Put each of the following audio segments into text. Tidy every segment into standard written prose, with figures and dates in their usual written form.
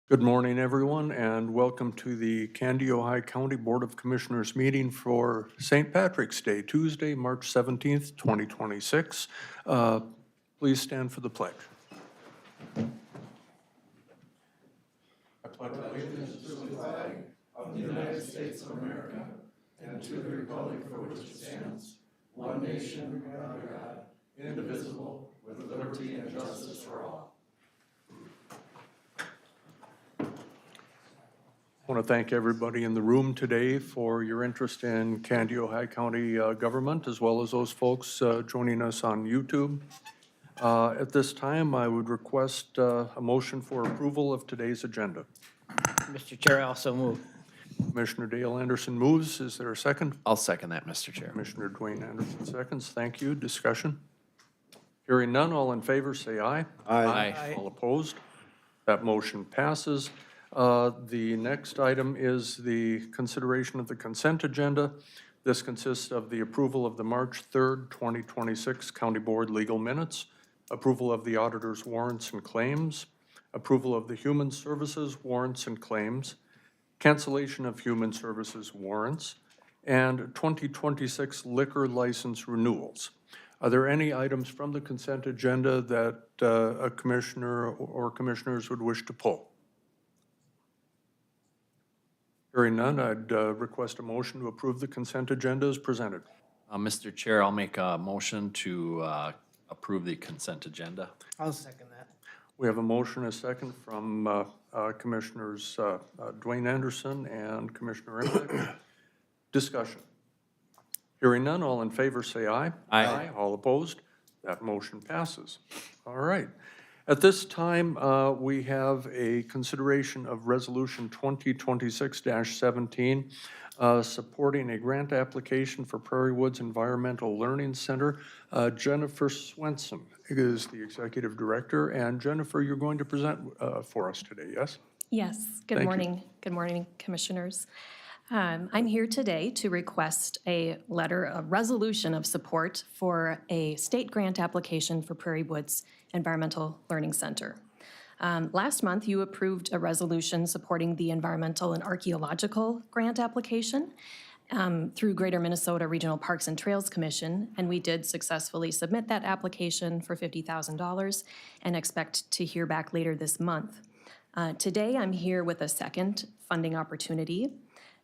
Good morning, everyone, and welcome to the Candy, Ohio County Board of Commissioners meeting for St. Patrick's Day, Tuesday, March 17th, 2026. Please stand for the pledge. I pledge allegiance to the flag of the United States of America and to the republic for which it stands, one nation under God, indivisible, with liberty and justice for all. I want to thank everybody in the room today for your interest in Candy, Ohio County government, as well as those folks joining us on YouTube. At this time, I would request a motion for approval of today's agenda. Mr. Chair, I also move. Commissioner Dale Anderson moves. Is there a second? I'll second that, Mr. Chair. Commissioner Dwayne Anderson seconds. Thank you. Discussion? Hearing none, all in favor say aye. Aye. All opposed? That motion passes. The next item is the consideration of the consent agenda. This consists of the approval of the March 3rd, 2026 County Board legal minutes, approval of the auditor's warrants and claims, approval of the human services warrants and claims, cancellation of human services warrants, and 2026 liquor license renewals. Are there any items from the consent agenda that a commissioner or commissioners would wish to pull? Hearing none, I'd request a motion to approve the consent agenda as presented. Mr. Chair, I'll make a motion to approve the consent agenda. I'll second that. We have a motion, a second from Commissioners Dwayne Anderson and Commissioner Imbeck. Discussion. Hearing none, all in favor say aye. Aye. All opposed? That motion passes. All right. At this time, we have a consideration of Resolution 2026-17, supporting a grant application for Prairie Woods Environmental Learning Center. Jennifer Swenson is the Executive Director, and Jennifer, you're going to present for us today, yes? Yes, good Thank you. morning. Good morning, Commissioners. I'm here today to request a resolution of support for a state grant application for Prairie Woods Environmental Learning Center. Last month, you approved a resolution supporting the Environmental and Archaeological Grant application through Greater Minnesota Regional Parks and Trails Commission, and we did successfully submit that application for $50,000 and expect to hear back later this month. Today, I'm here with a second funding opportunity.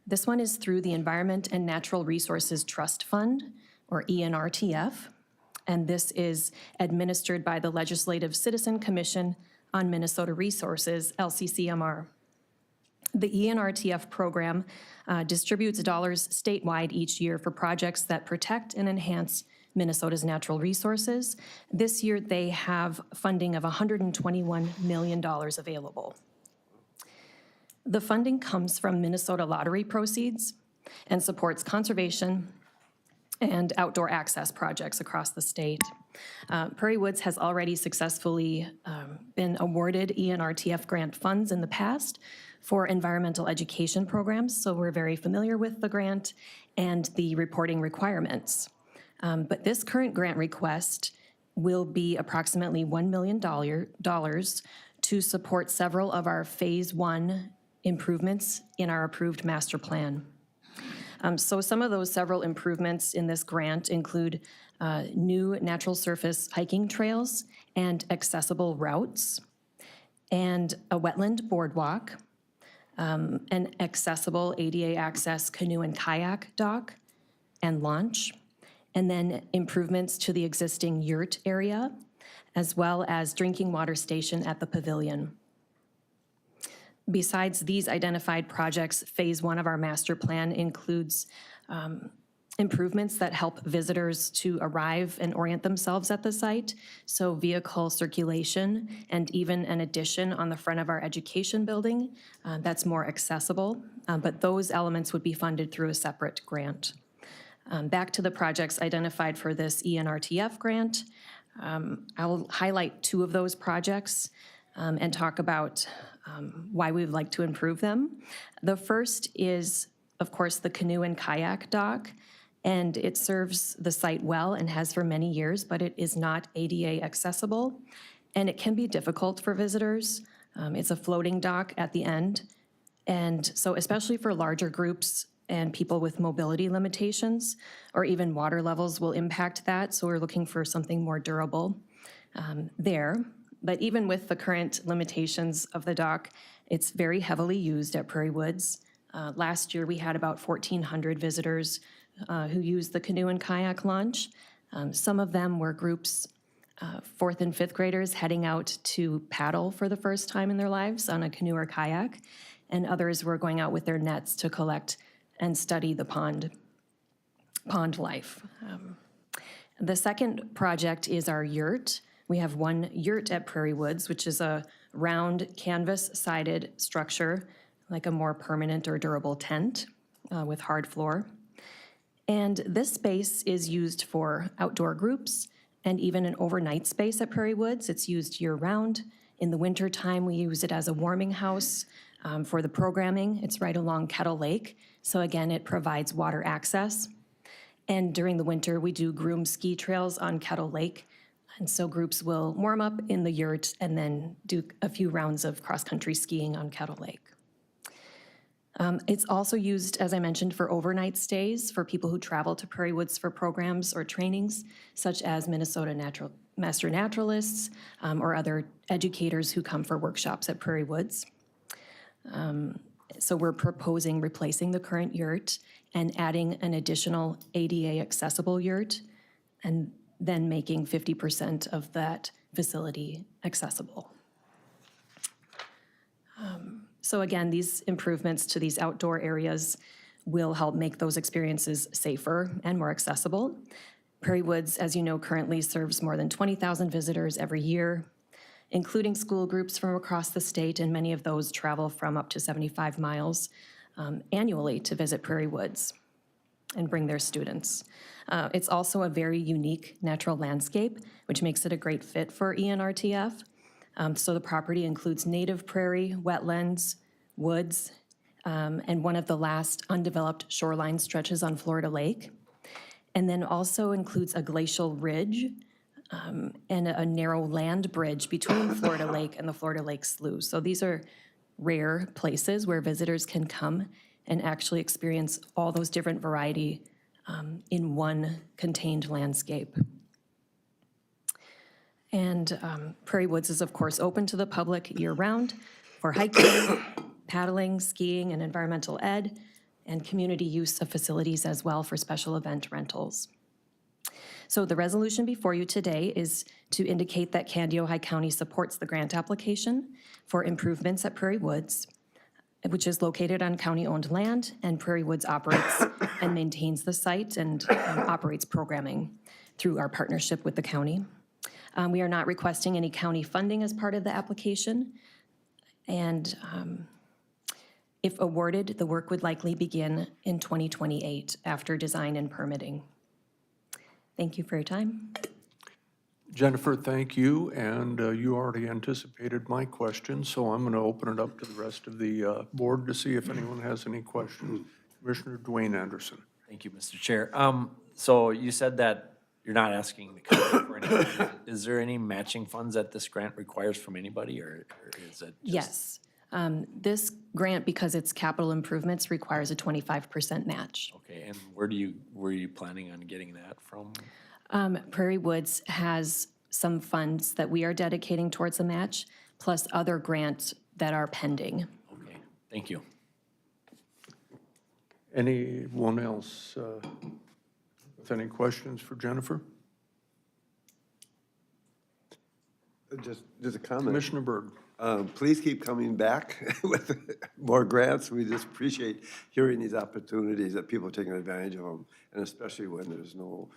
This one is through the Environment and Natural Resources Trust Fund, or ENRTF, and this is administered by the Legislative Citizen Commission on Minnesota Resources, LCCMR. The ENRTF program distributes dollars statewide each year for projects that protect and enhance Minnesota's natural resources. This year, they have funding of $121 million available. The funding comes from Minnesota lottery proceeds and supports conservation and outdoor access projects across the state. Prairie Woods has already successfully been awarded ENRTF grant funds in the past for environmental education programs, so we're very familiar with the grant and the reporting requirements. But this current grant request will be approximately $1 million to support several of our Phase 1 improvements in our approved master plan. So some of those several improvements in this grant include new natural surface hiking trails and accessible routes, and a wetland boardwalk, an accessible ADA access canoe and kayak dock and launch, and then improvements to the existing yurt area, as well as drinking water station at the pavilion. Besides these identified projects, Phase 1 of our master plan includes improvements that help visitors to arrive and orient themselves at the site, so vehicle circulation and even an addition on the front of our education building that's more accessible, but those elements would be funded through a separate grant. Back to the projects identified for this ENRTF grant, I will highlight two of those projects and talk about why we would like to improve them. The first is, of course, the canoe and kayak dock, and it serves the site well and has for many years, but it is not ADA accessible, and it can be difficult for visitors It's a floating dock at the end. And so especially for larger groups and people with mobility limitations, or even water levels will impact that. So we're looking for something more durable there. But even with the current limitations of the dock, it's very heavily used at Prairie Woods. Last year, we had about 1,400 visitors who used the canoe and kayak launch. Some of them were groups, 4th and 5th graders heading out to paddle for the first time in their lives on a canoe or kayak, and others were going out with their nets to collect and study the pond life. The second project is our yurt. We have one yurt at Prairie Woods, which is a round canvas-sided structure, like a more permanent or durable tent with hard floor. And this space is used for outdoor groups and even an overnight space at Prairie Woods. It's used year-round. In the wintertime, we use it as a warming house for the programming. It's right along Kettle Lake. So again, it provides water access. And during the winter, we do groomed ski trails on Kettle Lake. And so groups will warm up in the yurt and then do a few rounds of cross-country skiing on Kettle Lake. It's also used, as I mentioned, for overnight stays for people who travel to Prairie Woods for programs or trainings, such as Minnesota Master Naturalists or other educators who come for workshops at Prairie Woods. So we're proposing replacing the current yurt and adding an additional ADA accessible yurt, and then making 50% of that facility accessible. So again, these improvements to these outdoor areas will help make those experiences safer and more accessible. Prairie Woods, as you know, currently serves more than 20,000 visitors every year, including school groups from across the state, and many of those travel from up to 75 miles annually to visit Prairie Woods and bring their students. It's also a very unique natural landscape, which makes it a great fit for ENRTF. So the property includes native prairie, wetlands, woods, and one of the last undeveloped shoreline stretches on Florida Lake. And then also includes a glacial ridge and a narrow land bridge between Florida Lake and the Florida Lake Slough. So these are rare places where visitors can come and actually experience all those different variety in one contained landscape. And Prairie Woods is, of course, open to the public year-round for hiking, paddling, skiing, and environmental ed, and community use of facilities as well for special event rentals. So the resolution before you today is to indicate that Candy, Ojai County supports the grant application for improvements at Prairie Woods, which is located on county-owned land, and Prairie Woods operates and maintains the site and operates programming through our partnership with the county. We are not requesting any county funding as part of the application, and if awarded, the work would likely begin in 2028 after design and permitting. Thank you for your time. Jennifer, thank you, and you already anticipated my question, so I'm going to open it up to the rest of the board to see if anyone has any questions. Commissioner Dwayne Anderson. Thank you, Mr. Chair. So you said that you're not asking the county for any. Is there any matching funds that this grant requires from anybody, or is it just? Yes. This grant, because it's capital improvements, requires a 25% match. Okay, and were you planning on getting that from? Prairie Woods has some funds that we are dedicating towards the match, plus other grants that are pending. Okay, thank you. Anyone else with any questions for Jennifer? Just a comment. Commissioner Berg. Please keep coming back with more grants. We just appreciate hearing these opportunities that people are taking advantage of them, and especially when there's no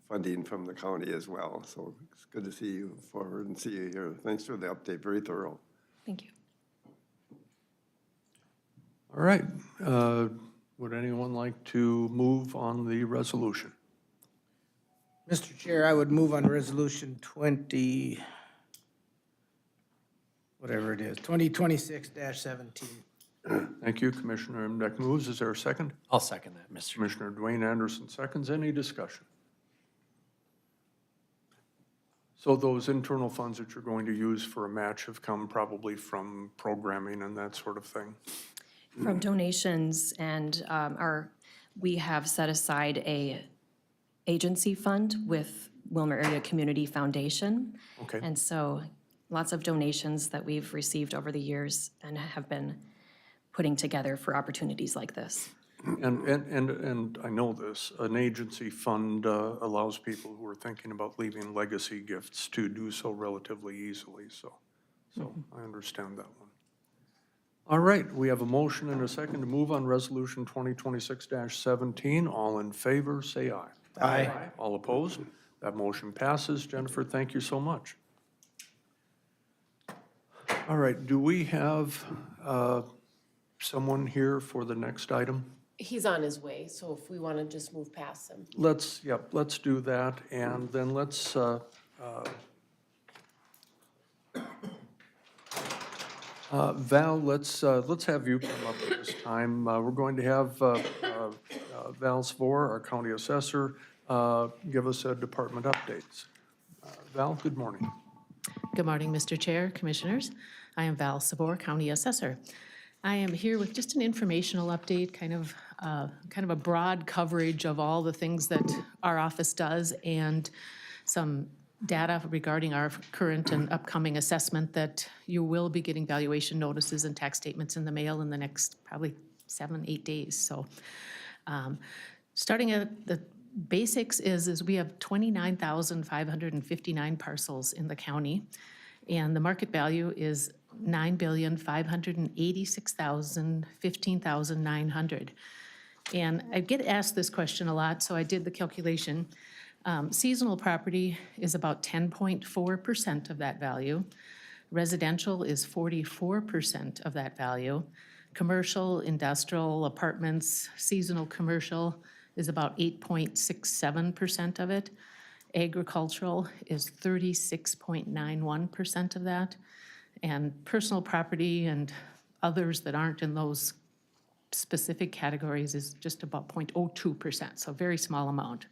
funding from the county as well. So it's good to see you forward and see you here. Thanks for the update, very thorough. Thank you. All right. Would anyone like to move on the resolution? Mr. Chair, I would move on resolution 2026-17. Thank you, Commissioner Mdek moves. Is there a second? I'll second that, Mr. Chair. Commissioner Dwayne Anderson seconds. Any discussion? So those internal funds that you're going to use for a match have come probably from programming and that sort of thing? From donations and we have set aside a agency fund with Wilmer Area Community Foundation. Okay. And so lots of donations that we've received over the years and have been putting together for opportunities like this. And I know this, an agency fund allows people who are thinking about leaving legacy gifts to do so relatively easily, so I understand that one. All right, we have a motion and a second to move on Resolution 2026-17. All in favor, say aye. Aye. All opposed? That motion passes. Jennifer, thank you so much. All right, do we have someone here for the next item? He's on his way, so if we want to just move past him. Let's do that, and then let's, Val, let's have you come up at this time. We're going to have Val Svor, our county assessor, give us a department updates. Val, good morning. Good morning, Mr. Chair, Commissioners. I am Val Sabor, County Assessor. I am here with just an informational update, kind of a broad coverage of all the things that our office does and some data regarding our current and upcoming assessment that you will be getting valuation notices and tax statements in the mail in the next probably 7-8 days. So starting at the basics is we have 29,559 parcels in the county, and the market value is $9,586,015,900. And I get asked this question a lot, so I did the calculation. Seasonal property is about 10.4% of that value. Residential is 44% of that value. Commercial, industrial, apartments, seasonal commercial is about 8.67% of it. Agricultural is 36.91% of that. And personal property and others that aren't in those specific categories is just about 0.02%, so a very small amount.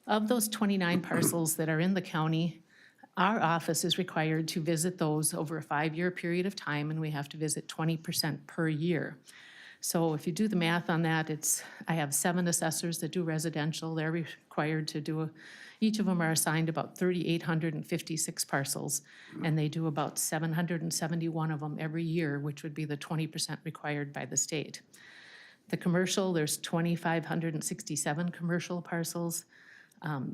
Of those 29 parcels that are in the county, our office is required to visit those over a 5-year period of time, and we have to visit 20% per year. So if you do the math on that, I have 7 assessors that do residential. They're required to do, each of them are assigned about 3,856 parcels, and they do about 771 of them every year, which would be the 20% required by the state. The commercial, there's 2,567 commercial parcels.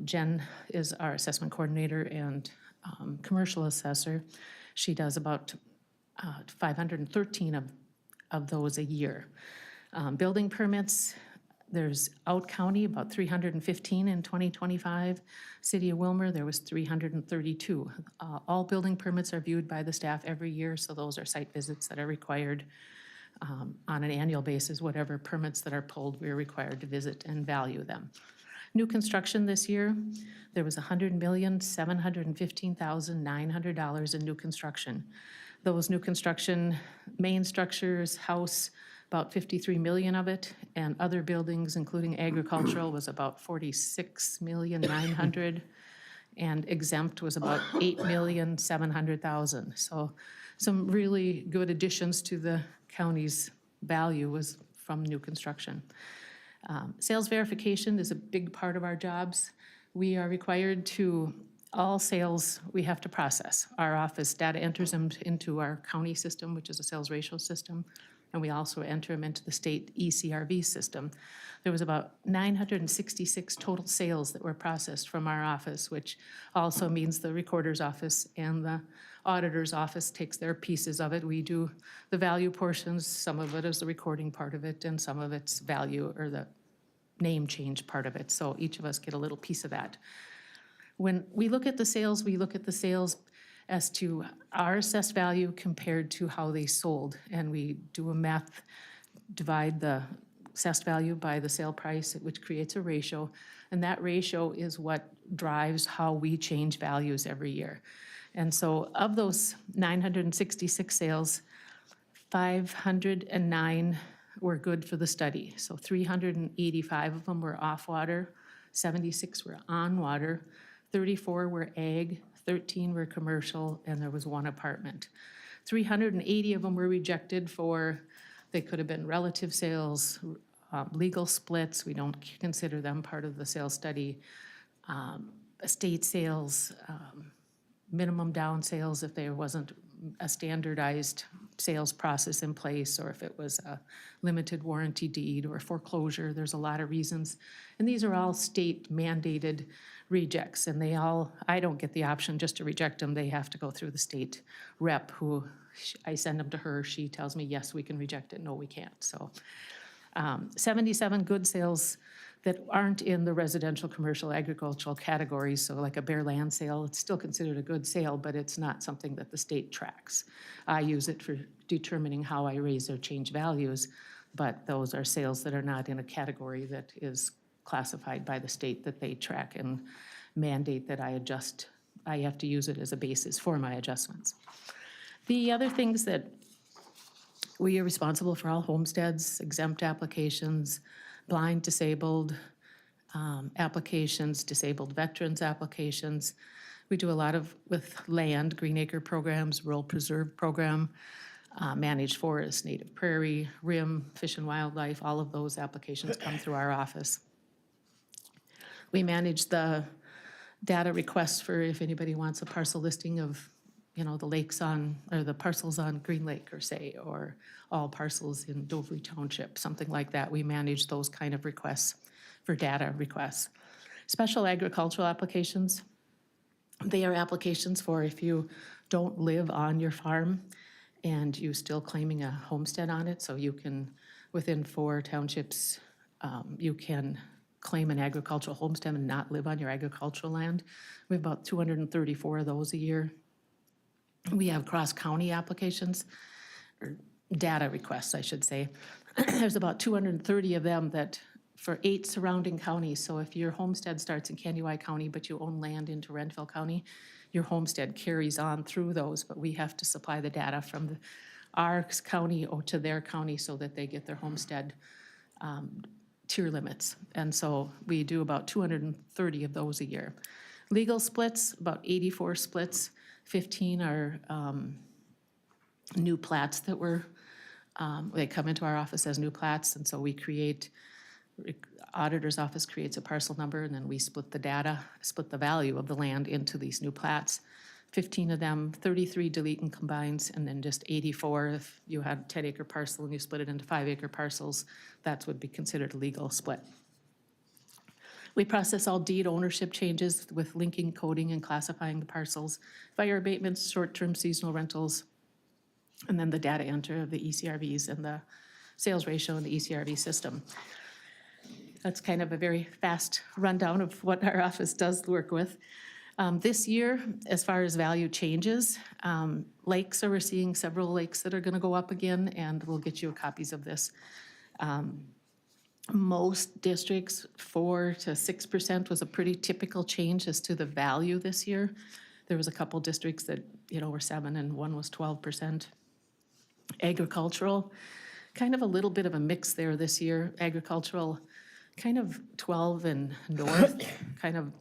Jen is our assessment coordinator and commercial assessor. She does about 513 of those a year. Building permits, there's out county, about 315 in 2025. City of Wilmer, there was 332. All building permits are viewed by the staff every year, so those are site visits that are required on an annual basis. Whatever permits that are pulled, we're required to visit and value them. New construction this year, there was $100,715,900 in new construction. Those new construction, main structures, house, about 53 million of it, and other buildings, including agricultural, was about 46,900,000, and exempt was about 8,700,000. So some really good additions to the county's value was from new construction. Sales verification is a big part of our jobs. We are required to, all sales we have to process. Our office data enters them into our county system, which is a sales ratio system, and we also enter them into the state ECRV system. There was about 966 total sales that were processed from our office, which also means the recorder's office and the auditor's office takes their pieces of it. We do the value portions, some of it is the recording part of it, and some of it's value or the name change part of it. So each of us get a little piece of that. When we look at the sales, we look at the sales as to our assessed value compared to how they sold. And we do a math, divide the assessed value by the sale price, which creates a ratio. And that ratio is what drives how we change values every year. And so of those 966 sales, 509 were good for the study. So 385 of them were off water, 76 were on water, 34 were ag, 13 were commercial, and there was 1 apartment. 380 of them were rejected for, they could have been relative sales, legal splits, we don't consider them part of the sales study, estate sales, minimum down sales if there wasn't a standardized sales process in place, or if it was a limited warranty deed or foreclosure. There's a lot of reasons. And these are all state mandated rejects, and they all, I don't get the option just to reject them. They have to go through the state rep who, I send them to her, she tells me, yes, we can reject it, no, we can't. So 77 good sales that aren't in the residential, commercial, agricultural categories. So like a bare land sale, it's still considered a good sale, but it's not something that the state tracks. I use it for determining how I raise or change values, but those are sales that are not in a category that is classified by the state that they track and mandate that I adjust. I have to use it as a basis for my adjustments. The other things that we are responsible for all homesteads, exempt applications, blind, disabled applications, disabled veterans applications. We do a lot of with land, green acre programs, rural preserve program, managed forest, native prairie, RIM, fish and wildlife, all of those applications come through our office. We manage the data requests for if anybody wants a parcel listing of, you know, the lakes on, or the parcels on Green Lake, or say, or all parcels in Dovry Township, something like that. We manage those kind of requests for data requests. Special agricultural applications, they are applications for if you don't live on your farm and you still claiming a homestead on it, so you can, within 4 townships, you can claim an agricultural homestead and not live on your agricultural land. We have about 234 of those a year. We have cross-county applications, or data requests, I should say. There's about 230 of them that, for 8 surrounding counties. So if your homestead starts in Kandawai County, but you own land in Renville County, your homestead carries on through those, but we have to supply the data from our county or to their county so that they get their homestead tier limits. And so we do about 230 of those a year. Legal splits, about 84 splits. 15 are new plats that were, they come into our office as new plats, and so we create, auditor's office creates a parcel number, and then we split the data, split the value of the land into these new plats. 15 of them, 33 delete and combines, and then just 84 if you had a 10-acre parcel and you split it into 5-acre parcels, that would be considered a legal split. We process all deed ownership changes with linking, coding, and classifying the parcels, fire abatements, short-term seasonal rentals, and then the data enter of the ECRVs and the sales ratio in the ECRV system. That's kind of a very fast rundown of what our office does work with. This year, as far as value changes, lakes, we're seeing several lakes that are gonna go up again, and we'll get you copies of this. Most districts, 4 to 6% was a pretty typical change as to the value this year. There was a couple districts that, you know, were 7 and one was 12%. Agricultural, kind of a little bit of a mix there this year. Agricultural, kind of 12 and north, kind of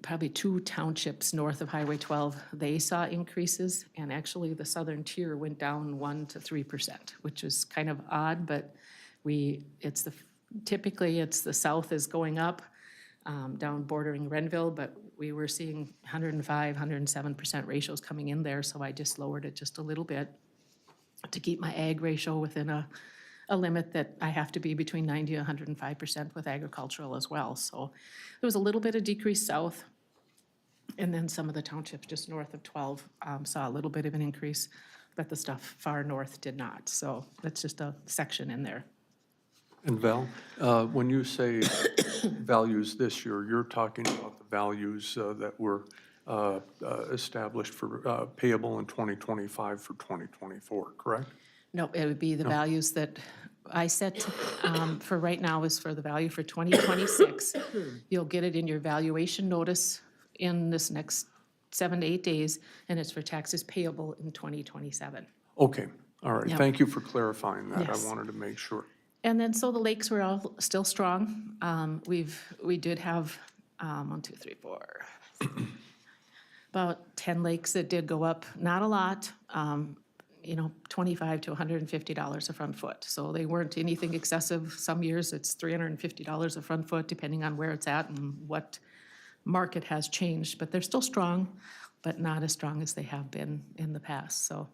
probably 2 townships north of Highway 12, they saw increases, and actually the southern tier went down 1 to 3%, which is kind of odd, but typically it's the south is going up, down bordering Renville, but we were seeing 105, 107% ratios coming in there, so I just lowered it just a little bit to keep my ag ratio within a limit that I have to be between 90 and 105% with agricultural as well. So there was a little bit of decrease south, and then some of the townships just north of 12 saw a little bit of an increase, but the stuff far north did not. So that's just a section in there. And Val, when you say values this year, you're talking about the values that were established for payable in 2025 for 2024, correct? No, it would be the values that I set for right now is for the value for 2026. You'll get it in your valuation notice in this next 7 to 8 days, and it's for taxes payable in 2027. Okay, all right. Yep. Thank you for clarifying that. Yes. I wanted to make sure. And then, so the lakes were all still strong. We did have 1, 2, 3, 4. About 10 lakes that did go up, not a lot, $25 to $150 a front foot. So they weren't anything excessive. Some years it's $350 a front foot, depending on where it's at and what market has changed. But they're still strong, but not as strong as they have been in the past, so.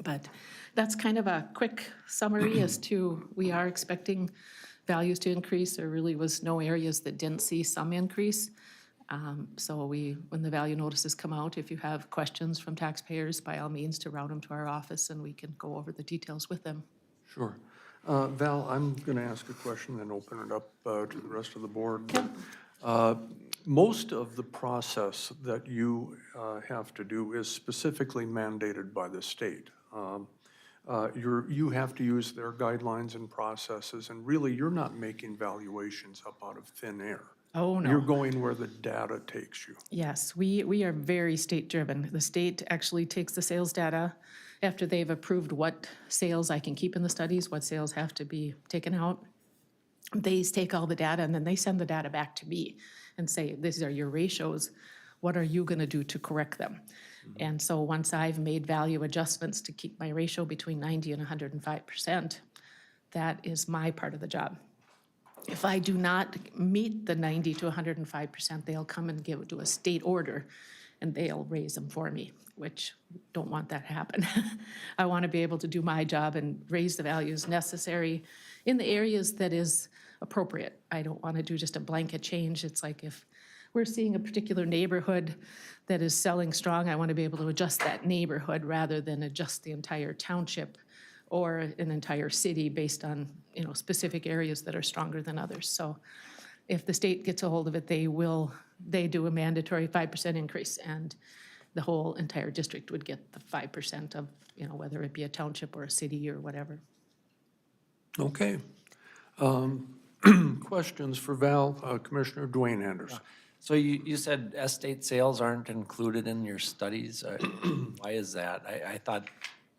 But that's kind of a quick summary as to, we are expecting values to increase. There really was no areas that didn't see some increase. So when the value notices come out, if you have questions from taxpayers, by all means to route them to our office and we can go over the details with them. Sure. Val, I'm going to ask a question and open it up to the rest of the board. Most of the process that you have to do is specifically mandated by the state. You have to use their guidelines and processes, and really, you're not making valuations up out of thin air. Oh, no. You're going where the data takes you. Yes, we are very state-driven. The state actually takes the sales data after they've approved what sales I can keep in the studies, what sales have to be taken out. They take all the data and then they send the data back to me and say, these are your ratios. What are you gonna do to correct them? And so once I've made value adjustments to keep my ratio between 90 and 105%, that is my part of the job. If I do not meet the 90 to 105%, they'll come and do a state order and they'll raise them for me, which don't want that to happen. I want to be able to do my job and raise the values necessary in the areas that is appropriate. I don't want to do just a blanket change. It's like if we're seeing a particular neighborhood that is selling strong, I want to be able to adjust that neighborhood rather than adjust the entire township or an entire city based on, specific areas that are stronger than others. So if the state gets a hold of it, they do a mandatory 5% increase, and the whole entire district would get the 5% of, whether it be a township or a city or whatever. Okay. Questions for Val, Commissioner Dwayne Anderson. So you said estate sales aren't included in your studies? Why is that? I thought,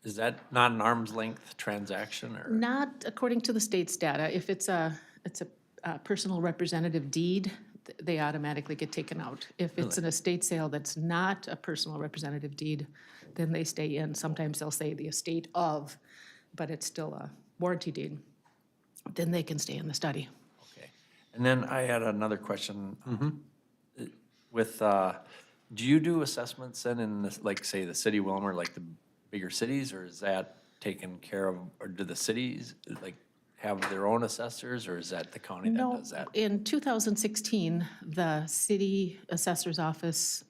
is that not an arm's length transaction or? Not according to the state's data. If it's a personal representative deed, they automatically get taken out. If it's an estate sale that's not a personal representative deed, then they stay in. Sometimes they'll say the estate of, but it's still a warranty deed. Then they can stay in the study. Okay. And then I had another question. With, do you do assessments then in this, like, say, the city of Wilmer, like the bigger cities, or is that taken care of, or do the cities, like, have their own assessors, or is that the county that No, does that? in 2016, the city assessor's office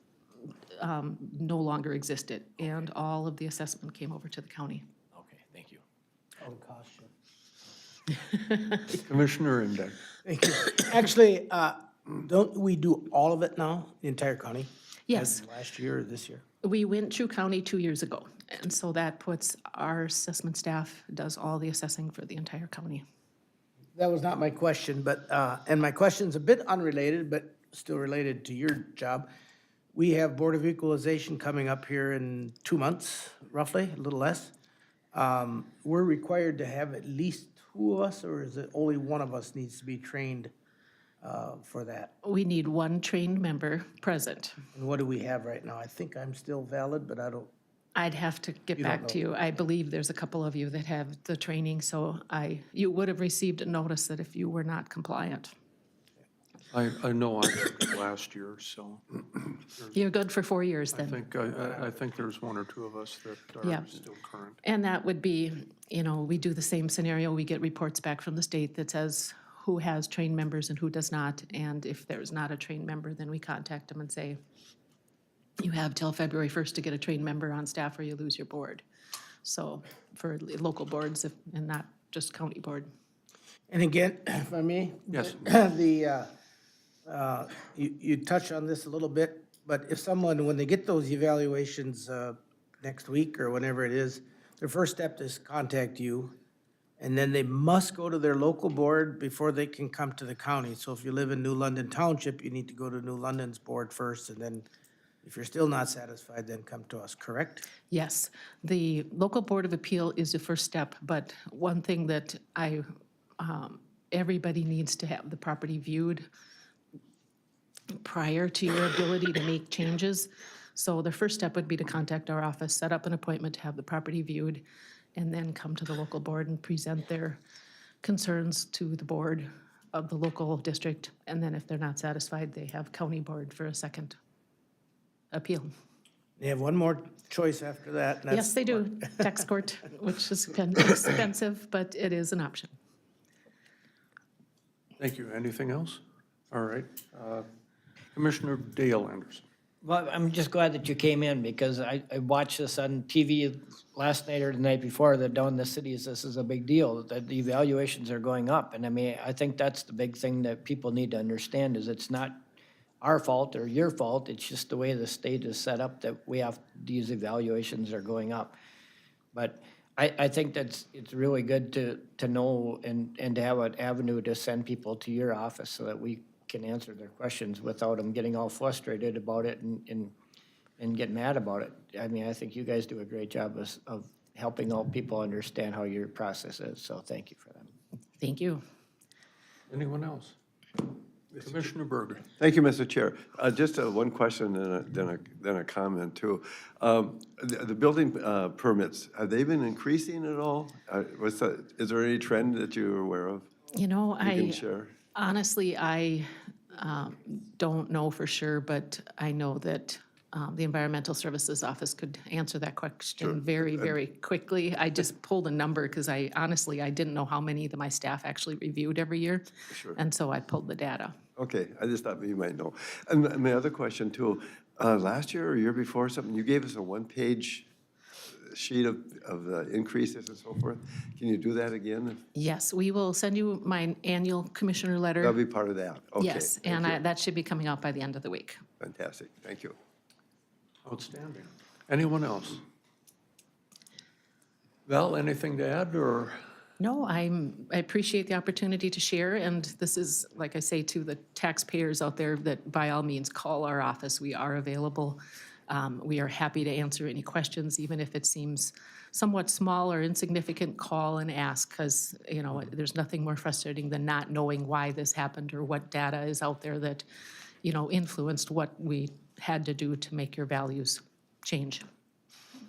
no longer existed, and all of the assessment came over to the county. Okay, thank you. Commissioner Indeck. Thank you. Actually, don't we do all of it now, the entire county? Yes. As last year or this year? We went to county 2 years ago, and so that puts our assessment staff, does all the assessing for the entire county. That was not my question, but, and my question's a bit unrelated, but still related to your job. We have Board of Equalization coming up here in 2 months, roughly, a little less. We're required to have at least 2 of us, or is it only one of us needs to be trained for that? We need 1 trained member present. And what do we have right now? I think I'm still valid, but I don't, I'd have to get You don't back to you. I believe there's a couple of you that have the training, so you would have received a notice that if you were not compliant. I know I took it last year, so You're good for 4 years I then. think, I think there's 1 or 2 of us that Yeah. are still current. And that would be, we do the same scenario. We get reports back from the state that says who has trained members and who does not. And if there's not a trained member, then we contact them and say, you have till February 1st to get a trained member on staff or you lose your board. So for local boards and not just county board. and again, if I may? Yes. You touched on this a little bit, but if someone, when they get those evaluations next week or whenever it is, their first step is contact you, and then they must go to their local board before they can come to the county. So if you live in New London Township, you need to go to New London's board first, and then if you're still not satisfied, then come to us, correct? Yes, the local board of appeal is the first step, but one thing that everybody needs to have the property viewed prior to your ability to make changes. So the first step would be to contact our office, set up an appointment to have the property viewed, and then come to the local board and present their concerns to the board of the local district. And then if they're not satisfied, they have county board for a second appeal. They have one more choice after that. and that's- Yes, they do, tax court, which is expensive, but it is an option. Thank you. Anything else? All right. Commissioner Dale Anderson. Well, I'm just glad that you came in because I watched this on TV last night or the night before that down in the cities, this is a big deal, that the evaluations are going up. And I mean, I think that's the big thing that people need to understand is it's not our fault or your fault. It's just the way the state is set up that we have, these evaluations are going up. But I think it's really good to know and to have an avenue to send people to your office so that we can answer their questions without them getting all frustrated about it and get mad about it. I mean, I think you guys do a great job of helping all people understand how your process is, so thank you for that. Thank you. Anyone else? Commissioner Berger. Thank you, Mr. Chair. Just one question and then a comment too. The building permits, have they been increasing at all? Is there any trend that you're aware of? You know, You can share. honestly, I don't know for sure, but I know that the Environmental Services Office could answer that question very, very quickly. I just pulled a number because I didn't know how many that my staff actually reviewed every year. Sure. And so I pulled the data. Okay, I just thought you might know. And my other question too, last year or year before something, you gave us a one-page sheet of the increases and so forth. Can you do that again? Yes, we will send you my annual commissioner letter. That'll be part of that. Okay. Yes, thank and you. that should be coming out by the end of the week. Fantastic, thank you. Outstanding. Anyone else? Val, anything to add, or? No, I appreciate the opportunity to share, and this is, like I say, to the taxpayers out there, that by all means, call our office. We are available. We are happy to answer any questions, even if it seems somewhat small or insignificant, call and ask, because, you know, there's nothing more frustrating than not knowing why this happened or what data is out there that, you know, influenced what we had to do to make your values change.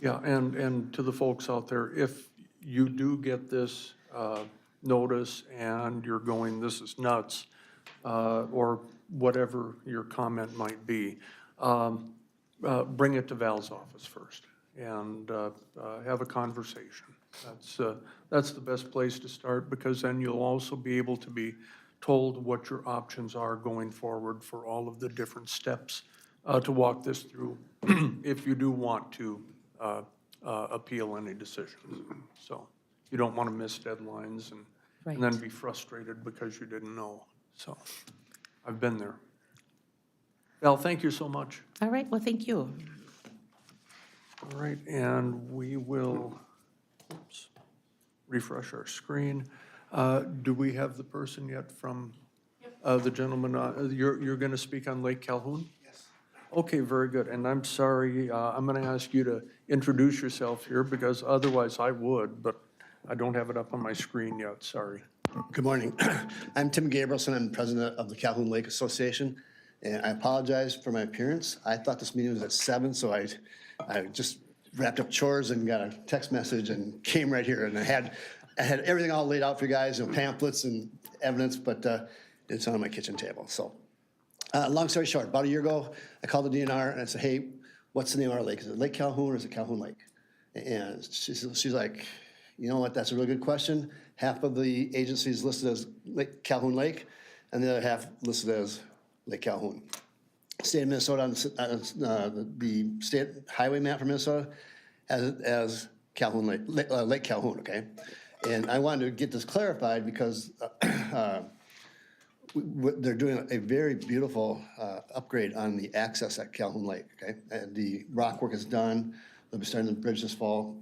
Yeah, and to the folks out there, if you do get this notice and you're going, this is nuts, or whatever your comment might be, bring it to Val's office first and have a conversation. That's the best place to start, because then you'll also be able to be told what your options are going forward for all of the different steps to walk this through if you do want to appeal any decisions. So you don't want to miss deadlines and then be frustrated because you didn't know. So I've been there. Val, thank you so much. All right, well, thank you. All right, and we will refresh our screen. Do we have the person yet from the gentleman? You're going to speak on Lake Calhoun? Yes. Okay, very good. And I'm sorry, I'm going to ask you to introduce yourself here, because otherwise I would, but I don't have it up on my screen yet, sorry. Good morning. I'm Tim Gabrielson. I'm president of the Calhoun Lake Association, and I apologize for my appearance. I thought this meeting was at 7, so I just wrapped up chores and got a text message and came right here, and I had everything all laid out for you guys, you know, pamphlets and evidence, but it's on my kitchen table. So, long story short, about a year ago, I called the DNR and I said, "Hey, what's the name of our lake? Is it Lake Calhoun or is it Calhoun Lake?" And she's like, "You know what? That's a really good question. Half of the agency is listed as Lake Calhoun Lake, and the other half listed as Lake Calhoun." State of Minnesota, the state highway map for Minnesota has it as Calhoun Lake Calhoun, okay? And I wanted to get this clarified because they're doing a very beautiful upgrade on the access at Calhoun Lake, okay? And the rock work is done. They'll be starting the bridge this fall.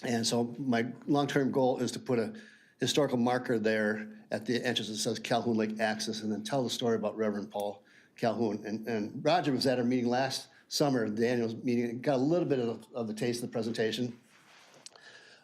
And so my long-term goal is to put a historical marker there at the entrance that says Calhoun Lake Access, and then tell the story about Reverend Paul Calhoun. And Roger was at our meeting last summer, the annual meeting, and got a little bit of the taste of the presentation.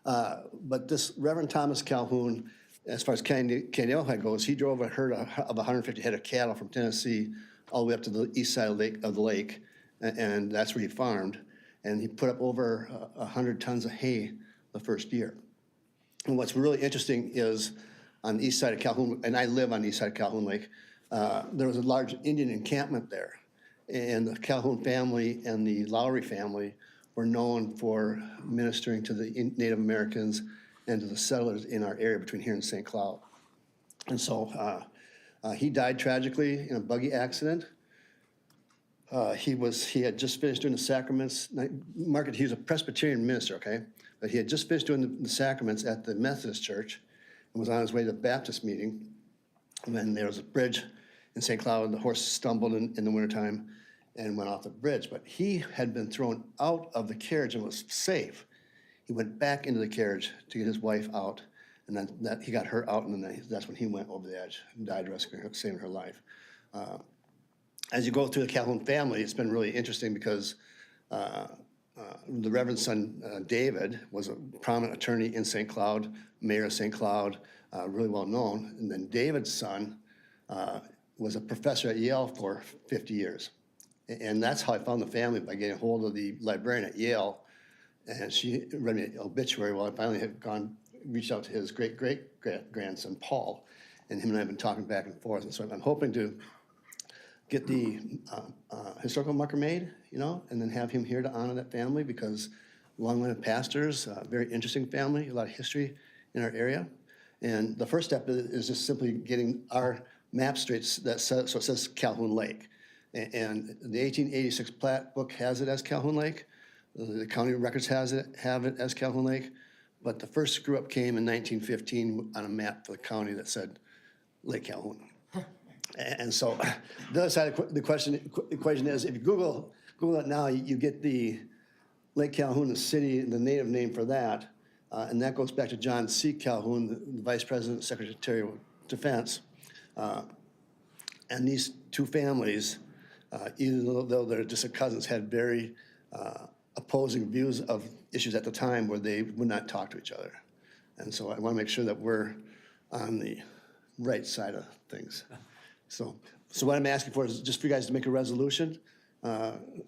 But this Reverend Thomas Calhoun, as far as Candiota goes, he drove a herd of 150 head of cattle from Tennessee all the way up to the east side of the lake, and that's where he farmed. And he put up over 100 tons of hay the first year. And what's really interesting is on the east side of Calhoun, and I live on the east side of Calhoun Lake, there was a large Indian encampment there. And the Calhoun family and the Lowry family were known for ministering to the Native Americans and to the settlers in our area between here and St. Cloud. And so he died tragically in a buggy accident. He had just finished doing the sacraments. He was a Presbyterian minister, okay? But he had just finished doing the sacraments at the Methodist church and was on his way to the Baptist meeting. And then there was a bridge in St. Cloud, and the horse stumbled in the wintertime and went off the bridge. But he had been thrown out of the carriage and was safe. He went back into the carriage to get his wife out, and then he got her out, and then that's when he went over the edge and died, rescuing her, saving her life. As you go through the Calhoun family, it's been really interesting because the Reverend son, David, was a prominent attorney in St. Cloud, mayor of St. Cloud, really well known. And then David's son was a professor at Yale for 50 years. And that's how I found the family, by getting a hold of the librarian at Yale. And she read me an obituary. Well, I finally had reached out to his great-great-grandson, Paul, and him and I have been talking back and forth. And so I'm hoping to get the historical marker made, and then have him here to honor that family, because long line of pastors, very interesting family, a lot of history in our area. And the first step is just simply getting our map straight, so it says Calhoun Lake. And the 1886 plat book has it as Calhoun Lake. The county records have it as Calhoun Lake. But the first screw up came in 1915 on a map for the county that said Lake Calhoun. And so the other side of the equation is, if you Google it now, you get the Lake Calhoun, the city, the native name for that. And that goes back to John C. Calhoun, the Vice President, Secretary of Defense. And these two families, even though they're distant cousins, had very opposing views of issues at the time where they would not talk to each other. And so I want to make sure that we're on the right side of things. So what I'm asking for is just for you guys to make a resolution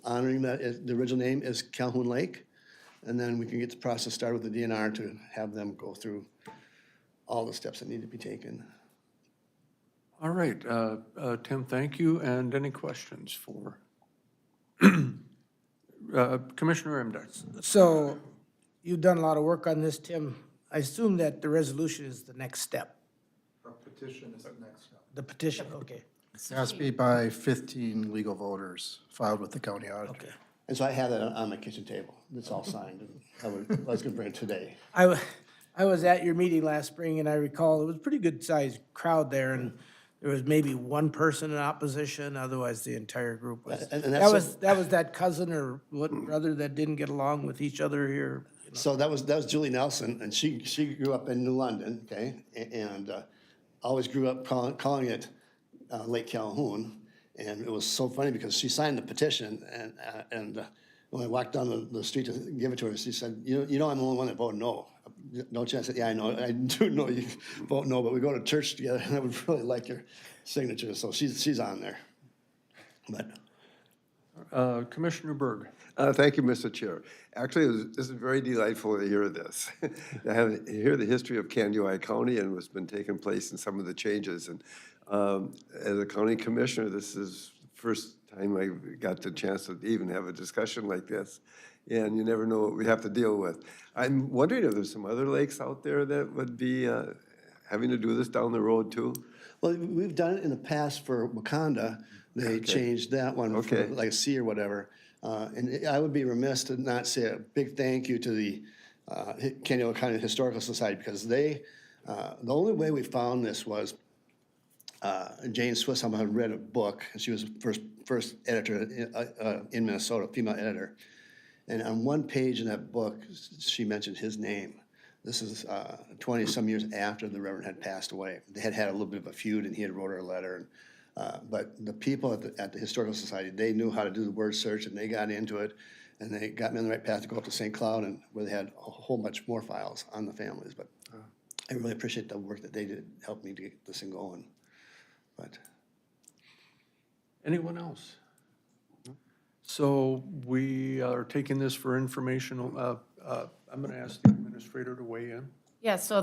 honoring that the original name is Calhoun Lake, and then we can get the process started with the DNR to have them go through all the steps that need to be taken. All right, Tim, thank you. And any questions for Commissioner Imdahl? So you've done a lot of work on this, Tim. I assume that the resolution is the next step. A petition is the next step. The petition, okay. It has to be by 15 legal voters filed with the county auditor. Okay. And so I have that on my kitchen table. It's all signed, and I was going to bring it today. I was at your meeting last spring, and I recall it was a pretty good-sized crowd there, and there was maybe one person in opposition, otherwise the entire group was. And that's That was that cousin or what brother that didn't get along with each other here. So that was Julie Nelson, and she grew up in New London, okay, and always grew up calling it Lake Calhoun, and it was so funny because she signed the petition, and when I walked down the street to give it to her, she said, "You know, I'm the only one that voted no, don't you?" I said, "Yeah, I know. I do know you vote no, but we go to church together, and I would really like your signature." So she's on there, but. Commissioner Berg. Thank you, Mr. Chair. Actually, this is very delightful to hear this. I hear the history of Kaneohe County and what's been taking place in some of the changes. And as a county commissioner, this is the first time I got the chance to even have a discussion like this. And you never know what we have to deal with. I'm wondering if there's some other lakes out there that would be having to do this down the road too? Well, we've done it in the past for Wakanda. They changed that one for Okay. like a C or whatever. And I would be remiss to not say a big thank you to the Kaneohe County Historical Society, because they, the only way we found this was Jane Swisshelm had read a book, and she was the first editor in Minnesota, female editor. And on one page in that book, she mentioned his name. This is 20-some years after the Reverend had passed away. They had a little bit of a feud, and he had wrote her a letter. But the people at the Historical Society, they knew how to do the word search, and they got into it, and they got me on the right path to go up to St. Cloud, and where they had a whole bunch more files on the families. But I really appreciate the work that they did, help me to get this thing going. But Anyone else? So we are taking this for informational, I'm going to ask the administrator to weigh in. Yeah, so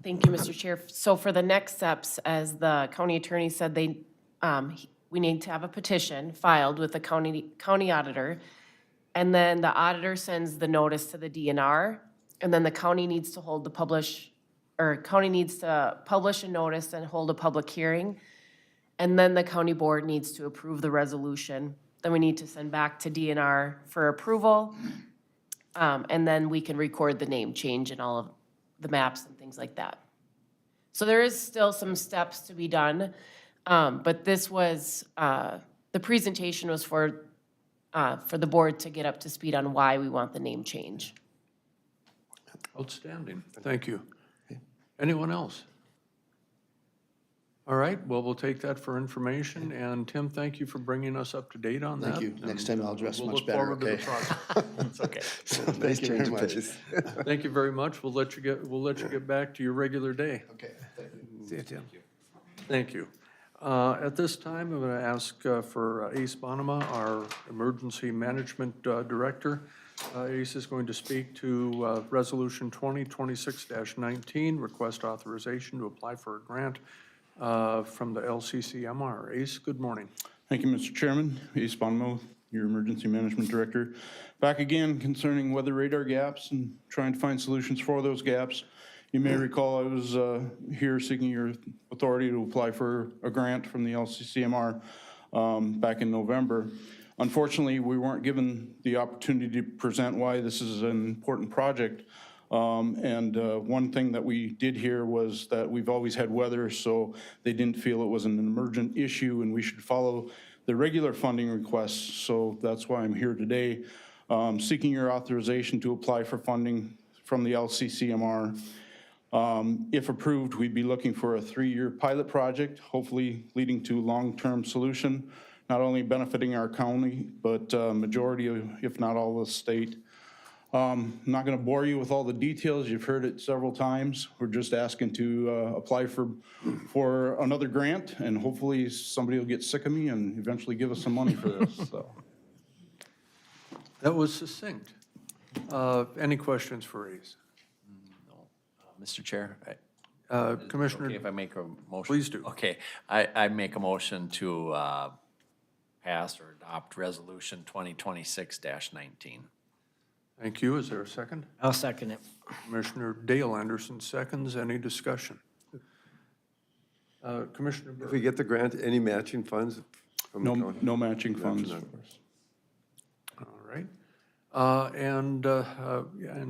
thank you, Mr. Chair. So for the next steps, as the county attorney said, we need to have a petition filed with the county auditor. And then the auditor sends the notice to the DNR, and then the county needs to publish a notice and hold a public hearing. And then the county board needs to approve the resolution. Then we need to send back to DNR for approval. And then we can record the name change and all of the maps and things like that. So there is still some steps to be done, but this was, the presentation was for the board to get up to speed on why we want the name change. Outstanding, thank you. Anyone else? All right, well, we'll take that for information, and Tim, thank you for bringing us up to date on that. Thank you. Next time I'll dress We'll much look better, forward to the okay? project. It's okay. Nice Thank you very change of much. pace. Thank you very much, we'll let you get back to your regular day. Okay, thank you. See you, Tim. Thank you. At this time, I'm going to ask for Ace Bonema, our Emergency Management Director. Ace is going to speak to Resolution 2026-19, request authorization to apply for a grant from the LCCMR. Ace, good morning. Thank you, Mr. Chairman. Ace Bonmo, your Emergency Management Director. Back again concerning weather radar gaps and trying to find solutions for those gaps. You may recall I was here seeking your authority to apply for a grant from the LCCMR back in November. Unfortunately, we weren't given the opportunity to present why this is an important project. One thing that we did hear was that we've always had weather, so they didn't feel it was an emergent issue and we should follow the regular funding requests. So that's why I'm here today, seeking your authorization to apply for funding from the LCCMR. If approved, we'd be looking for a 3-year pilot project, hopefully leading to long-term solution, not only benefiting our county, but majority of, if not all of the state. I'm not going to bore you with all the details. You've heard it several times. We're just asking to apply for another grant, and hopefully somebody will get sick of me and eventually give us some money for this. So. That was succinct. Any questions for Ace? Mr. Chair, Commissioner, okay if I make a motion? Please do. Okay, I make a motion to pass or adopt Resolution 2026-19. thank you. Is there a second? I'll second it. Commissioner Dale Anderson seconds. Any discussion? Commissioner If Burke. we get the grant, any matching funds from the No, county? no matching funds. none. All right. And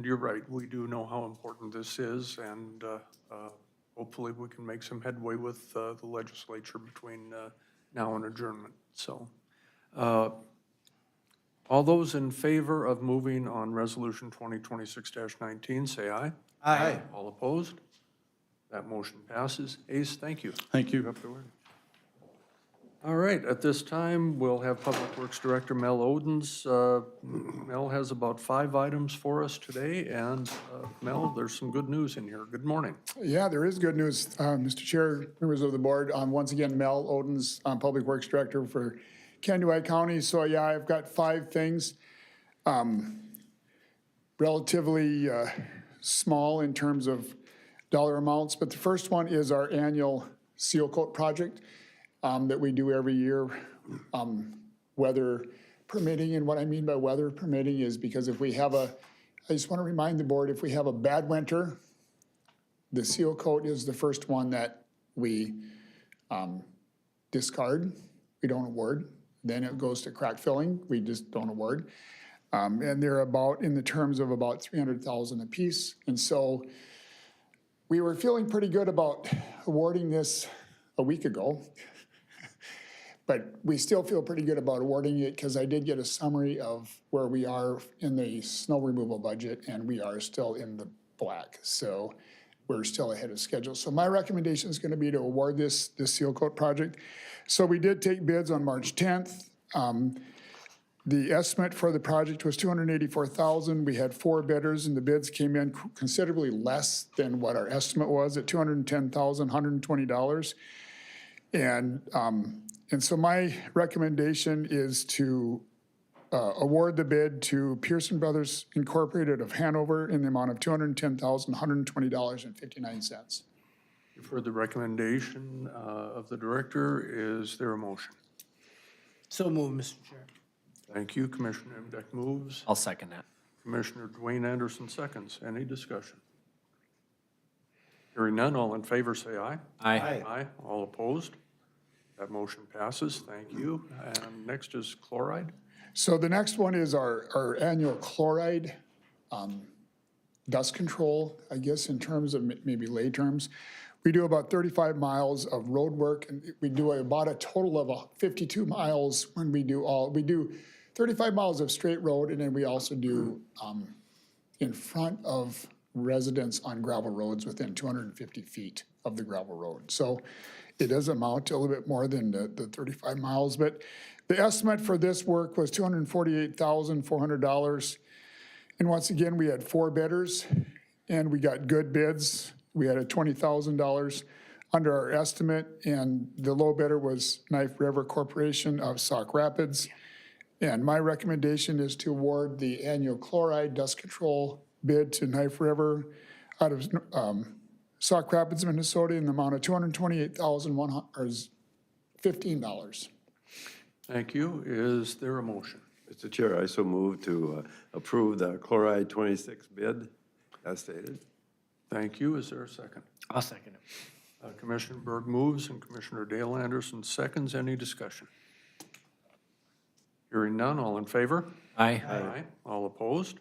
you're right, we do know how important this is, and hopefully we can make some headway with the legislature between now and adjournment. So, all those in favor of moving on Resolution 2026-19, say aye. Aye. All opposed? That motion passes. Ace, thank you. Thank you. All right, at this time, we'll have Public Works Director Mel Odens. Mel has about 5 items for us today, and Mel, there's some good news in here. Good morning. Yeah, there is good news, Mr. Chair, members of the board. Once again, Mel Odens, Public Works Director for Kahnawake County. So yeah, I've got 5 things. Relatively small in terms of dollar amounts, but the first one is our annual seal coat project that we do every year, weather permitting. And what I mean by weather permitting is because if we have I just want to remind the board, if we have a bad winter, the seal coat is the first one that we discard, we don't award. Then it goes to crack filling, we just don't award. And they're about, in the terms of about $300,000 a piece. And so we were feeling pretty good about awarding this a week ago. But we still feel pretty good about awarding it because I did get a summary of where we are in the snow removal budget, and we are still in the black. So we're still ahead of schedule. So my recommendation is going to be to award this seal coat project. So we did take bids on March 10th. The estimate for the project was $284,000. We had 4 bidders, and the bids came in considerably less than what our estimate was at $210,120. And so my recommendation is to award the bid to Pearson Brothers Incorporated of Hanover in the amount of $210,120.59. You've heard the recommendation of the director. Is there a motion? So moved, Mr. Chair. Thank you. Commissioner Emdeck moves. I'll second that. Commissioner Dwayne Anderson seconds. Any discussion? Hearing none, all in favor say aye. Aye. Aye. All opposed? That motion passes. Thank you. And next is chloride. So the next one is our annual chloride dust control, I guess, in terms of maybe lay terms. We do about 35 miles of road work, and we do about a total of 52 miles when we do 35 miles of straight road, and then we also do in front of residents on gravel roads within 250 feet of the gravel road. So it does amount to a little bit more than the 35 miles, but the estimate for this work was $248,400. And once again, we had 4 bidders, and we got good bids. We had a $20,000 under our estimate, and the low bidder was Knife River Corporation of Sauk Rapids. And my recommendation is to award the annual chloride dust control bid to Knife River out of Sauk Rapids, Minnesota, in the amount of $228,115. Thank you. Is there a motion? Mr. Chair, I so move to approve the chloride 26 bid as stated. Thank you. Is there a second? I'll second it. Commissioner Berg moves and Commissioner Dale Anderson seconds. Any discussion? Hearing none, all in favor? Aye. Aye. All opposed?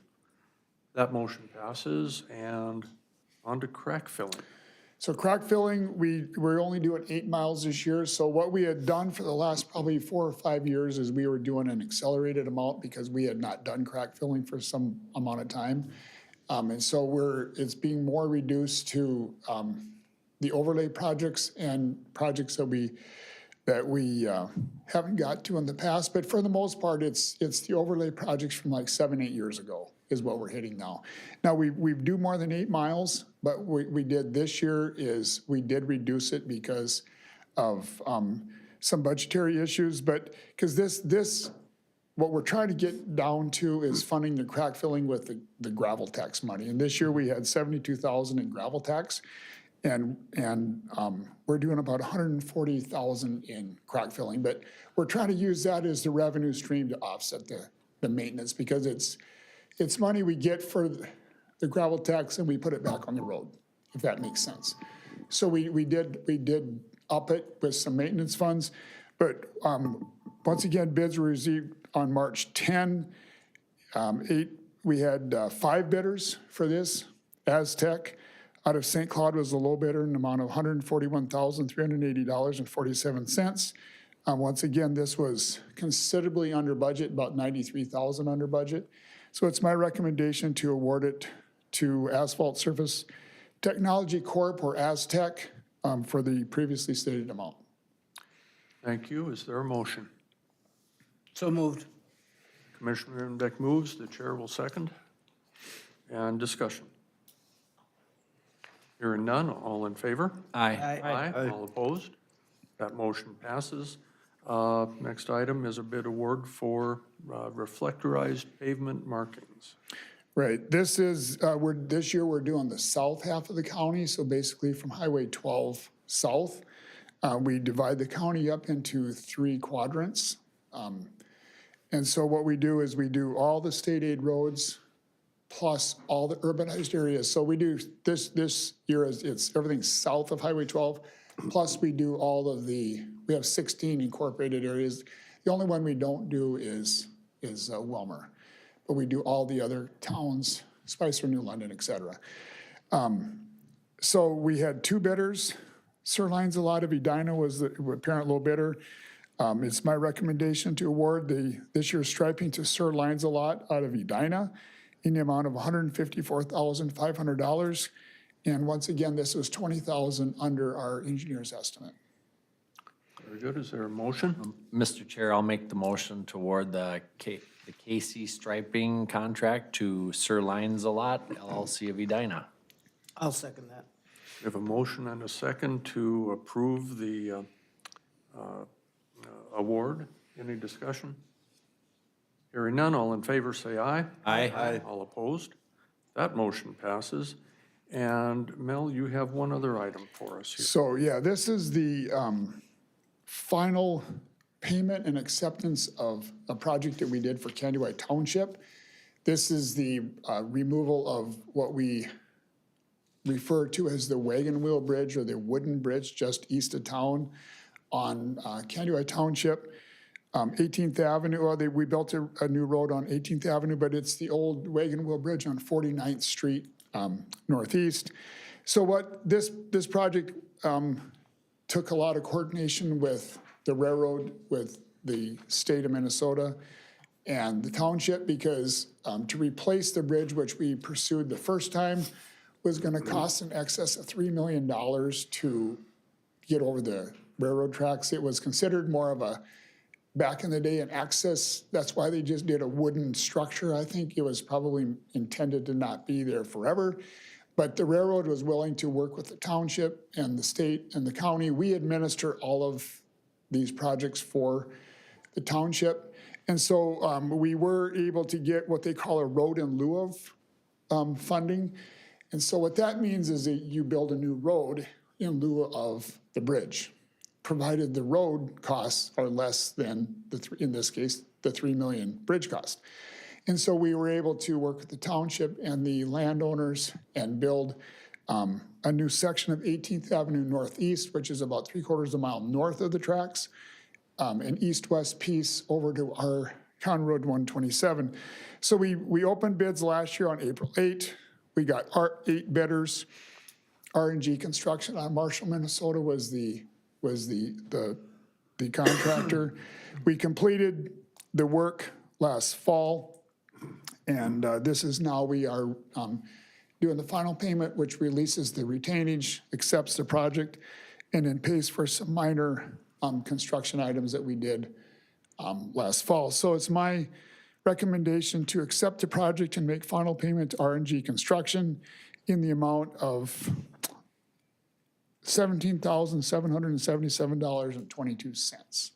That motion passes. And on to crack filling. So crack filling, we're only doing 8 miles this year. So what we had done for the last probably 4 or 5 years is we were doing an accelerated amount because we had not done crack filling for some amount of time. And so it's being more reduced to the overlay projects and projects that we haven't got to in the past. But for the most part, it's the overlay projects from like 7, 8 years ago is what we're hitting now. Now, we do more than 8 miles, but what we did this year is we did reduce it because of some budgetary issues. But because this, what we're trying to get down to is funding the crack filling with the gravel tax money. And this year we had $72,000 in gravel tax. And we're doing about $140,000 in crack filling. But we're trying to use that as the revenue stream to offset the maintenance because it's money we get for the gravel tax and we put it back on the road, if that makes sense. So we did up it with some maintenance funds, but once again, bids were received on March 10. We had 5 bidders for this. Aztec out of St. Cloud was the low bidder in the amount of $141,380.47. Once again, this was considerably under budget, about $93,000 under budget. So it's my recommendation to award it to Asphalt Surface Technology Corp. Or Aztec for the previously stated amount. Thank you. Is there a motion? So moved. Commissioner Emdeck moves. The chair will second. And discussion. Hearing none, all in favor? Aye. Aye. All opposed? That motion passes. Next item is a bid award for reflectorized pavement markings. Right, this is, this year we're doing the south half of the county, so basically from Highway 12 south. We divide the county up into 3 quadrants. And so what we do is we do all the state aid roads plus all the urbanized areas. So we do this year, it's everything south of Highway 12, plus we do all of we have 16 incorporated areas. The only one we don't do is Wilmer, but we do all the other towns, Spicer, New London, et cetera. So we had 2 bidders. Sir Lancelot of Edina was the apparent low bidder. It's my recommendation to award this year's striping to Sir Lancelot out of Edina in the amount of $154,500. And once again, this was $20,000 under our engineer's estimate. Very good. Is there a motion? Mr. Chair, I'll make the motion to award the KC striping contract to Sir Lancelot LLC of Edina. I'll second that. We have a motion and a second to approve the award. Any discussion? Hearing none, all in favor say aye. Aye. All opposed? That motion passes. And Mel, you have one other item for us here. So, yeah, this is the final payment and acceptance of a project that we did for Candy White Township. This is the removal of what we refer to as the wagon wheel bridge or the wooden bridge just east of town on Candy White Township. 18th Avenue, we built a new road on 18th Avenue, but it's the old wagon wheel bridge on 49th Street Northeast. So what this project took a lot of coordination with the railroad, with the state of Minnesota and the township, because to replace the bridge, which we pursued the first time, was gonna cost in excess of $3 million to get over the railroad tracks. It was considered more of a, back in the day, an access, that's why they just did a wooden structure. I think it was probably intended to not be there forever. But the railroad was willing to work with the township and the state and the county. We administer all of these projects for the township. And so we were able to get what they call a road in lieu of funding. And so what that means is that you build a new road in lieu of the bridge, provided the road costs are less than, in this case, the 3 million bridge cost. And so we were able to work with the township and the landowners and build a new section of 18th Avenue Northeast, which is about 3/4 of a mile north of the tracks, an east-west piece over to our County Road 127. So we opened bids last year on April 8. We got our 8 bidders. R&G Construction out of Marshall, Minnesota was the contractor. We completed the work last fall, and this is now we are doing the final payment, which releases the retainage, accepts the project, and then pays for some minor construction items that we did last fall. So it's my recommendation to accept the project and make final payment to R&G Construction in the amount of $17,777.22.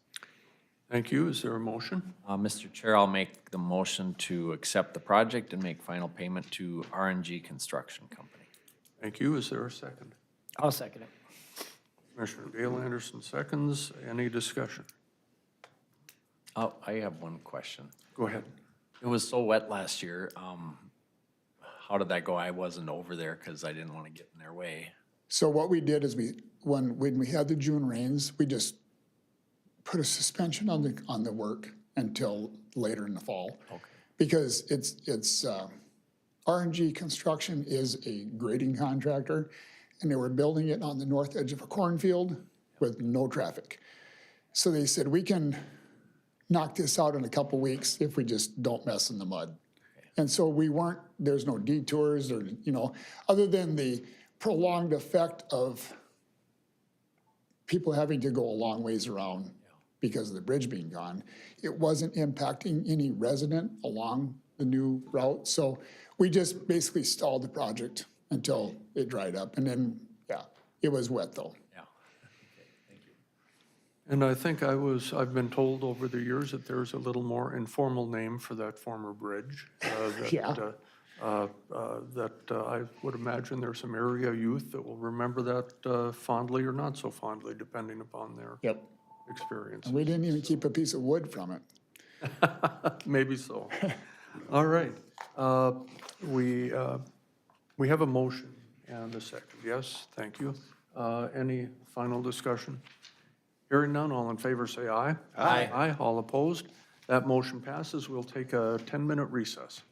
Thank you. Is there a motion? Mr. Chair, I'll make the motion to accept the project and make final payment to RNG Construction Company. Thank you. Is there a second? I'll second it. Commissioner Dale Anderson seconds. Any discussion? Oh, I have one question. Go ahead. It was so wet last year. How did that go? I wasn't over there because I didn't want to get in their way. So what we did is when we had the June rains, we just put a suspension on the work until later in the fall. Okay. Because it's RNG Construction is a grading contractor, and they were building it on the north edge of a cornfield with no traffic. So they said, we can knock this out in a couple weeks if we just don't mess in the mud. And so there's no detours or, other than the prolonged effect of people having to go a long ways around because of the bridge being gone. It wasn't impacting any resident along the new route. So we just basically stalled the project until it dried up. And then, it was wet though. Yeah. Okay, thank you. And I think I've been told over the years that there's a little more informal name for that former bridge. That I would imagine there's some area youth that will remember that fondly or not so fondly, depending upon their Yep. experience. And we didn't even keep a piece of wood from it. Maybe so. All right. We have a motion and a second. Yes, thank you. Any final discussion? Hearing none, all in favor say aye. Aye. Aye, all opposed. That motion passes. We'll take a 10-minute recess.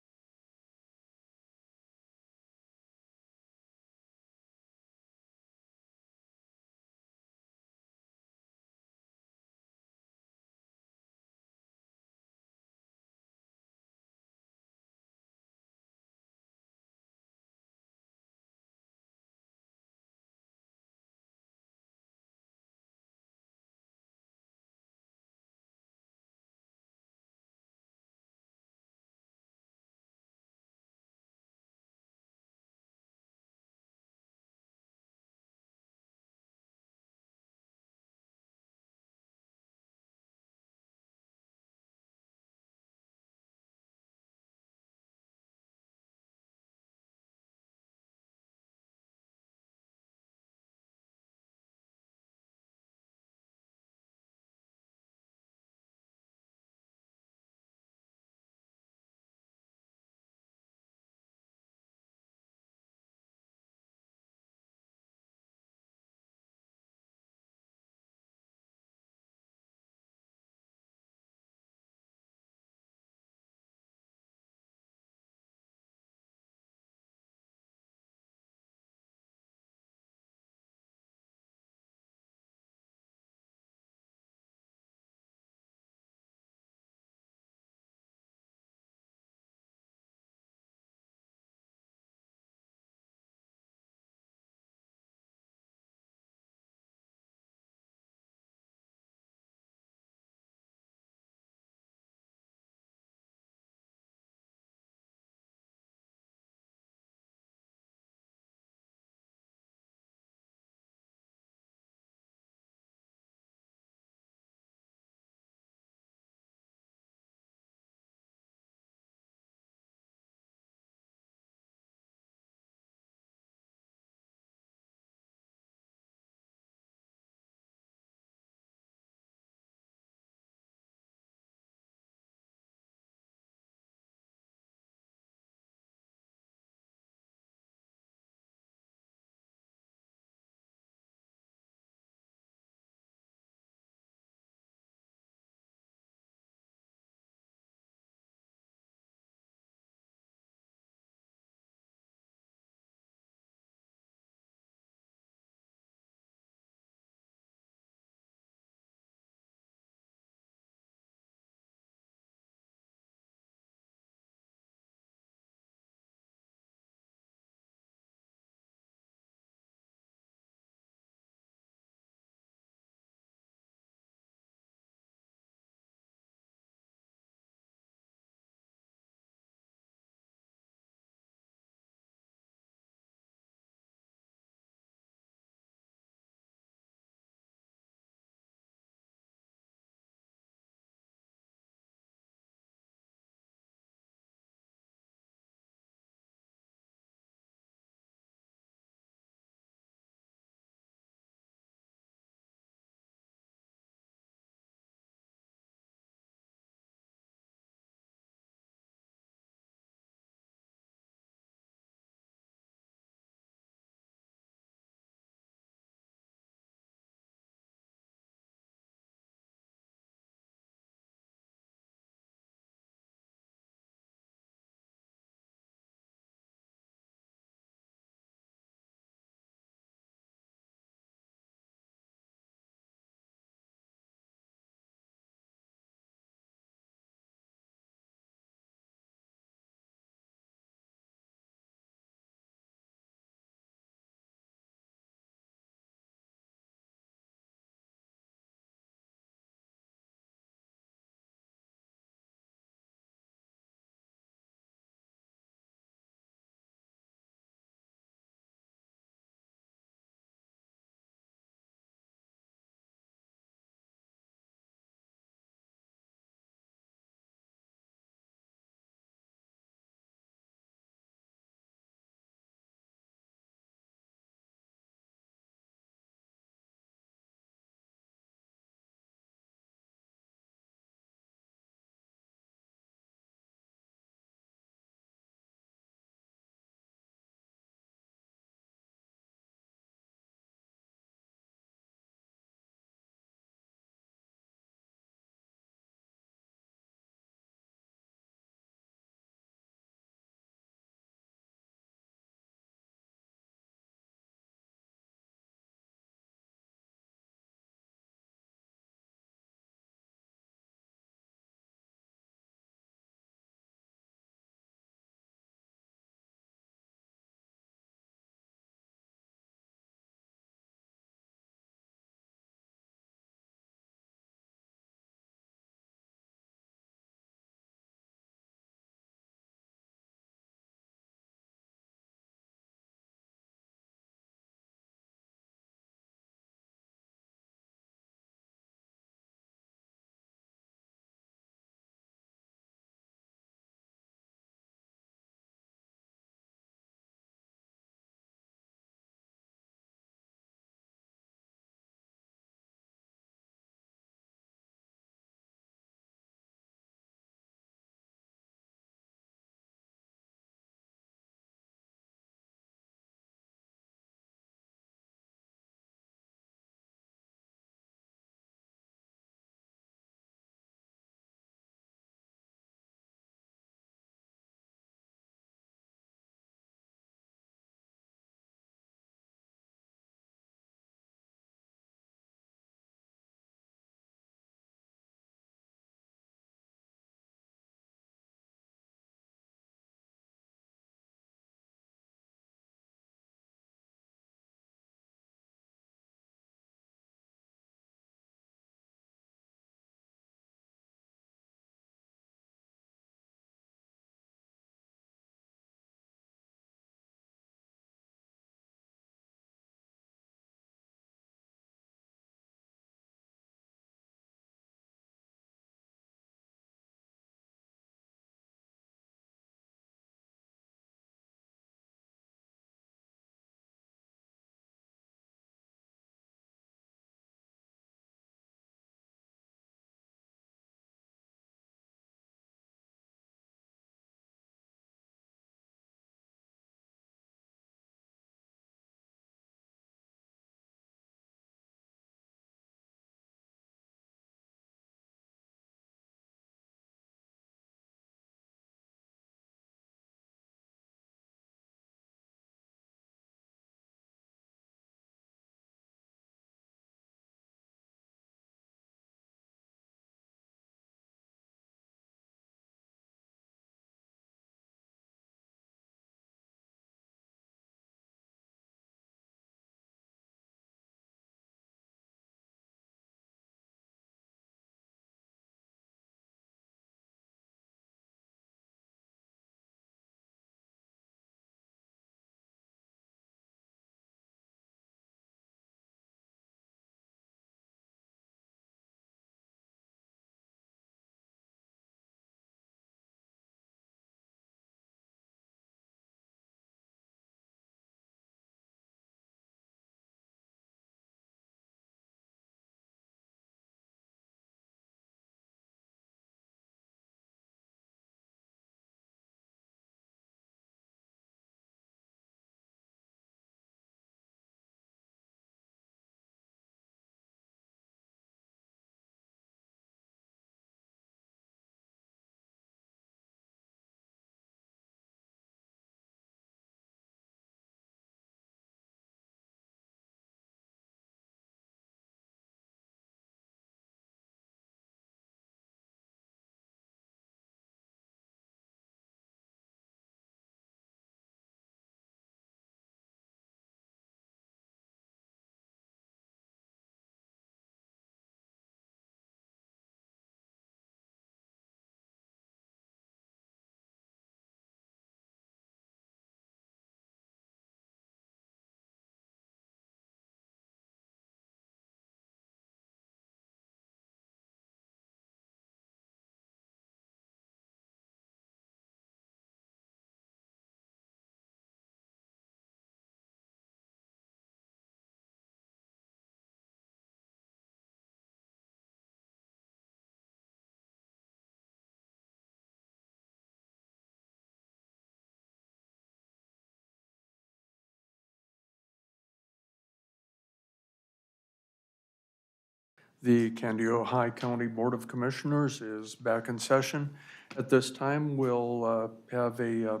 The Candido High County Board of Commissioners is back in session. At this time, we'll have a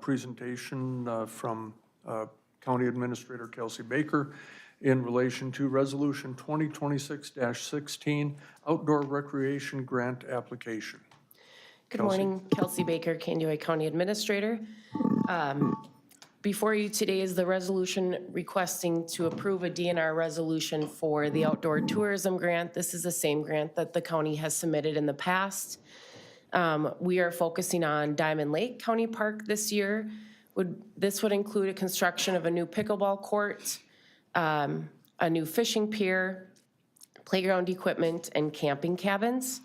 presentation from County Administrator Kelsey Baker in relation to Resolution 2026-16, Outdoor Recreation Grant Application. Good morning, Kelsey Baker, Candido County Administrator. Before you today is the resolution requesting to approve a DNR resolution for the outdoor tourism grant. This is the same grant that the county has submitted in the past. We are focusing on Diamond Lake County Park this year. This would include a construction of a new pickleball court, a new fishing pier, playground equipment, and camping cabins.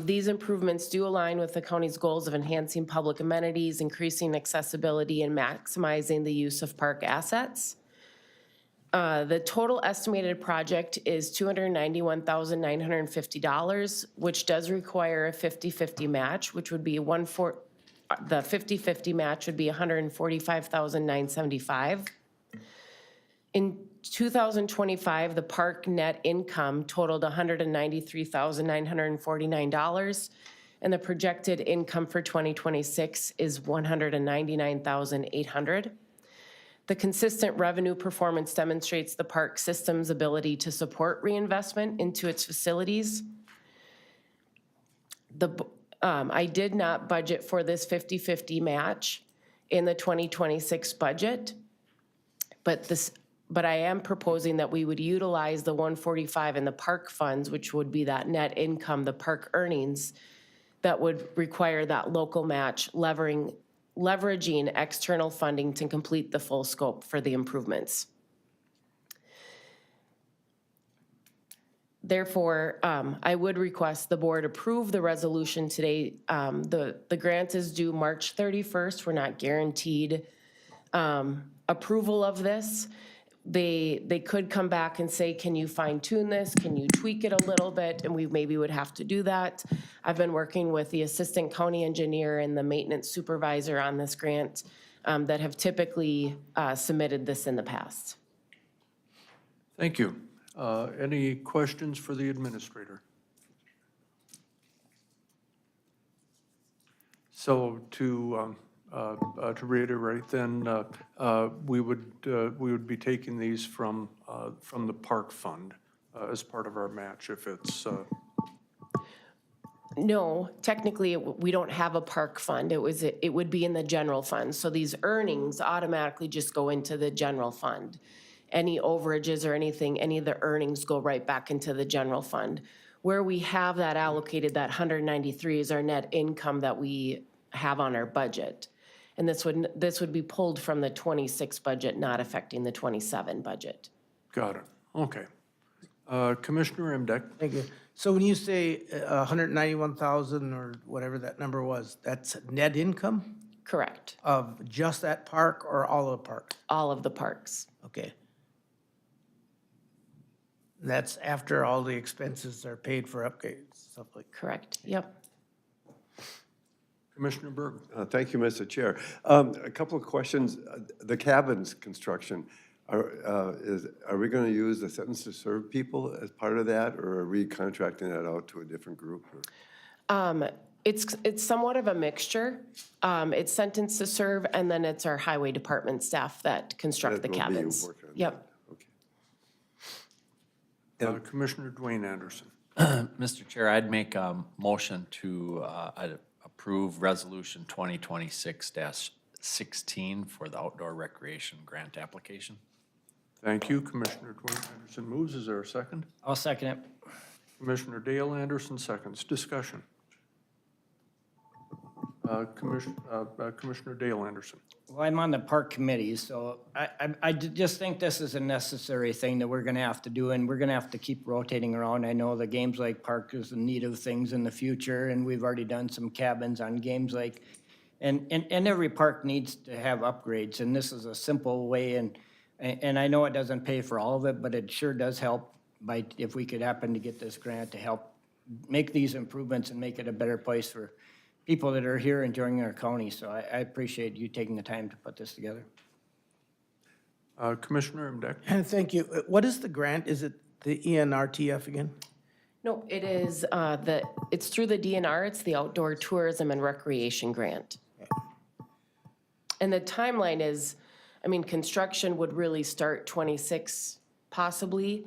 These improvements do align with the county's goals of enhancing public amenities, increasing accessibility, and maximizing the use of park assets. The total estimated project is $291,950, which does require a 50-50 match, which would be the 50-50 match would be $145,975. In 2025, the park net income totaled $193,949, and the projected income for 2026 is $199,800. The consistent revenue performance demonstrates the park system's ability to support reinvestment into its facilities. I did not budget for this 50-50 match in the 2026 budget, but I am proposing that we would utilize the 145 in the park funds, which would be that net income, the park earnings, that would require that local match, leveraging external funding to complete the full scope for the improvements. Therefore, I would request the board approve the resolution today. The grant is due March 31st. We're not guaranteed approval of this. They could come back and say, can you fine tune this? Can you tweak it a little bit? And we maybe would have to do that. I've been working with the assistant county engineer and the maintenance supervisor on this grant that have typically submitted this in the past. Thank you. Any questions for the administrator? So to reiterate, then we would be taking these from the park fund as part of our match if it's. No, technically, we don't have a park fund. It would be in the general fund. So these earnings automatically just go into the general fund. Any overages or anything, any of the earnings go right back into the general fund. Where we have that allocated, that 193 is our net income that we have on our budget. And this would be pulled from the 26 budget, not affecting the 27 budget. Got it. Okay. Commissioner Imdek. Thank you. So when you say 191,000 or whatever that number was, that's net income Correct. of just that park or all of the park? All of the parks. Okay. That's after all the expenses are paid for upgrades, stuff like that. Correct. Yep. Commissioner Berg. Thank you, Mr. Chair. A couple of questions. The cabins construction, are we going to use the sentence to serve people as part of that, or are we contracting that out to a different group? It's somewhat of a mixture. It's sentence to serve, and then it's our highway department staff that construct the That will be cabins. working on Yep. that. Okay. Commissioner Dwayne Anderson. Mr. Chair, I'd make a motion to approve Resolution 2026-16 for the outdoor recreation grant application. Thank you. Commissioner Dwayne Anderson moves. Is there a second? I'll second it. Commissioner Dale Anderson seconds. Discussion. Commissioner Dale Anderson. Well, I'm on the park committee, so I just think this is a necessary thing that we're gonna have to do, and we're gonna have to keep rotating around. I know the Games Lake Park is in need of things in the future, and we've already done some cabins on Games Lake. And every park needs to have upgrades, and this is a simple way, and I know it doesn't pay for all of it, but it sure does help by, if we could happen to get this grant to help make these improvements and make it a better place for people that are here enjoying our county. So I appreciate you taking the time to put this together. Commissioner Imdek. And thank you. What is the grant? Is it the ENRTF again? No, it is, it's through the DNR, it's the Outdoor Tourism and Recreation Grant. And the timeline is, I mean, construction would really start 26 possibly.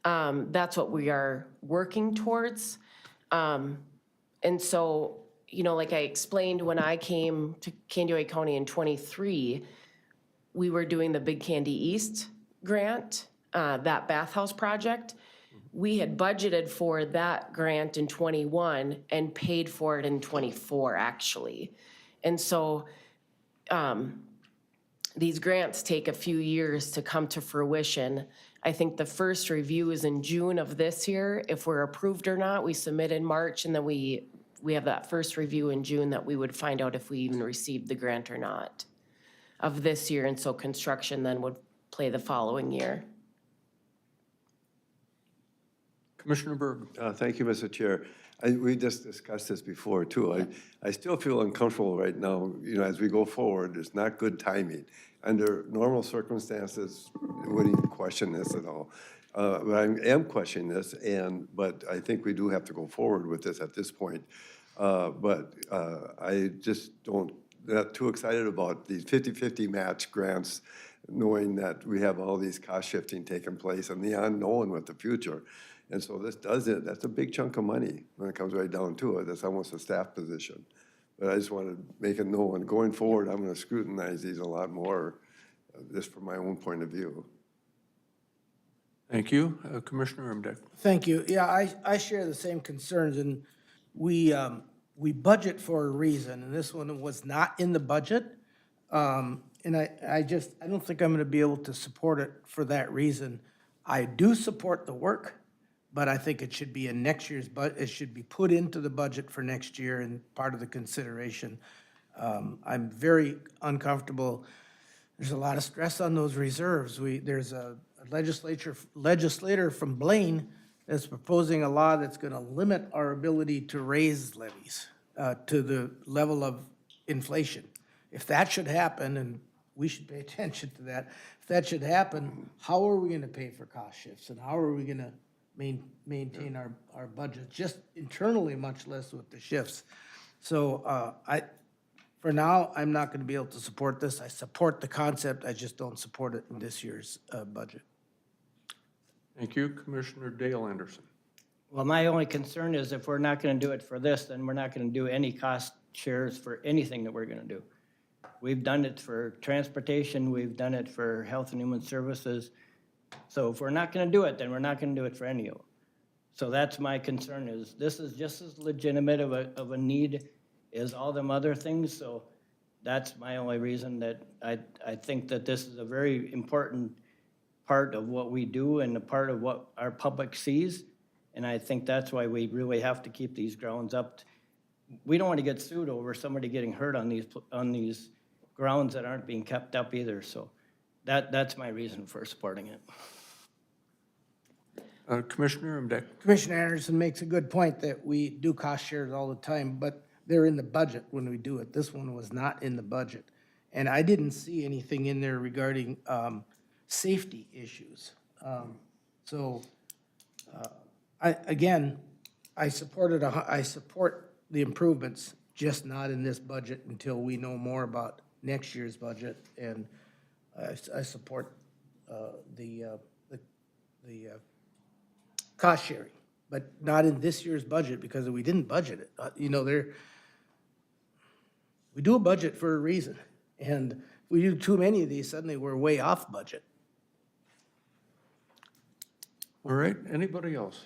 That's what we are working towards. And so, you know, like I explained, when I came to Candioi County in '23, we were doing the Big Candy East grant, that bathhouse project. We had budgeted for that grant in '21 and paid for it in '24, actually. And so, these grants take a few years to come to fruition. I think the first review is in June of this year. If we're approved or not, we submit in March, and then we have that first review in June that we would find out if we even received the grant or not of this year. And so construction then would play the following year. Commissioner Berg. Thank you, Mr. Chair. We just discussed this before, too. I still feel uncomfortable right now, you know, as we go forward. It's not good timing. Under normal circumstances, I wouldn't even question this at all. But I am questioning this, but I think we do have to go forward with this at this point. But I just not too excited about these 50-50 match grants, knowing that we have all these cost shifting taking place and the unknown with the future. And so this does it. That's a big chunk of money when it comes right down to it. That's almost a staff position. But I just want to make it known, going forward, I'm going to scrutinize these a lot more, just from my own point of view. Thank you. Commissioner Imdek. Thank you. Yeah, I share the same concerns, and we budget for a reason, and this one was not in the budget. And I don't think I'm gonna be able to support it for that reason. I do support the work, but I think it should be in next year's it should be put into the budget for next year and part of the consideration. I'm very uncomfortable. There's a lot of stress on those reserves. There's a legislator from Blaine that's proposing a law that's gonna limit our ability to raise levies to the level of inflation. If that should happen, and we should pay attention to that, if that should happen, how are we gonna pay for cost shifts, and how are we gonna maintain our budget, just internally, much less with the shifts? So for now, I'm not gonna be able to support this. I support the concept, I just don't support it in this year's budget. Thank you. Commissioner Dale Anderson. Well, my only concern is if we're not gonna do it for this, then we're not gonna do any cost shares for anything that we're gonna do. We've done it for transportation, we've done it for health and human services. So if we're not gonna do it, then we're not gonna do it for any of them. So that's my concern, is this is just as legitimate of a need as all them other things. So that's my only reason that I think that this is a very important part of what we do and a part of what our public sees. And I think that's why we really have to keep these grounds up. We don't want to get sued over somebody getting hurt on these grounds that aren't being kept up either. So that's my reason for supporting it. Commissioner Imdek. Commissioner Anderson makes a good point that we do cost shares all the time, but they're in the budget when we do it. This one was not in the budget. And I didn't see anything in there regarding safety issues. I support the improvements, just not in this budget until we know more about next year's budget. And I support the cost sharing, but not in this year's budget because we didn't budget it. We do a budget for a reason. And if we do too many of these, suddenly we're way off budget. All right, anybody else?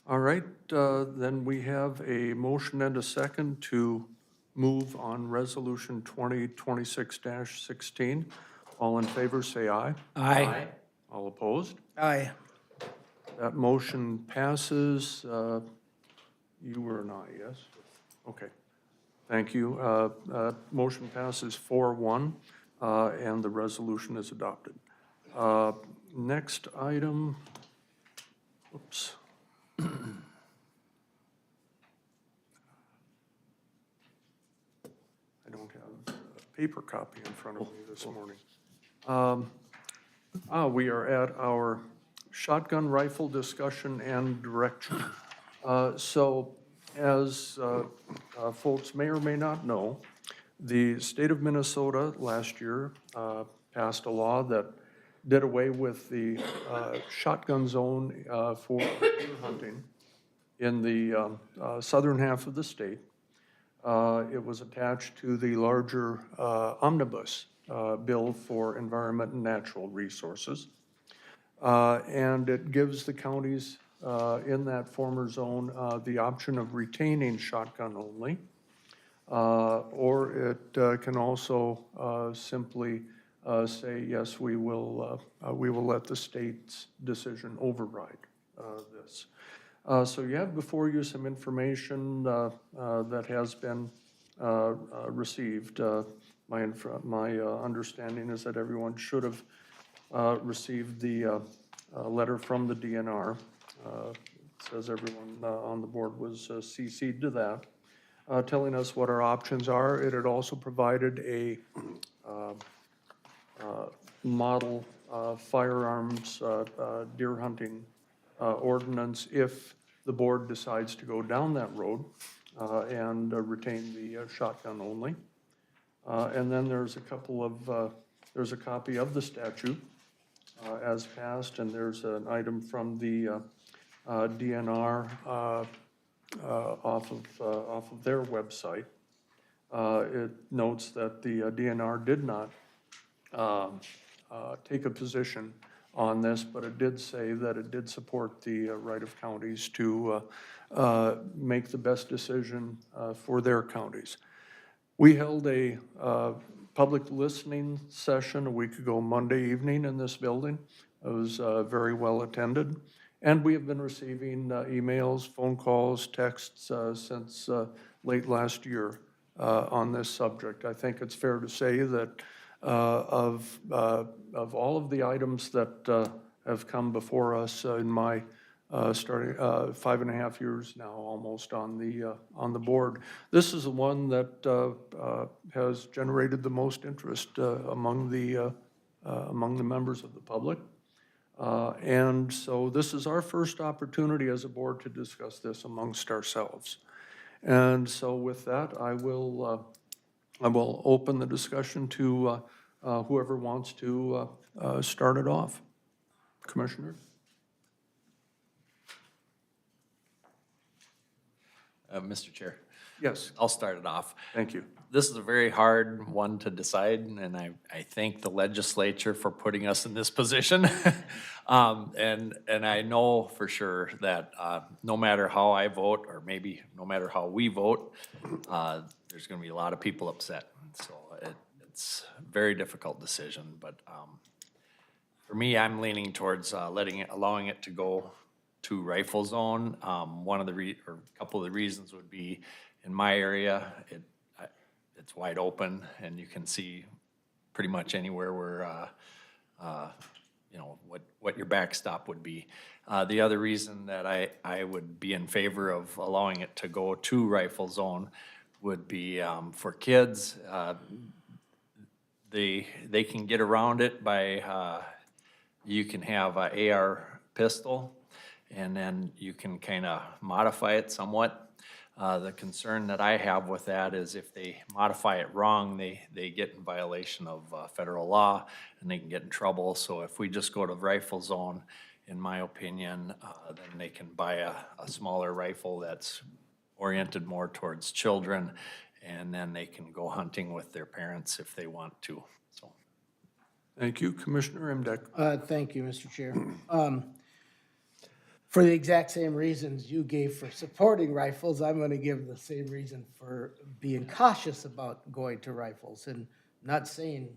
All right, then we have a motion and a second to move on Resolution 2026-16. All in favor, say aye. Aye. All opposed? Aye. That motion passes. You were an aye, yes? Okay, thank you. Motion passes 4-1, and the resolution is adopted. Next item, oops. I don't have a paper copy in front of me this morning. We are at our shotgun rifle discussion and direction. So as folks may or may not know, the state of Minnesota last year passed a law that did away with the shotgun zone for deer hunting in the southern half of the state. It was attached to the larger omnibus bill for environment and natural resources. And it gives the counties in that former zone the option of retaining shotgun only. Or it can also simply say, yes, we will let the state's decision override this. So you have before you some information that has been received. My understanding is that everyone should have received the letter from the DNR. It says everyone on the board was CC'd to that, telling us what our options are. It had also provided a model firearms deer hunting ordinance if the board decides to go down that road and retain the shotgun only. And then there's a couple of, there's a copy of the statute as passed, and there's an item from the DNR off of their website. It notes that the DNR did not take a position on this, but it did say that it did support the right of counties to make the best decision for their counties. We held a public listening session a week ago, Monday evening in this building. It was very well attended. And we have been receiving emails, phone calls, texts since late last year on this subject. I think it's fair to say that of all of the items that have come before us in my starting 5.5 years now, almost on the board, this is the one that has generated the most interest among the members of the public. And so this is our first opportunity as a board to discuss this amongst ourselves. And so with that, I will open the discussion to whoever wants to start it off. Commissioner? Mr. Chair, Yes, I'll start it off. thank you. This is a very hard one to decide, and I thank the legislature for putting us in this position. And I know for sure that no matter how I vote, or maybe no matter how we vote, there's gonna be a lot of people upset. So it's a very difficult decision, but for me, I'm leaning towards allowing it to go to rifle zone. One of the or a couple of the reasons would be, in my area, it's wide open and you can see pretty much anywhere where, you know, what your backstop would be. The other reason that I would be in favor of allowing it to go to rifle zone would be for kids. They can get around it by, you can have a AR pistol and then you can kind of modify it somewhat. The concern that I have with that is if they modify it wrong, they get in violation of federal law and they can get in trouble. So if we just go to rifle zone, in my opinion, then they can buy a smaller rifle that's oriented more towards children, and then they can go hunting with their parents if they want to, so. Thank you. Commissioner Imdek. Thank you, Mr. Chair. For the exact same reasons you gave for supporting rifles, I'm going to give the same reason for being cautious about going to rifles. And not saying,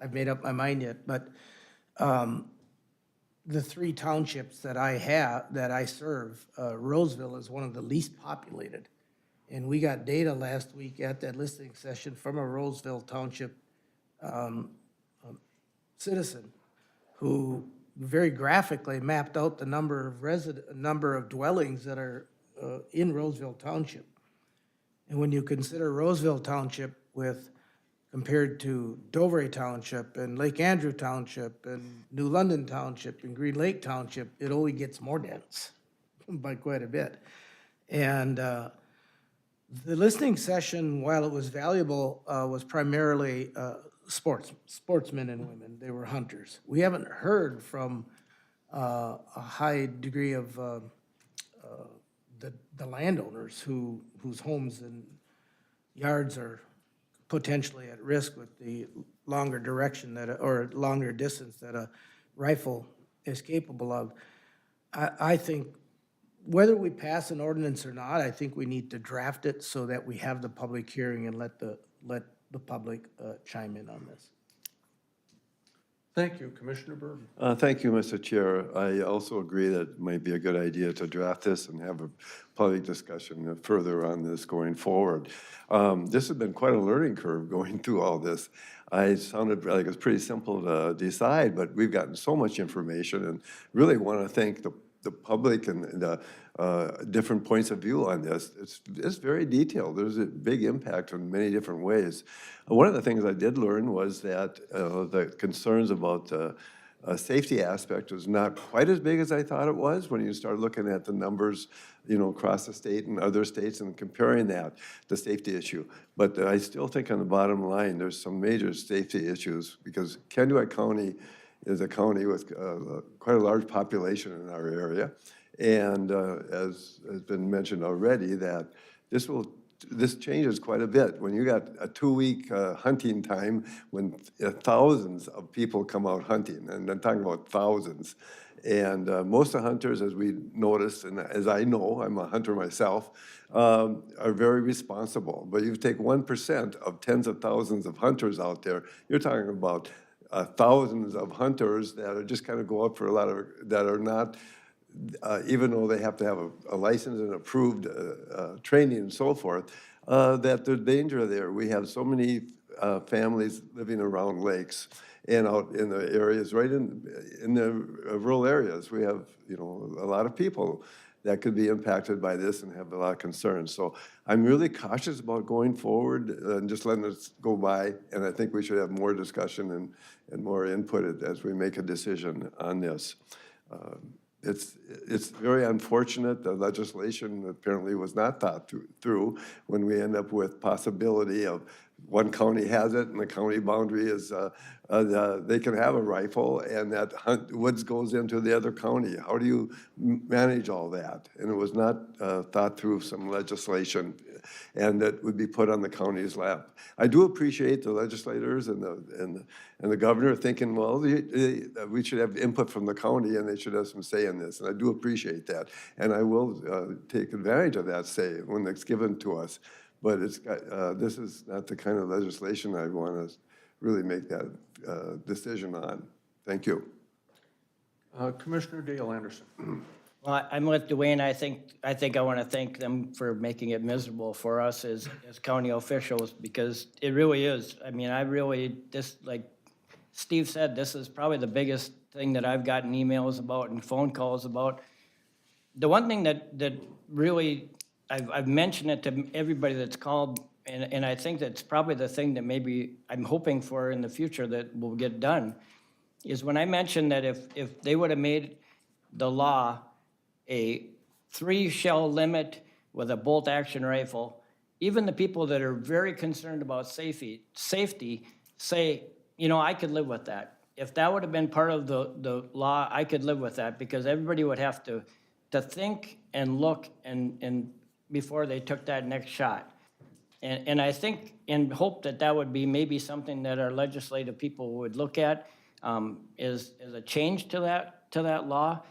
I've made up my mind yet, but the 3 townships that I serve, Roseville is one of the least populated. And we got data last week at that listening session from a Roseville Township citizen who very graphically mapped out the number of dwellings that are in Roseville Township. And when you consider Roseville Township with compared to Dover Township and Lake Andrew Township and New London Township and Green Lake Township, it only gets more dense by quite a bit. And the listening session, while it was valuable, was primarily sportsmen and women. They were hunters. We haven't heard from a high degree of the landowners whose homes and yards are potentially at risk with the longer direction or longer distance that a rifle is capable of. I think whether we pass an ordinance or not, I think we need to draft it so that we have the public hearing and let the public chime in on this. Thank you, Commissioner Burton. Thank you, Mr. Chair. I also agree that it might be a good idea to draft this and have a public discussion further on this going forward. This has been quite a learning curve going through all this. I sounded like it's pretty simple to decide, but we've gotten so much information and really want to thank the public and the different points of view on this. It's very detailed. There's a big impact in many different ways. One of the things I did learn was that the concerns about the safety aspect was not quite as big as I thought it was when you start looking at the numbers, you know, across the state and other states and comparing that, the safety issue. But I still think on the bottom line, there's some major safety issues because Kennewick County is a county with quite a large population in our area. And as has been mentioned already, that this changes quite a bit. When you got a 2-week hunting time, when thousands of people come out hunting, and I'm talking about thousands. And most of the hunters, as we noticed, and as I know, I'm a hunter myself, are very responsible. But you take 1% of tens of thousands of hunters out there, you're talking about thousands of hunters that are just kind of go up for a lot of, that are not, even though they have to have a license and approved training and so forth, that there's danger there. We have so many families living around lakes and out in the areas, right in the rural areas. We have, you know, a lot of people that could be impacted by this and have a lot of concerns. So I'm really cautious about going forward and just letting this go by. And I think we should have more discussion and more input as we make a decision on this. It's very unfortunate the legislation apparently was not thought through when we end up with possibility of one county has it and the county boundary is they can have a rifle and that woods goes into the other county. How do you manage all that? And it was not thought through some legislation and that would be put on the county's lap. I do appreciate the legislators and the governor thinking, well, we should have input from the county and they should have some say in this. And I do appreciate that. And I will take advantage of that say when it's given to us. But it's this is not the kind of legislation I want to really make that decision on. Thank you. Commissioner Dale Anderson. Well, I'm with Dwayne. I think I want to thank them for making it miserable for us as county officials because it really is. I mean, like Steve said, this is probably the biggest thing that I've gotten emails about and phone calls about. The one thing that really, I've mentioned it to everybody that's called, and I think that's probably the thing that maybe I'm hoping for in the future that will get done, is when I mentioned that if they would have made the law a 3-shell limit with a bolt-action rifle, even the people that are very concerned about safety say, you know, I could live with that. If that would have been part of the law, I could live with that because everybody would have to think and look and before they took that next shot. And I think and hope that would be maybe something that our legislative people would look at is a change to that law.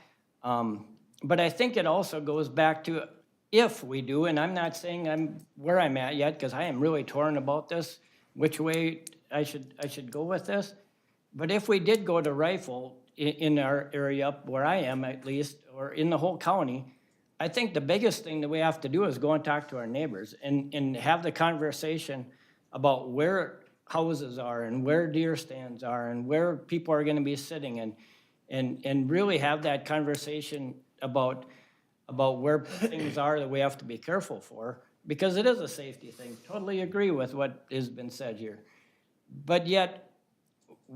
But I think it also goes back to if we do, and I'm not saying I'm where I'm at yet because I am really torn about this, which way I should go with this. But if we did go to rifle in our area up where I am at least, or in the whole county, I think the biggest thing that we have to do is go and talk to our neighbors and have the conversation about where houses are and where deer stands are and where people are going to be sitting and really have that conversation about where things are that we have to be careful for because it is a safety thing. Totally agree with what has been said here. But yet,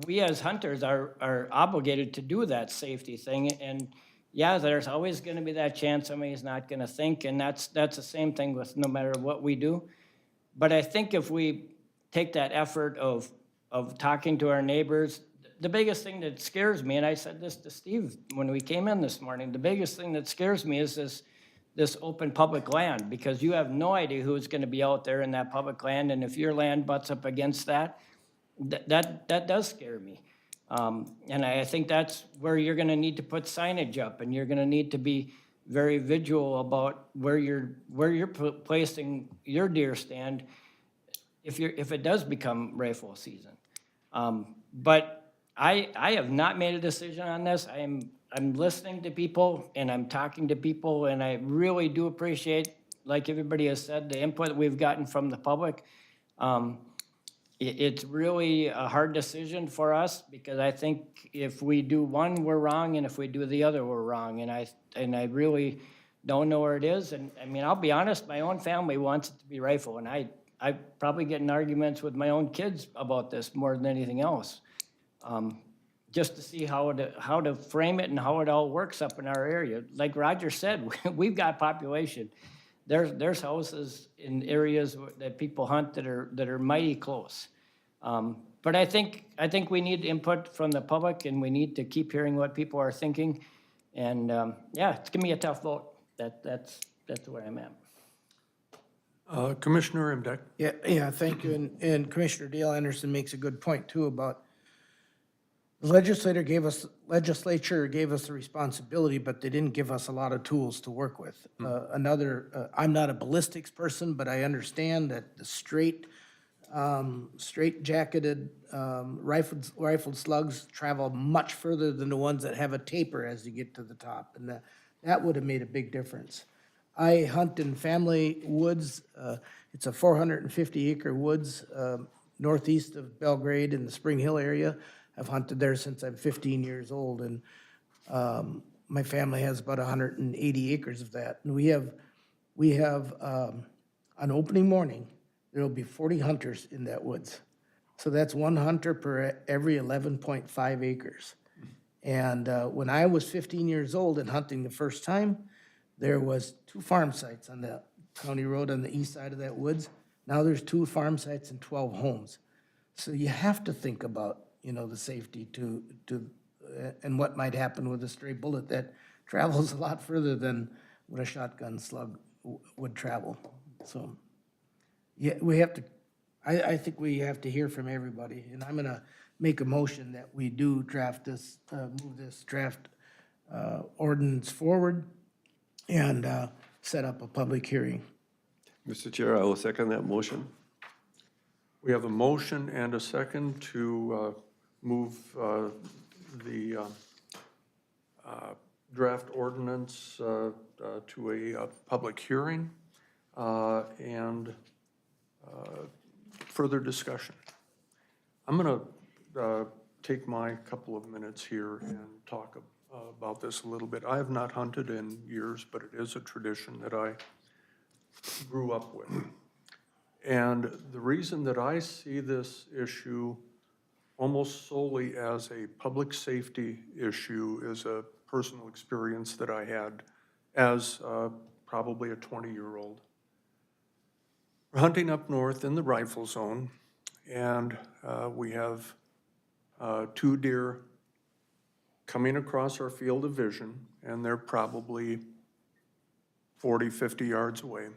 we as hunters are obligated to do that safety thing. And yeah, there's always gonna be that chance somebody's not gonna think, and that's the same thing with no matter what we do. But I think if we take that effort of talking to our neighbors, the biggest thing that scares me, and I said this to Steve when we came in this morning, the biggest thing that scares me is this open public land, because you have no idea who's gonna be out there in that public land, and if your land butts up against that, that does scare me. And I think that's where you're gonna need to put signage up, and you're gonna need to be very vigilant about where you're placing your deer stand if it does become rifle season. But I have not made a decision on this. I'm listening to people and I'm talking to people, and I really do appreciate, like everybody has said, the input that we've gotten from the public. It's really a hard decision for us, because I think if we do one, we're wrong, and if we do the other, we're wrong. And I really don't know where it is. And I mean, I'll be honest, my own family wants it to be rifle, and I probably get in arguments with my own kids about this more than anything else. Just to see how to frame it and how it all works up in our area. Like Roger said, we've got population. There's houses in areas that people hunt that are mighty close. But I think we need input from the public, and we need to keep hearing what people are thinking. And yeah, it's gonna be a tough vote. That's where I'm at. Commissioner Imdeck? Yeah, thank you. And Commissioner Dale Anderson makes a good point too about the legislature gave us the responsibility, but they didn't give us a lot of tools to work with. I'm not a ballistics person, but I understand that the straight jacketed rifled slugs travel much further than the ones that have a taper as you get to the top, and that would have made a big difference. I hunt in family woods. It's a 450-acre woods northeast of Belgrade in the Spring Hill area. I've hunted there since I'm 15 years old, and my family has about 180 acres of that. And we have on opening morning, there will be 40 hunters in that woods. So that's one hunter per every 11.5 acres. And when I was 15 years old and hunting the first time, there was 2 farm sites on the county road on the east side of that woods. Now there's 2 farm sites and 12 homes. So you have to think about, the safety and what might happen with a stray bullet that travels a lot further than what a shotgun slug would travel. So, yeah, I think we have to hear from everybody, and I'm gonna make a motion that we do move this draft ordinance forward and set up a public hearing. Mr. Chair, I will second that motion. We have a motion and a second to move the draft ordinance to a public hearing and further discussion. I'm going to take my couple of minutes here and talk about this a little bit. I have not hunted in years, but it is a tradition that I grew up with. And the reason that I see this issue almost solely as a public safety issue is a personal experience that I had as probably a 20-year-old. We're hunting up north in the rifle zone, and we have 2 deer coming across our field of vision, and they're probably 40, 50 yards away,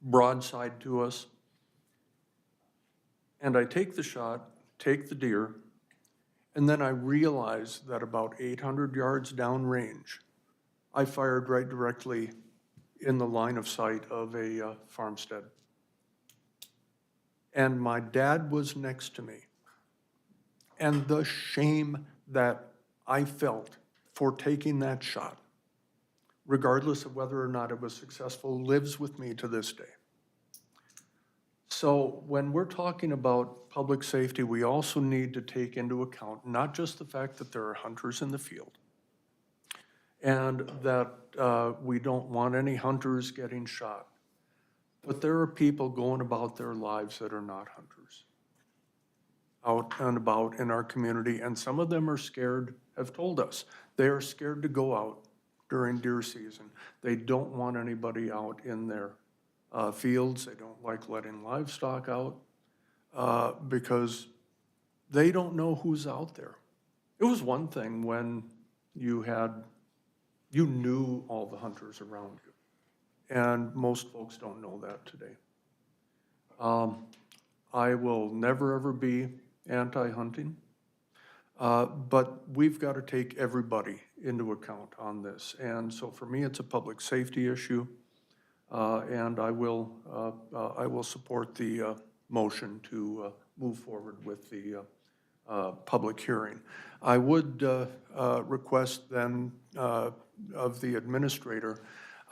broadside to us. And I take the shot, take the deer, and then I realize that about 800 yards downrange, I fired right directly in the line of sight of a farmstead. And my dad was next to me. And the shame that I felt for taking that shot, regardless of whether or not it was successful, lives with me to this day. So when we're talking about public safety, we also need to take into account not just the fact that there are hunters in the field and that we don't want any hunters getting shot, but there are people going about their lives that are not hunters. out and about in our community, and some of them are scared, have told us, they are scared to go out during deer season. They don't want anybody out in their fields. They don't like letting livestock out because they don't know who's out there. It was one thing when you knew all the hunters around you. And most folks don't know that today. I will never, ever be anti-hunting, but we've got to take everybody into account on this. And so for me, it's a public safety issue, and I will support the motion to move forward with the public hearing. I would request then of the administrator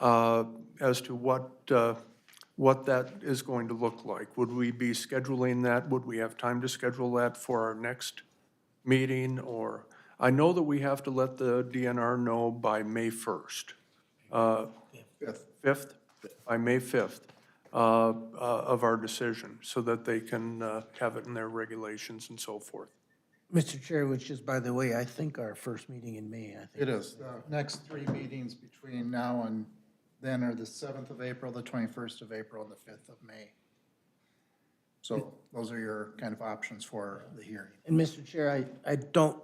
as to what that is going to look like. Would we be scheduling that? Would we have time to schedule that for our next meeting? Or, I know that we have to let the DNR know by May 1st. 5th? By May 5th of our decision, so that they can have it in their regulations and so forth. Mr. Chair, which is, by the way, I think our first meeting in May, I think. It is. The next three meetings between now and then are the 7th of April, the 21st of April, and the 5th of May. So those are your kind of options for the hearing. And Mr. Chair, I don't,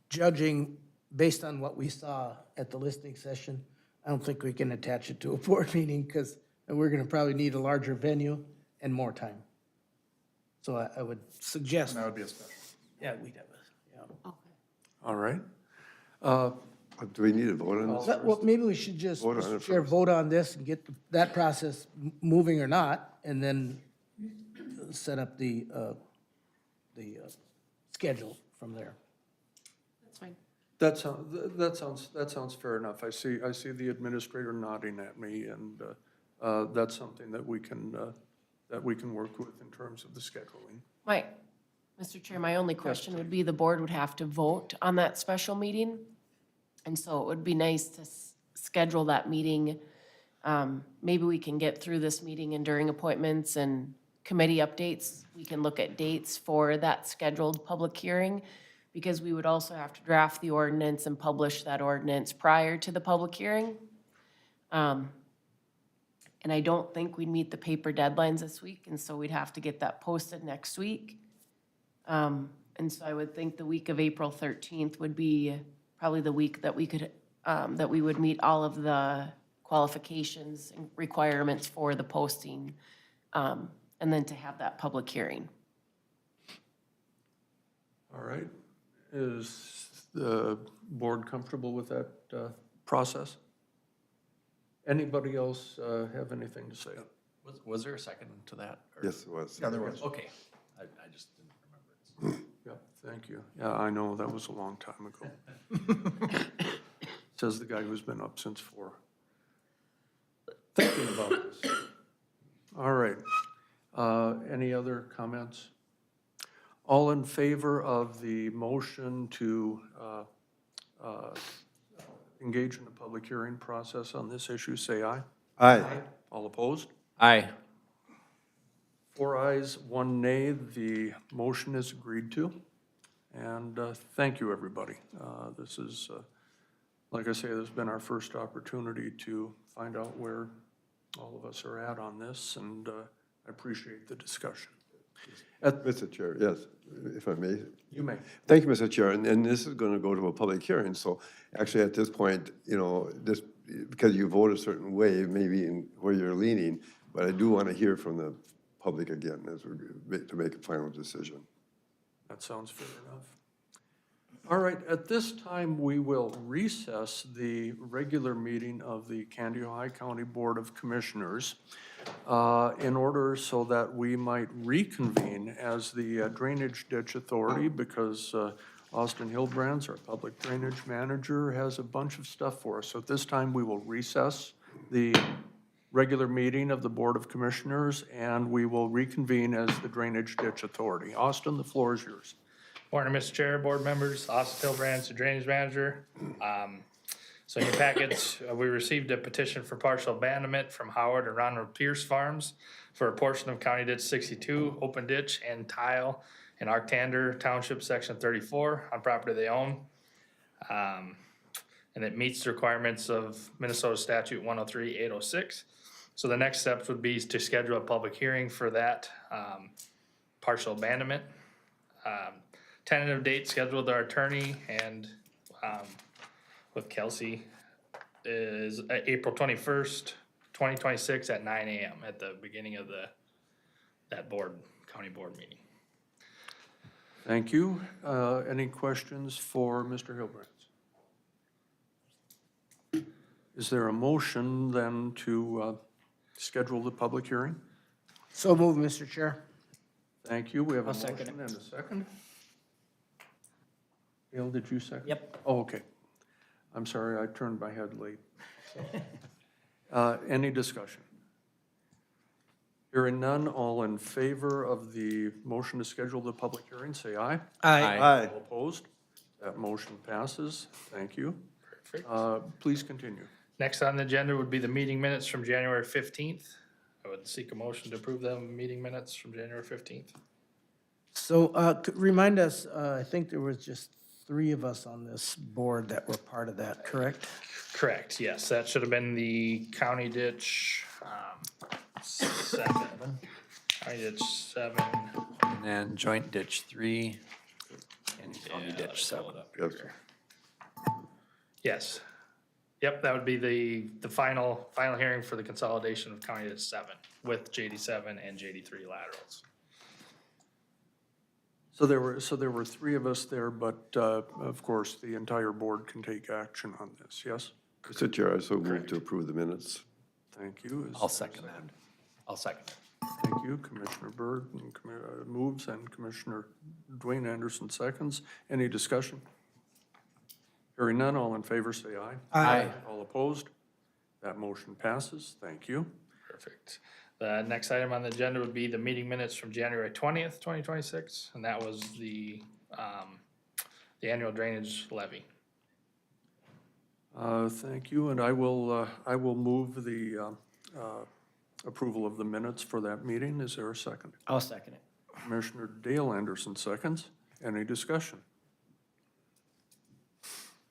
judging based on what we saw at the listening session, I don't think we can attach it to a board meeting because we're going to probably need a larger venue and more time. So I would suggest. That would be a special. Yeah, we'd have a, yeah. All right? Do we need to vote on this? Well, maybe we should just, Vote on Mr. it Chair, first. vote on this and get that process moving or not, and then set up the schedule from there. That's fine. That sounds fair enough. I see the administrator nodding at me, and that's something that we can work with in terms of the scheduling. Mr. Chair, my only question would be the board would have to vote on that special meeting. And so it would be nice to schedule that meeting. Maybe we can get through this meeting and during appointments and committee updates, we can look at dates for that scheduled public hearing, because we would also have to draft the ordinance and publish that ordinance prior to the public hearing. And I don't think we'd meet the paper deadlines this week, and so we'd have to get that posted next week. And so I would think the week of April 13th would be probably the week that we could, that we would meet all of the qualifications and requirements for the posting, and then to have that public hearing. All right. Is the board comfortable with that process? Anybody else have anything to say? Was there a second to that? or- Yes, it was. Yeah, there was. Okay, I just didn't remember it. Yeah, thank you. Yeah, I know, that was a long time ago. Says the guy who's been up since 4. Thinking about this. All right. Any other comments? All in favor of the motion to engage in the public hearing process on this issue, say aye. Aye. All opposed? Aye. 4 ayes, 1 nay. The motion is agreed to. And thank you, everybody. This is, like I say, this has been our first opportunity to find out where all of us are at on this, and I appreciate the discussion. Mr. Chair, yes, if I may. You may. Thank you, Mr. Chair, and this is going to go to a public hearing, so actually at this point, you know, this, because you vote a certain way, maybe in where you're leaning, but I do want to hear from the public again as we to make a final decision. That sounds fair enough. All right, at this time, we will recess the regular meeting of the Candido County Board of Commissioners in order so that we might reconvene as the Drainage Ditch Authority, because Austin Hildebrands, our public drainage manager, has a bunch of stuff for us. So at this time, we will recess the regular meeting of the Board of Commissioners, and we will reconvene as the Drainage Ditch Authority. Austin, the floor is yours. Morning, Mr. Chair, board members, Austin Hildebrands, the drainage manager. So in your packets, we received a petition for partial abandonment from Howard and Ronald Pierce Farms for a portion of County Ditch 62, open ditch and tile in Arctander Township, Section 34, on property they own. And it meets the requirements of Minnesota Statute 103-806. So the next steps would be to schedule a public hearing for that partial abandonment. Tentative date scheduled with our attorney and with Kelsey is April 21st, 2026 at 9 a.m. at the beginning of that county board meeting. Thank you. Any questions for Mr. Hilbrands? Is there a motion then to schedule the public hearing? So move, Mr. Chair. Thank you. We have a I'll second motion it. and a second. Gail, did you second? Yep. Oh, okay. I'm sorry, I turned my head late. Any discussion? Hearing none, all in favor of the motion to schedule the public hearing, say aye. Aye. All opposed? That motion passes. Thank you. Perfect. Please continue. Next on the agenda would be the meeting minutes from January 15th. I would seek a motion to approve the meeting minutes from January 15th. So remind us, I think there was just 3 of us on this board that were part of that, correct? Correct, yes, that should have been the county ditch 7. County ditch 7. And then joint ditch 3 and county Yeah, ditch let's 7. pull it up Yes. here. Yes. Yep, that would be the final hearing for the consolidation of County Ditch 7 with JD7 and JD3 laterals. So there were 3 of us there, but of course, the entire board can take action on this, yes? Mr. Chair, I so move to approve the minutes. Thank you. Is I'll there a second that. I'll second it. Thank you. Commissioner Berg moves and Commissioner Dwayne Anderson seconds. Any discussion? Hearing none, all in favor say aye. Aye. All opposed? That motion passes. Thank you. Perfect. The next item on the agenda would be the meeting minutes from January 20th, 2026, and that was the annual drainage levy. Thank you, and I will move the approval of the minutes for that meeting. Is there a second? I'll second it. Commissioner Dale Anderson seconds. Any discussion?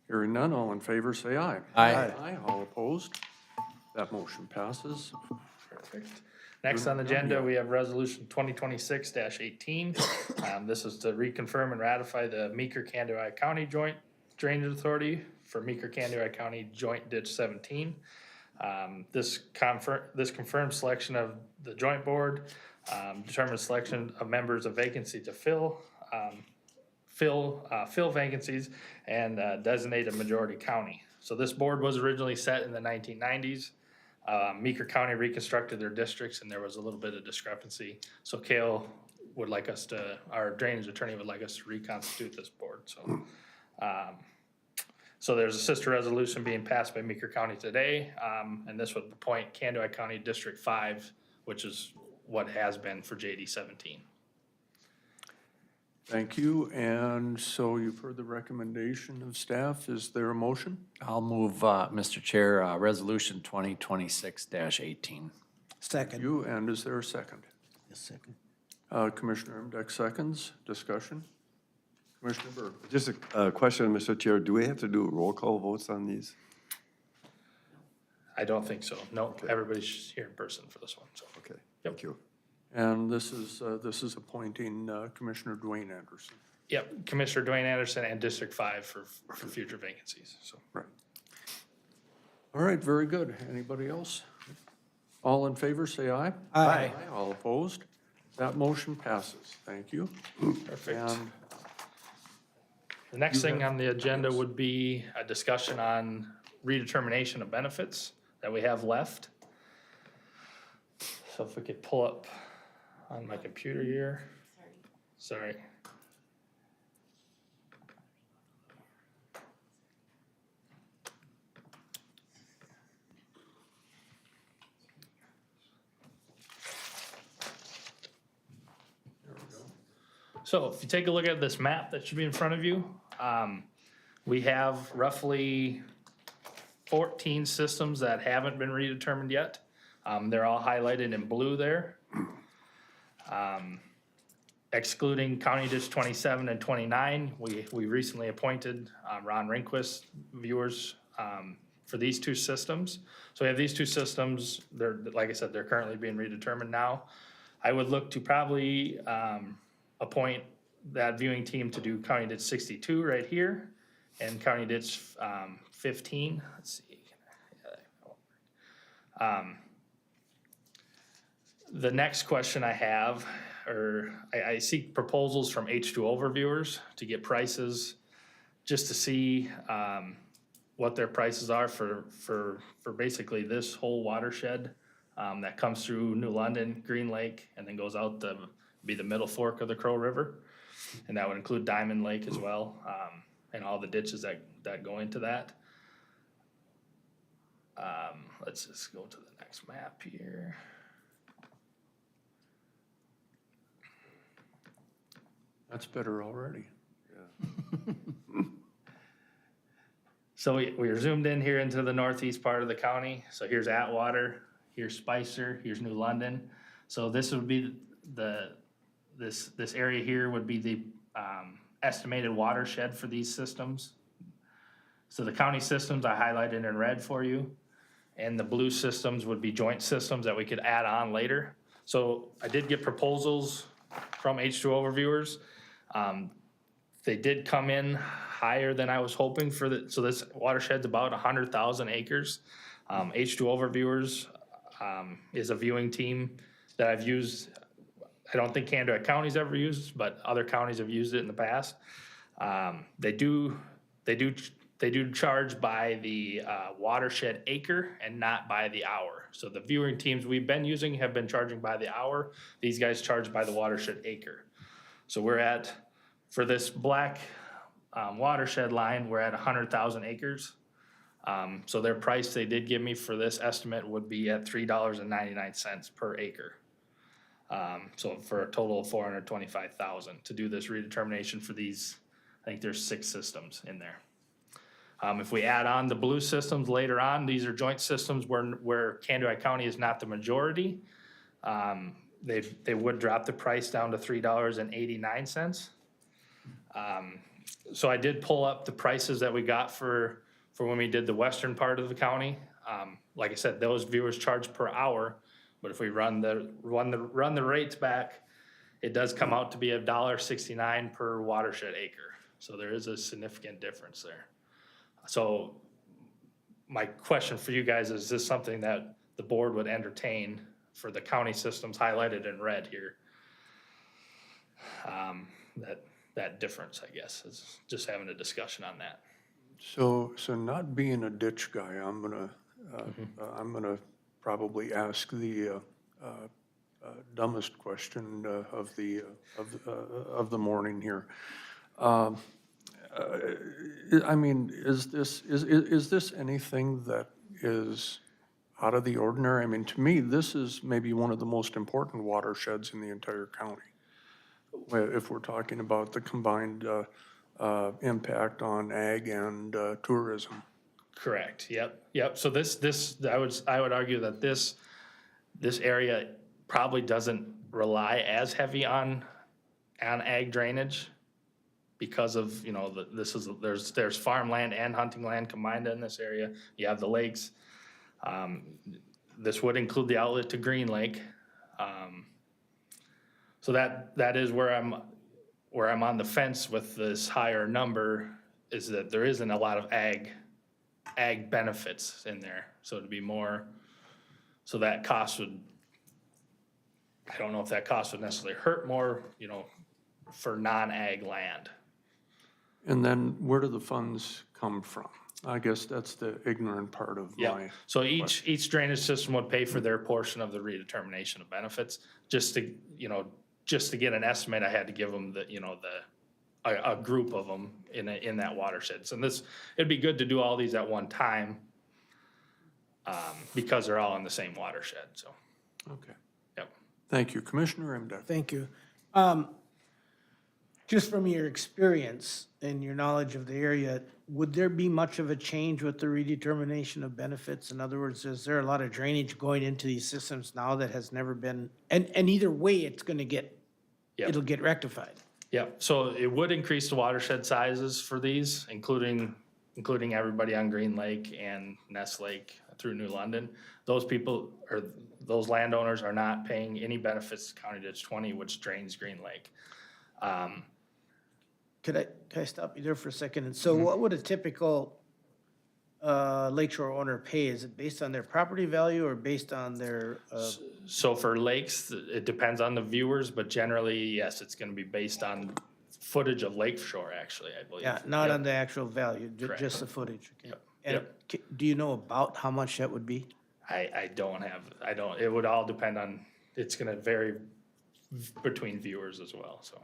Hearing none, all in favor say aye. Aye. Aye, all opposed? That motion passes. Perfect. Next on the agenda, we have Resolution 2026-18. This is to reconfirm and ratify the Meeker-Candioi County Joint Drainage Authority for Meeker-Candioi County Joint Ditch 17. This confirms selection of the joint board, determines selection of members of vacancy to fill vacancies, and designate a majority county. So this board was originally set in the 1990s. Meeker County reconstructed their districts and there was a little bit of discrepancy. So Kale would like us to, our drainage attorney would like us to reconstitute this board, so. So there's a sister resolution being passed by Meeker County today, and this would appoint Candioi County District 5, which is what has been for JD 17. Thank you, and so you've heard the recommendation of staff. Is there a motion? I'll move, Mr. Chair, Resolution 2026-18. Second. You, and is there a second? Yes, second. Commissioner Mdek seconds. Discussion? Commissioner Berg? Just a question, Mr. Chair, do we have to do roll call votes on these? I don't think so. No, everybody's here in person for this one, so. Okay, thank you. And this is appointing Commissioner Dwayne Anderson. Yep, Commissioner Dwayne Anderson and District 5 for future vacancies, so. Right. All right, very good. Anybody else? All in favor, say aye. Aye. All opposed? That motion passes. Thank you. Perfect. And The next thing on the agenda would be a discussion on redetermination of benefits that we have left. So if we could pull up on my computer here. Sorry. So if you take a look at this map that should be in front of you, we have roughly 14 systems that haven't been redetermined yet. They're all highlighted in blue there. excluding County Ditch 27 and 29, we recently appointed Ron Rehnquist viewers for these two systems. So we have these two systems, they're, like I said, they're currently being redetermined now. I would look to probably appoint that viewing team to do County Ditch 62 right here and County Ditch 15. Let's see. The next question I have, or I seek proposals from H2O overviewers to get prices, just to see what their prices are for basically this whole watershed that comes through New London, Green Lake, and then goes out to be the middle fork of the Crow River. And that would include Diamond Lake as well, and all the ditches that go into that. Let's just go to the next map here. That's better already. So we are zoomed in here into the northeast part of the county. So here's Atwater, here's Spicer, here's New London. So this would be this area here would be the estimated watershed for these systems. So the county systems I highlighted in red for you, and the blue systems would be joint systems that we could add on later. So I did get proposals from H2O reviewers. They did come in higher than I was hoping for so this watershed's about 100,000 acres. H2O reviewers is a viewing team that I've used. I don't think Canada County's ever used, but other counties have used it in the past. They do charge by the watershed acre and not by the hour. So the viewing teams we've been using have been charging by the hour. These guys charge by the watershed acre. So we're at, for this black watershed line, we're at 100,000 acres. So their price they did give me for this estimate would be at $3.99 per acre. So for a total of $425,000 to do this redetermination for these. I think there's 6 systems in there. If we add on the blue systems later on, these are joint systems where Canada County is not the majority. They would drop the price down to $3.89. So I did pull up the prices that we got for when we did the western part of the county. Like I said, those viewers charge per hour, but if we run the rates back, it does come out to be $1.69 per watershed acre. So there is a significant difference there. So my question for you guys, is this something that the board would entertain for the county systems highlighted in red here? That difference, I guess, is just having a discussion on that. So not being a ditch guy, I'm gonna probably ask the dumbest question of the morning here. I mean, is this anything that is out of the ordinary? I mean, to me, this is maybe one of the most important watersheds in the entire county. If we're talking about the combined impact on ag and tourism. Correct, yep. So this, I would argue that this area probably doesn't rely as heavy on ag drainage because of, you know, there's farmland and hunting land combined in this area. You have the lakes. This would include the outlet to Green Lake. So that is where I'm on the fence with this higher number, is that there isn't a lot of ag benefits in there. So it'd be more, so that cost would, I don't know if that cost would necessarily hurt more, you know, for non-ag land. And then where do the funds come from? I guess that's the ignorant part of my. So each drainage system would pay for their portion of the redetermination of benefits. Just to get an estimate, I had to give them a group of them in that watershed. So it'd be good to do all these at one time, because they're all in the same watershed, so. Okay. Yep. Thank you. Commissioner Imdahl. Thank you. Just from your experience and your knowledge of the area, would there be much of a change with the redetermination of benefits? In other words, is there a lot of drainage going into these systems now that has never been, and either way, it's gonna get Yep. it'll get rectified. Yep, so it would increase the watershed sizes for these, including everybody on Green Lake and Nest Lake through New London. Those people, or those landowners are not paying any benefits to County Ditch 20, which drains Green Lake. Could I stop you there for a second? And so what would a typical lakeshore owner pay? Is it based on their property value or based on their, So for lakes, it depends on the viewers, but generally, yes, it's gonna be based on footage of lake shore, actually, I believe. yeah, not Yep. on the actual value, Correct. just the footage? Okay. Yep. And Yep. do you know about how much that would be? I don't, it would all depend on, it's gonna vary between viewers as well, so.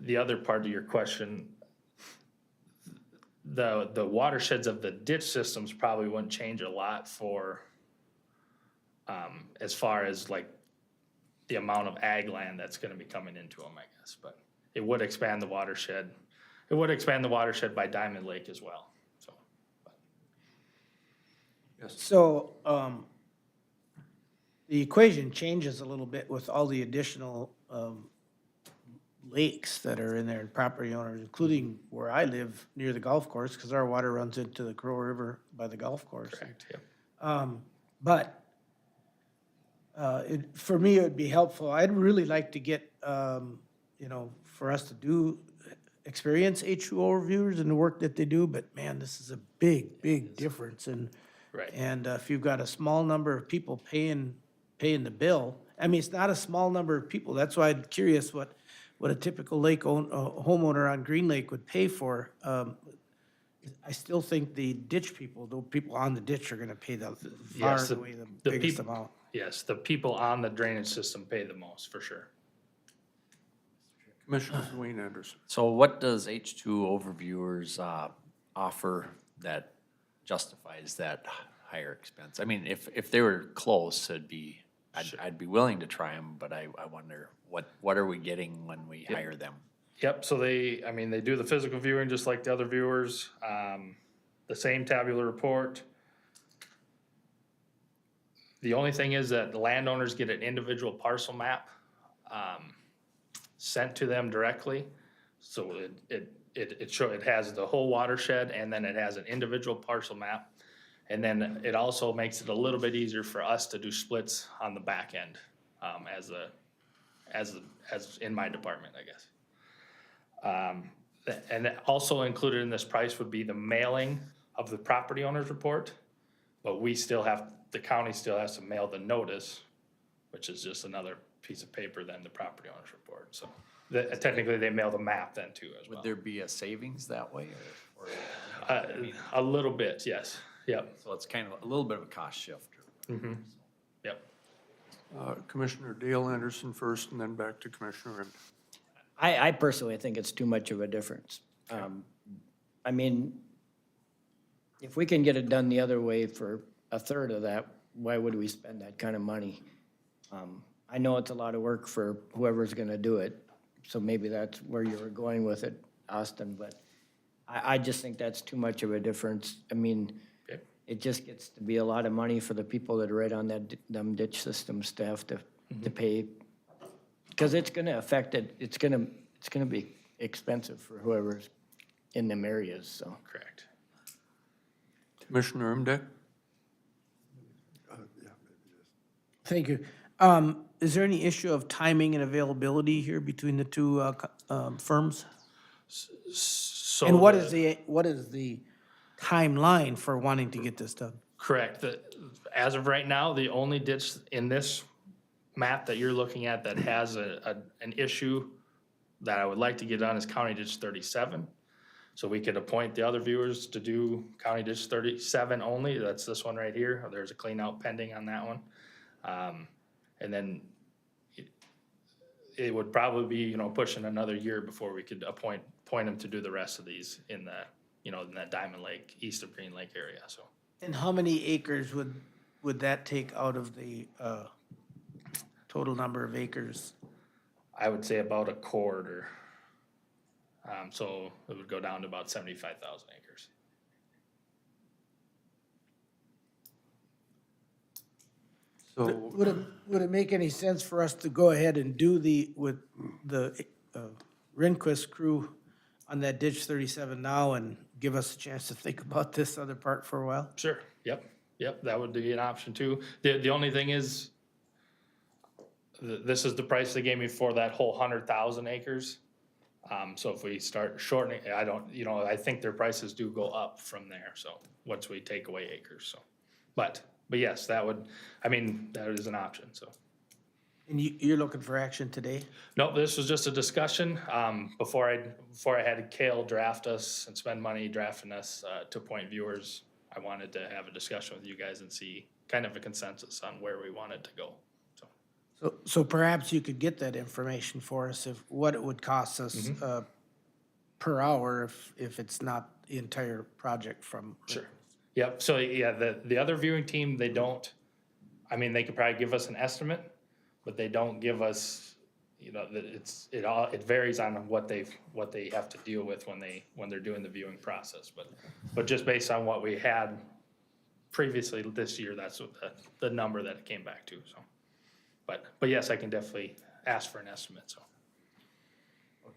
The other part of your question, the watersheds of the ditch systems probably wouldn't change a lot for, as far as like the amount of ag land that's gonna be coming into them, I guess, but it would expand the watershed. It would expand the watershed by Diamond Lake as well, so. So, the equation changes a little bit with all the additional, lakes that are in there and property owners, including where I live near the golf course, because our water runs into the Crow River by the golf course. Correct, yep. But, for me, it would be helpful. I'd really like to get, for us to experience H2O reviewers and the work that they do, but man, this is a big, big difference. Right. And if you've got a small number of people paying the bill, I mean, it's not a small number of people. That's why I'm curious what a typical homeowner on Green Lake would pay for. I still think the ditch people, the people on the ditch are gonna pay far Yes, and away the the biggest peop- amount. Yes, the people on the drainage system pay the most, for sure. Commissioner Dwayne Anderson. So what does H2 overviewers offer that justifies that higher expense? I mean, if they were close, I'd be willing to try them, but I wonder, what are we getting when we hire them? Yep, so they do the physical viewing just like the other viewers, the same tabular report. The only thing is that the landowners get an individual parcel map, sent to them directly. So it has the whole watershed, and then it has an individual parcel map. And then it also makes it a little bit easier for us to do splits on the back end, as in my department, I guess. And also included in this price would be the mailing of the property owner's report, but the county still has to mail the notice, which is just another piece of paper than the property owner's report, so. Technically, they mail the map then too as well. Would there be a savings that way, or? A little bit, yes, yep, So it's kind of a little bit of a cost shift. yep. Commissioner Dale Anderson first, and then back to Commissioner Rimd. I personally think it's too much of a difference. I mean, if we can get it done the other way for a third of that, why would we spend that kind of money? I know it's a lot of work for whoever's gonna do it, so maybe that's where you were going with it, Austin, but I just think that's too much of a difference. I mean, Okay. it just gets to be a lot of money for the people that are right on them ditch system staff to pay. Because it's gonna affect it, it's gonna be expensive for whoever's in them areas, so. Correct. Commissioner Rimdeck? Thank you. Is there any issue of timing and availability here between the two firms? So And what is the timeline for wanting to get this done? Correct. As of right now, the only ditch in this map that you're looking at that has an issue that I would like to get done is County Ditch 37. So we could appoint the other viewers to do County Ditch 37 only. That's this one right here. There's a clean out pending on that one. And then it would probably be, pushing another year before we could appoint them to do the rest of these in in that Diamond Lake, east of Green Lake area, so. And how many acres would that take out of the total number of acres? I would say about a quarter. So it would go down to about 75,000 acres. So, Would it make any sense for us to go ahead and do with the Rehnquist crew on that ditch 37 now and give us a chance to think about this other part for a while? Sure, yep, that would be an option too. The only thing is, this is the price they gave me for that whole 100,000 acres. So if we start shortening, I think their prices do go up from there, so, once we take away acres, so. But yes, that is an option, so. And you're looking for action today? No, this was just a discussion, before I had Kale draft us and spend money drafting us, to appoint viewers. I wanted to have a discussion with you guys and see kind of a consensus on where we wanted to go, so. So perhaps you could get that information for us of what it would cost us per hour if it's not the entire project from. Sure. Yep, so yeah, the other viewing team, they they could probably give us an estimate, but they don't give us, it varies on what they have to deal with when they're doing the viewing process, but just based on what we had previously this year, that's what the number that it came back to, so. But yes, I can definitely ask for an estimate, so.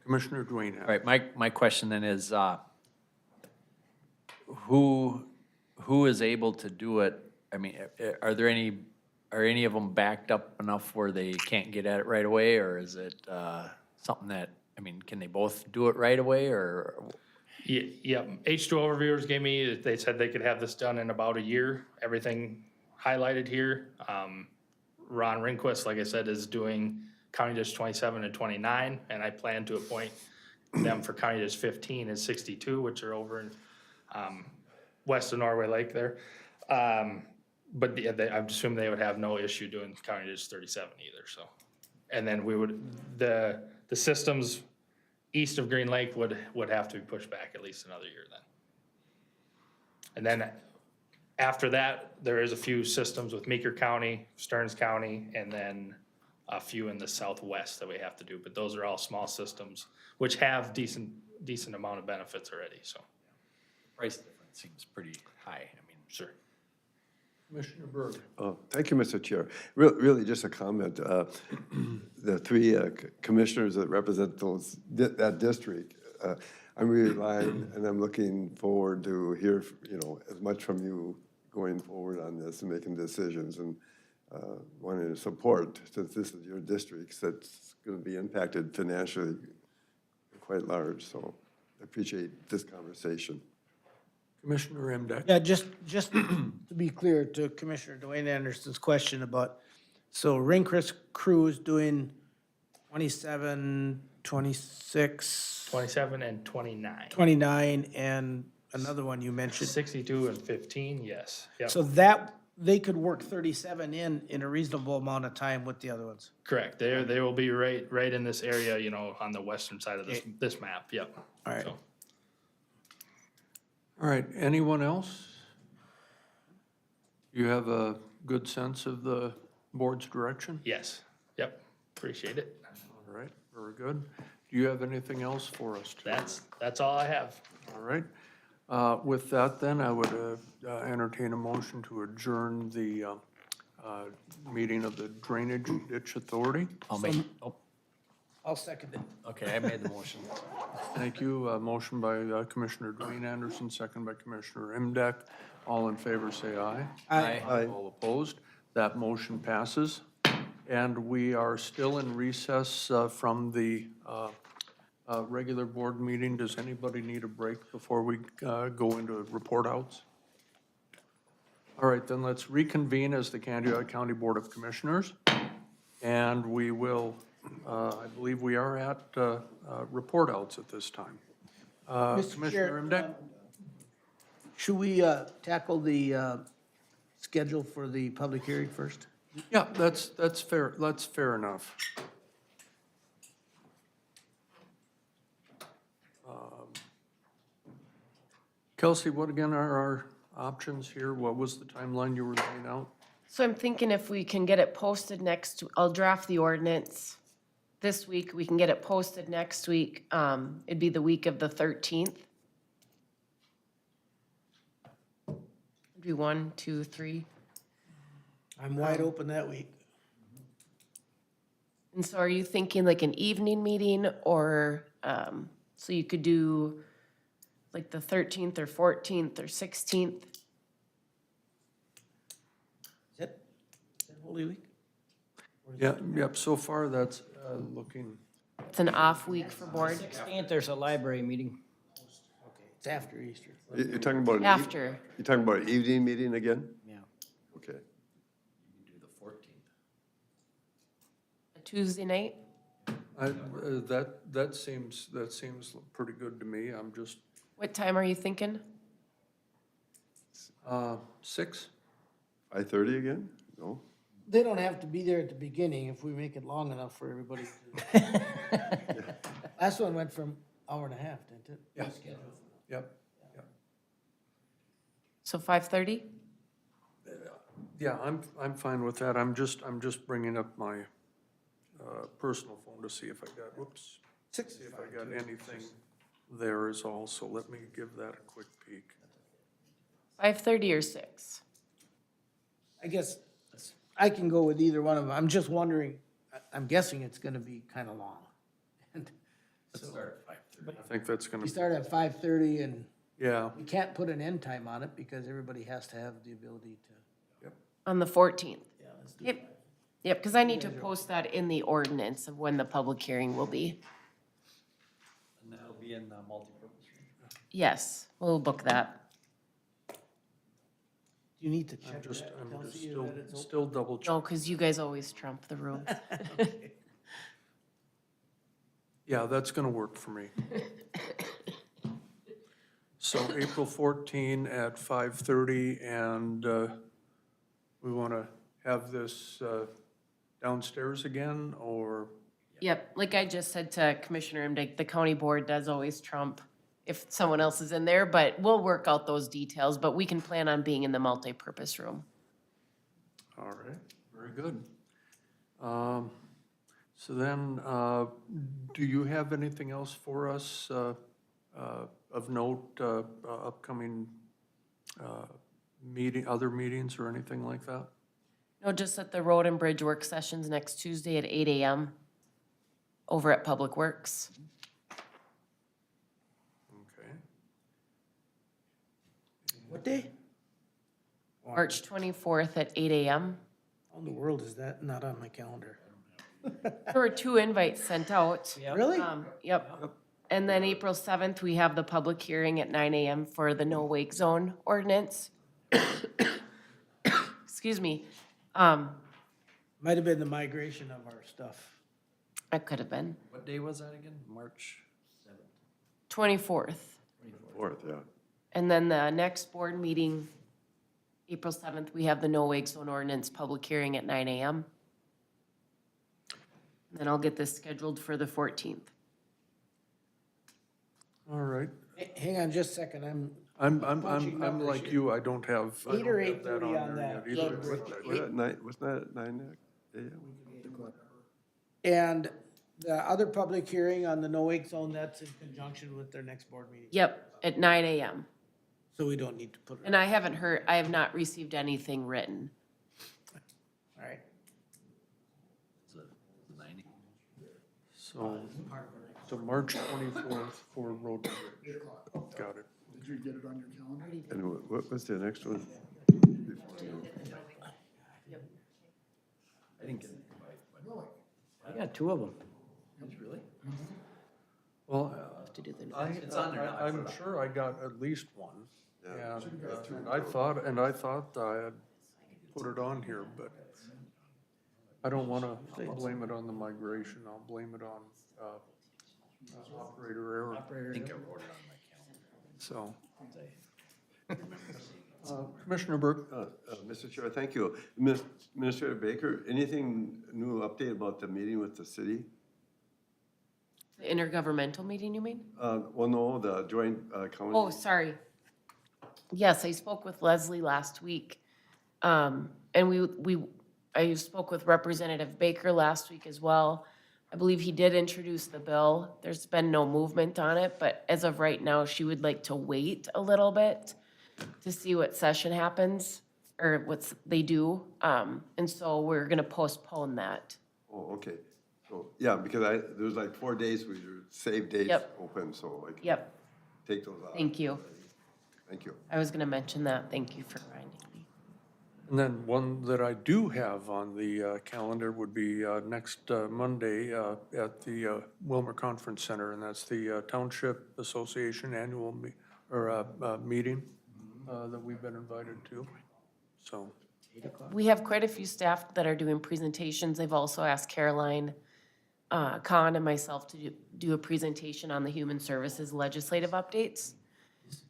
Commissioner Dwayne. All right, my question then is, who is able to do it? I mean, are any of them backed up enough where they can't get at it right away, or is it something that, can they both do it right away, or? Yeah, H2O reviewers they said they could have this done in about a year, everything highlighted here. Ron Rehnquist, like I said, is doing County District 27 and 29, and I plan to appoint them for County District 15 and 62, which are over in west of Norway Lake there. But I assume they would have no issue doing County District 37 either, so. And then the systems east of Green Lake would have to be pushed back at least another year then. And then after that, there is a few systems with Meeker County, Stearns County, and then a few in the southwest that we have to do, but those are all small systems, which have decent amount of benefits already, so. Price difference seems pretty high, Sure. Commissioner Berg. Oh, thank you, Mr. Chair. Really, just a comment. The three commissioners that represent that district, I'm relying and I'm looking forward to hear, as much from you going forward on this and making decisions, and wanting to support, since this is your district, that's going to be impacted financially quite large. So I appreciate this conversation. Commissioner Emdek. Yeah, just to be clear to Commissioner Dwayne Anderson's question about, so Rehnquist crew is doing 27, 26, 27 and 29. 29, and another one you mentioned. 62 and 15, yes. Yep. So that, they could work 37 in a reasonable amount of time with the other ones. Correct. They will be right in this area, on the western side of this map. Yep. All right. So, All right, anyone else? You have a good sense of the board's direction? yes. Yep. Appreciate it. All right, very good. Do you have anything else for us today? That's all I have. All right. With that, then, I would entertain a motion to adjourn the meeting of the Drainage Ditch Authority. I'll second it. Okay, I made the motion. Thank you. A motion by Commissioner Dwayne Anderson, second by Commissioner Emdek. All in favor, say aye. Aye. All opposed? That motion passes. And we are still in recess from the regular board meeting. Does anybody need a break before we go into report outs? All right, then let's reconvene as the Candidates County Board of Commissioners. And we will, I believe we are at report outs at this time. Mr. Commissioner Chair, Emdek? should we tackle the schedule for the public hearing first? Yeah, that's fair. That's fair enough. Kelsey, what again are our options here? What was the timeline you were laying out? So I'm thinking if we can get it posted I'll draft the ordinance this week, we can get it posted next week. It'd be the week of the 13th. It'd be 1, 2, 3. I'm wide open that week. And so are you thinking like an evening meeting or, so you could do like the 13th or 14th or 16th? Is that Holy Week? Yeah, yep, so far that's looking, It's an off week for board. 16th, there's a library meeting. Okay, it's after Easter. You're talking about an After. You're talking about an evening meeting again? Yeah. Okay. A Tuesday night? that seems pretty good to me. I'm just, What time are you thinking? 6? 5:30 again? No? They don't have to be there at the beginning if we make it long enough for everybody to. Last one went from hour and a half, didn't it? Yeah. Yep, yep. So 5:30? Yeah, I'm fine with that. I'm just bringing up my personal phone to see if I got, whoops, see if I got anything there is all, so let me give that a quick peek. 5:30 or 6? I guess I can go with either one of them. I'm just wondering, I'm guessing it's gonna be kind of long. And so I think that's gonna, we start at 5:30 and yeah, we can't put an end time on it because everybody has to have the ability to. On the 14th? Yeah, let's do Yep. Yep, because I need to post that in the ordinance of when the public hearing will be. And that'll be in the multipurpose room. Yes, we'll book that. You need to check I'm just that, Kelsey, that it's open. still double check. No, because you guys always trump the rules. Yeah, that's gonna work for me. So April 14 at 5:30, and we wanna have this downstairs again, or? Yep, like I just said to Commissioner Imdig, the county board does always trump if someone else is in there, but we'll work out those details, but we can plan on being in the multipurpose room. All right, very good. So then, do you have anything else for us of note, upcoming other meetings or anything like that? No, just at the road and bridge work sessions next Tuesday at 8 a.m. over at Public Works. Okay. What day? March 24th at 8 a.m. How in the world is that not on my calendar? There were 2 invites sent out. Really? Yep. And then April 7th, we have the public hearing at 9 a.m. for the no wake zone ordinance. Excuse me. Might have been the migration of our stuff. That could have been. What day was that again? March 24th. 4th, yeah. And then the next board meeting, April 7th, we have the no wake zone ordinance public hearing at 9 a.m. Then I'll get this scheduled for the 14th. All right. Hang on just a second, I'm punching numbers like here. you, I don't have 8 or that 8:30 on on there that. yet either. Was that 9, wasn't that at 9 a.m.? And the other public hearing on the no wake zone, that's in conjunction with their next board meeting. Yep, at 9 a.m. So we don't need to put it, And I have not received anything written. all right. So March 24th for road and bridge. Got it. Did you get it on your calendar? And what was the next one? I didn't get it. I got 2 of them. Well, To do the It's on there now. I'm sure I got at least one. And I thought I had put it on here, but I don't want to blame it on the migration. I'll blame it on operator error. I think I wrote it on my calendar. So. Commissioner Burke? Mr. Chair, thank you. Administrator Baker, anything new update about the meeting with the city? The intergovernmental meeting, you mean? Well, no, the joint county. Oh, sorry. Yes, I spoke with Leslie last week. And I spoke with Representative Baker last week as well. I believe he did introduce the bill. There's been no movement on it, but as of right now, she would like to wait a little bit to see what session happens. or they do. And so we're gonna postpone that. Oh, okay. So, yeah, because there's like 4 days where your save dates Yep. open, so I can Yep, take those out. thank you. Thank you. I was gonna mention that. Thank you for reminding me. And then one that I do have on the calendar would be next Monday at the Wilmer Conference Center, and that's the Township Association Annual meeting that we've been invited to, so. We have quite a few staff that are doing presentations. They've also asked Caroline Kahn and myself to do a presentation on the human services legislative updates,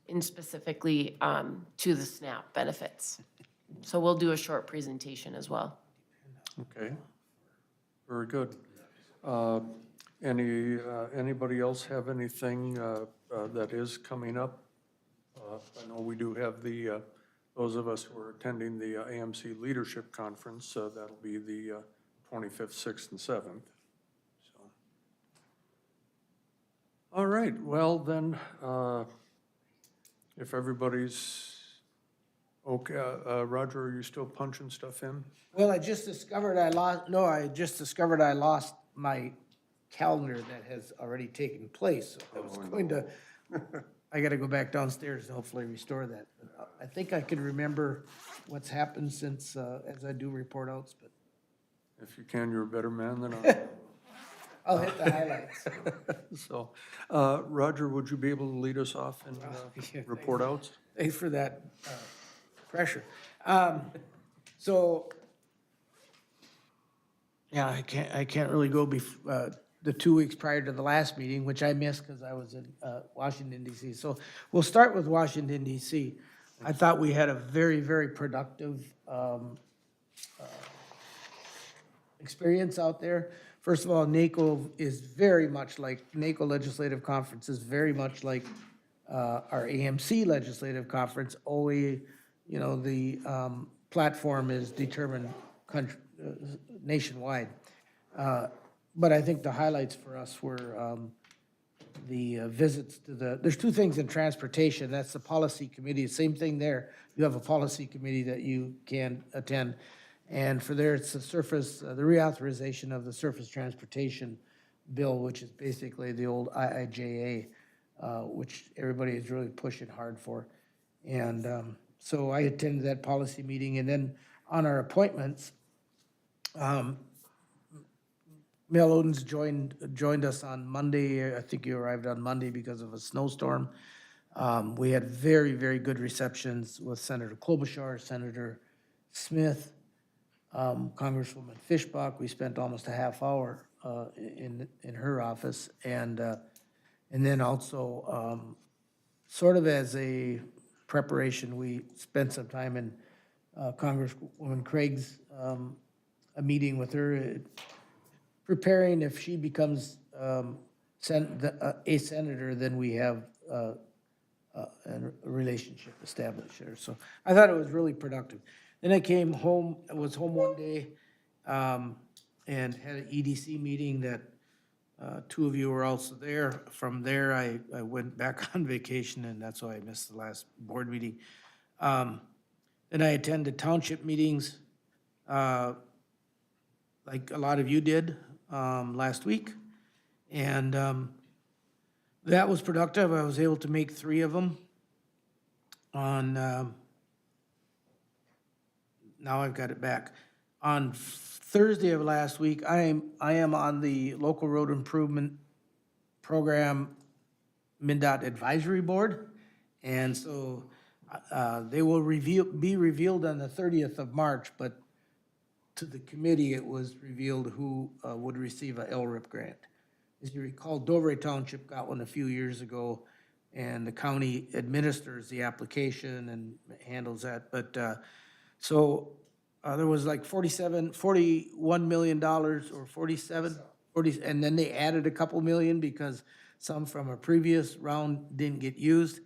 and specifically to the SNAP benefits. So we'll do a short presentation as well. Okay, very good. Anybody else have anything that is coming up? I know we do have those of us who are attending the AMC Leadership Conference, that'll be the 25th, 6th, and 7th. So, all right, well then, if everybody's okay, Roger, are you still punching stuff in? Well, I just discovered I lost my calendar that has already taken place. So I was going to, I gotta go back downstairs to hopefully restore that. But I think I can remember what's happened since, as I do report outs, but If you can, you're a better man than I. I'll hit the highlights. So, Roger, would you be able to lead us off in report outs? Thanks for that pressure. So, yeah, I can't really go the 2 weeks prior to the last meeting, which I missed because I was in Washington DC. So we'll start with Washington DC. I thought we had a very, very productive experience out there. First of all, NACO is very much like, NACO Legislative Conference is very much like our AMC Legislative Conference, only, the platform is determined nationwide. But I think the highlights for us were the visits to there's 2 things in transportation. That's the policy committee. Same thing there. You have a policy committee that you can attend. And for there, it's the reauthorization of the surface transportation bill, which is basically the old IIJA, which everybody is really pushing hard for. And so I attended that policy meeting. And then on our appointments, Mel Odens joined us on Monday. I think you arrived on Monday because of a snowstorm. We had very, very good receptions with Senator Klobuchar, Senator Smith, Congresswoman Fishbach. We spent almost a half hour in her office, and then also sort of as a preparation, we spent some time in Congresswoman Craig's a meeting with her, preparing if she becomes a senator, then we have a relationship established there. So I thought it was really productive. Then I came home, I was home one day, and had an EDC meeting that 2 of you were also there. From there, I went back on vacation, and that's why I missed the last board meeting. Then I attended township meetings, like a lot of you did last week. And that was productive. I was able to make 3 of them on, now I've got it back. On Thursday of last week, I am on the Local Road Improvement Program MnDOT Advisory Board. And so they will be revealed on the 30th of March, but to the committee, it was revealed who would receive a LRIP grant. As you recall, Dovray Township got one a few years ago, and the county administers the application and handles that. But so there was like $41 million or 40, and then they added a couple million because some from a previous round didn't get used.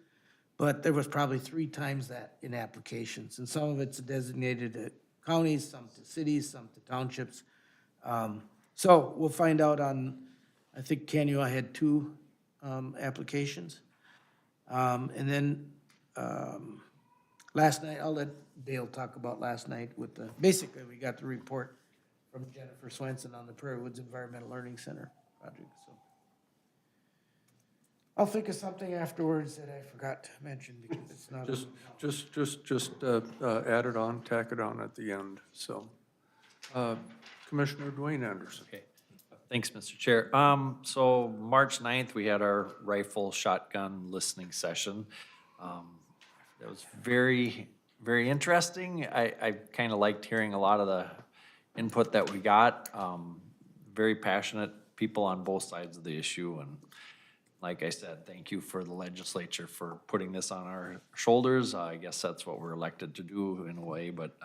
But there was probably 3 times that in applications, and some of it's designated to counties, some to cities, some to townships. So we'll find out on, I think Canua had 2 applications. And then last night, I'll let Dale talked about last night with the, basically, we got the report from Jennifer Swenson on the Prairie Woods Environmental Learning Center project, so. I'll think of something afterwards that I forgot to mention because it's not. Just add it on, tack it on at the end, so. Commissioner Dwayne Anderson. Okay. Thanks, Mr. Chair. So March 9th, we had our rifle shotgun listening session. That was very, very interesting. I kind of liked hearing a lot of the input that we got. Very passionate people on both sides of the issue. And like I said, thank you for the legislature for putting this on our shoulders. I guess that's what we're elected to do in a way, but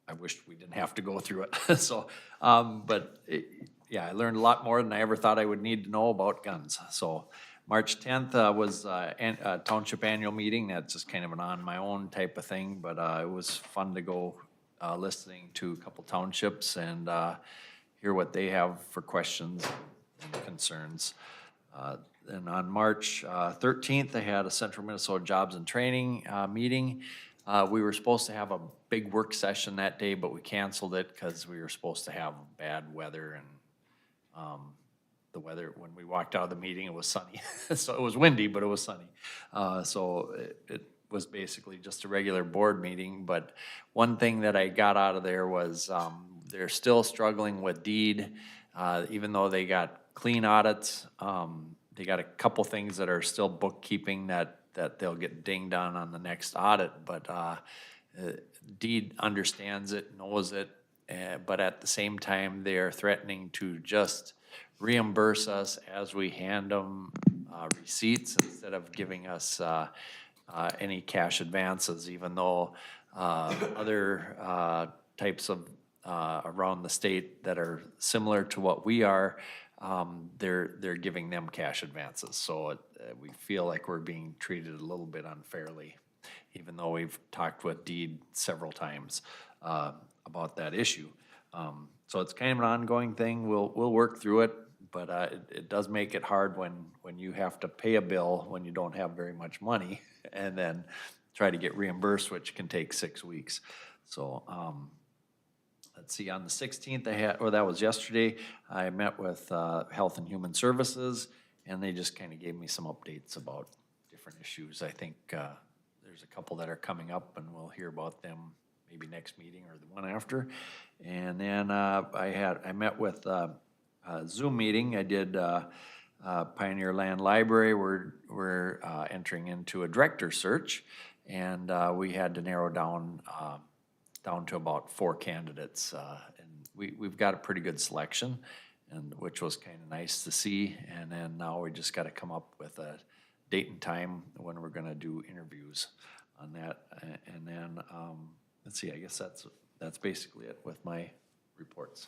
I wish we didn't have to go through it. So, yeah, I learned a lot more than I ever thought I would need to know about guns. So March 10th was a township annual meeting. That's just kind of an on my own type of thing, but it was fun to go listening to a couple townships and hear what they have for questions and concerns. And on March 13th, I had a Central Minnesota Jobs and Training meeting. We were supposed to have a big work session that day, but we canceled it because we were supposed to have bad weather and the weather, when we walked out of the meeting, it was sunny. So it was windy, but it was sunny. So it was basically just a regular board meeting. But one thing that I got out of there was they're still struggling with deed, even though they got clean audits. They got a couple things that are still bookkeeping that they'll get dinged on the next audit, but deed understands it, knows it, but at the same time, they are threatening to just reimburse us as we hand them receipts instead of giving us any cash advances, even though other types of around the state that are similar to what we are, they're giving them cash advances. So we feel like we're being treated a little bit unfairly, even though we've talked with Deed several times about that issue. So it's kind of an ongoing thing. We'll work through it, but it does make it hard when you have to pay a bill when you don't have very much money and then try to get reimbursed, which can take 6 weeks. So let's see, on the 16th, that was yesterday, I met with Health and Human Services, and they just kind of gave me some updates about different issues. I think there's a couple that are coming up, and we'll hear about them maybe next meeting or the one after. And then I met with a Zoom meeting. I did Pioneer Land Library. We're entering into a director search, and we had to narrow down to about 4 candidates. And we've got a pretty good selection, and which was kind of nice to see. And then now we just got to come up with a date and time when we're going to do interviews on that. And then, let's see, I guess that's basically it with my reports.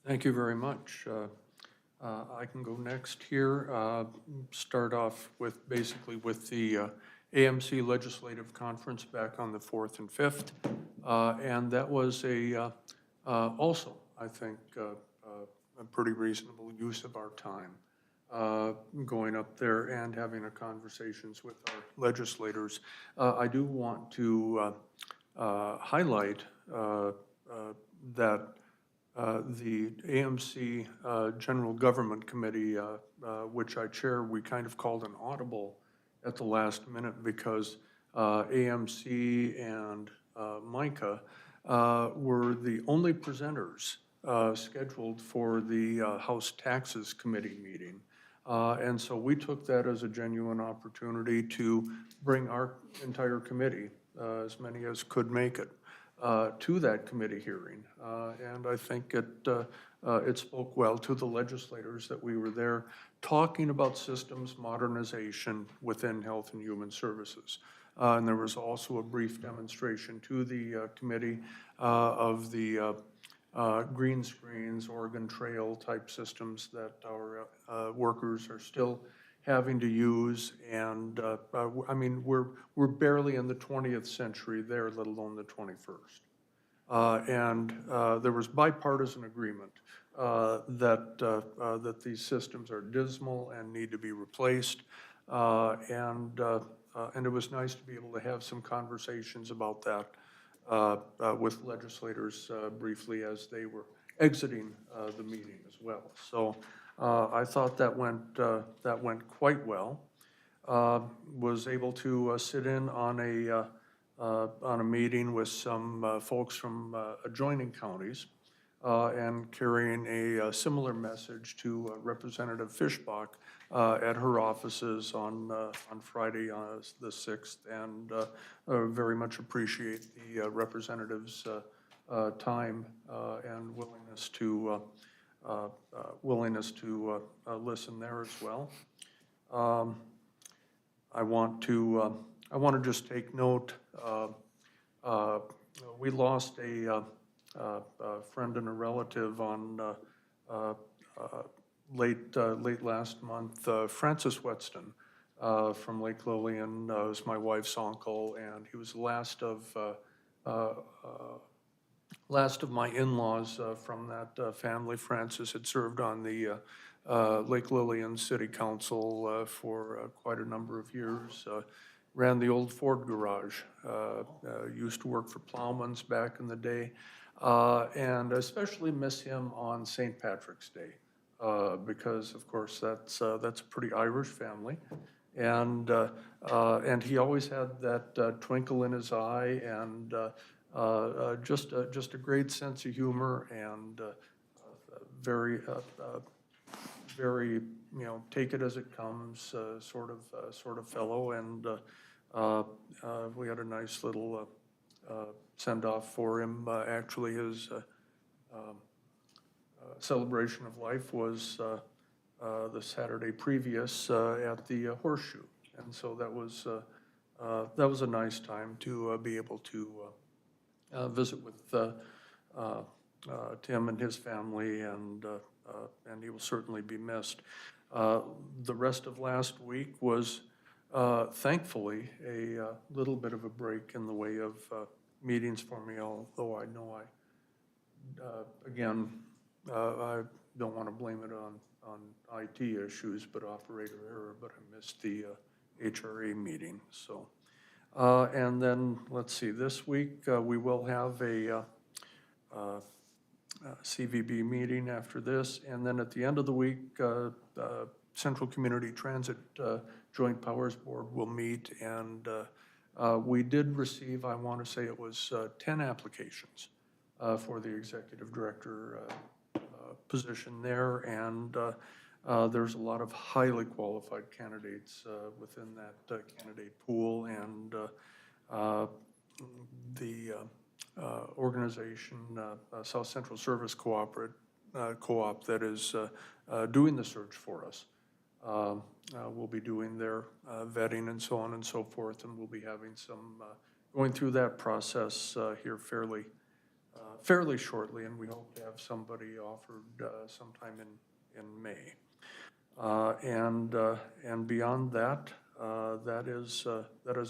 Thank you very much. I can go next here. Start off with basically with the AMC Legislative Conference back on the 4th and 5th. And that was also, I think, a pretty reasonable use of our time, going up there and having conversations with our legislators. I do want to highlight that the AMC General Government Committee, which I chair, we kind of called an audible at the last minute because AMC and Micah were the only presenters scheduled for the House Taxes Committee meeting. And so we took that as a genuine opportunity to bring our entire committee, as many as could make it, to that committee hearing. And I think it spoke well to the legislators that we were there talking about systems modernization within Health and Human Services. And there was also a brief demonstration to the committee of the green screens, Oregon Trail type systems that our workers are still having to use. And I mean, we're barely in the 20th century there, let alone the 21st. And there was bipartisan agreement that these systems are dismal and need to be replaced. And and it was nice to be able to have some conversations about that with legislators briefly as they were exiting the meeting as well. So I thought that went quite well. Was able to sit in on a meeting with some folks from adjoining counties and carrying a similar message to Representative Fischbach at her offices on Friday, the 6th, and very much appreciate the representative's time and willingness to listen there as well. I want to just take note. We lost a friend and a relative on late last month. Francis Wetston from Lake Lillian was my wife's uncle, and he was the last of my in-laws from that family. Francis had served on the Lake Lillian City Council for quite a number of years. Ran the old Ford garage. Used to work for Plowman's back in the day. And I especially miss him on St. Patrick's Day because, of course, that's a pretty Irish family. And he always had that twinkle in his eye and just a great sense of humor and very, take it as it comes sort of fellow. And we had a nice little send-off for him. Actually, his celebration of life was the Saturday previous at the Horseshoe, and so that was a nice time to be able to visit with Tim and his family, and he will certainly be missed. The rest of last week was thankfully a little bit of a break in the way of meetings for me, although I know again, I don't want to blame it on IT issues, but operator error, but I missed the HRA meeting, so. And then, let's see, this week we will have a CVB meeting after this, and then at the end of the week, Central Community Transit Joint Powers Board will meet, and we did receive, I want to say it was 10 applications for the executive director position there, and there's a lot of highly qualified candidates within that candidate pool, and the organization, South Central Service Co-op that is doing the search for us. We'll be doing their vetting and so on and so forth, and we'll be having some, going through that process here fairly shortly, and we hope to have somebody offered sometime in May. And beyond that, that is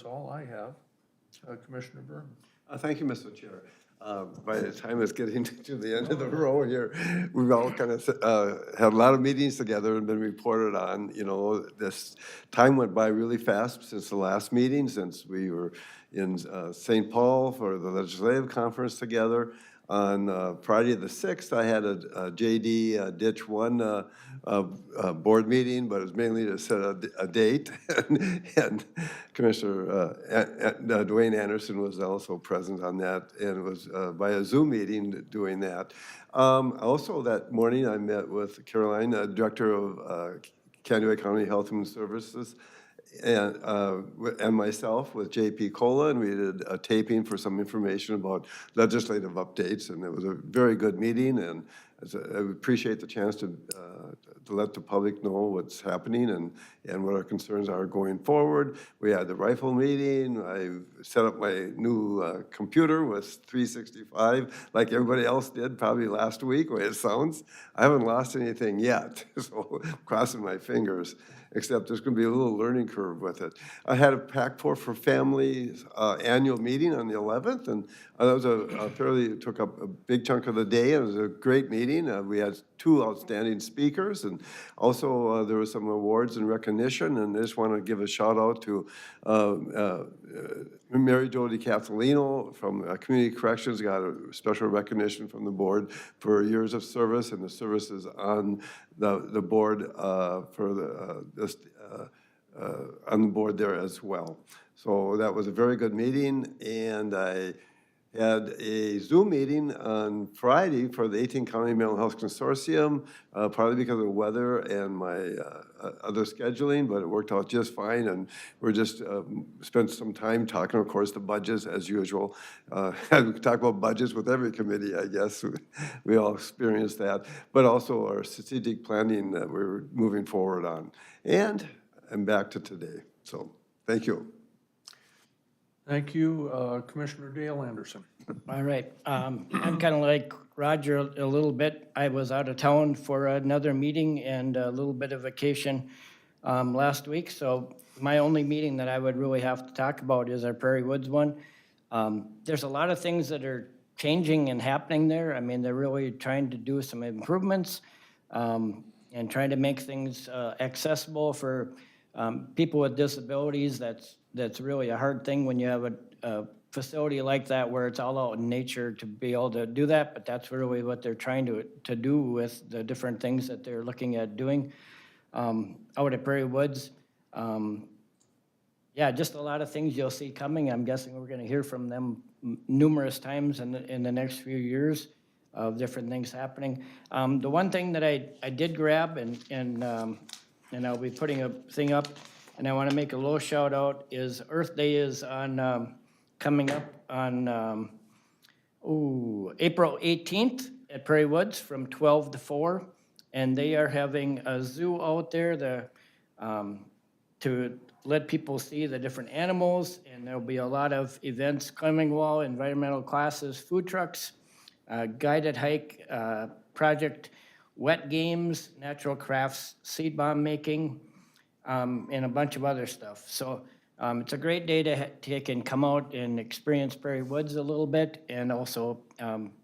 all I have. Commissioner Byrne. Thank you, Mr. Chair. By the time it's getting to the end of the row here, we've all kind of had a lot of meetings together and been reported on. You know, this time went by really fast since the last meeting, since we were in St. Paul for the legislative conference together. On Friday the 6th, I had a JD Ditch 1 board meeting, but it was mainly to set a date. and Commissioner Dwayne Anderson was also present on that, and it was by a Zoom meeting doing that. Also that morning, I met with Caroline, Director of Kahnawake County Health and Human Services, and myself with J.P. Cola, and we did a taping for some information about legislative updates, and it was a very good meeting, and I appreciate the chance to let the public know what's happening and what our concerns are going forward. We had the rifle meeting. I set up my new computer with 365, like everybody else did probably last week, the way it sounds. I haven't lost anything yet, so I'm crossing my fingers, except there's going to be a little learning curve with it. I had a PAC4 for Families annual meeting on the 11th, and that was took up a big chunk of the day. It was a great meeting. meeting. We had 2 outstanding speakers, and also there were some awards and recognition, and I just want to give a shout out to Mary Jo DiCatholino from Community Corrections, got a special recognition from the board for years of service and the services on the board on the board there as well. So that was a very good meeting, and I had a Zoom meeting on Friday for the 18 County Mental Health Consortium, partly because of the weather and my other scheduling, but it worked out just fine, and we're just spent some time talking, of course, the budgets as usual. We talk about budgets with every committee, I guess. We all experience that, but also our strategic planning that we're moving forward on. And I'm back to today, so thank you. Thank you. Commissioner Dale Anderson. All right, I'm kind of like Roger a little bit. I was out of town for another meeting and a little bit of vacation last week, so my only meeting that I would really have to talk about is our Prairie Woods one. There's a lot of things that are changing and happening there. I mean, they're really trying to do some improvements and trying to make things accessible for people with disabilities. That's really a hard thing when you have a facility like that where it's all out in nature to be able to do that, but that's really what they're trying to do with the different things that they're looking at doing out at Prairie Woods. Yeah, just a lot of things you'll see coming. I'm guessing we're gonna hear from them numerous times in the next few years of different things happening. The one thing that I did grab and I'll be putting a thing up, and I want to make a little shout out, is Earth Day is on, coming up on, April 18th at Prairie Woods from 12 to 4. And they are having a zoo out there to let people see the different animals. And there'll be a lot of events, climbing wall, environmental classes, food trucks, guided hike, project, wet games, natural crafts, seed bomb making, and a bunch of other stuff. So it's a great day to take and come out and experience Prairie Woods a little bit, and also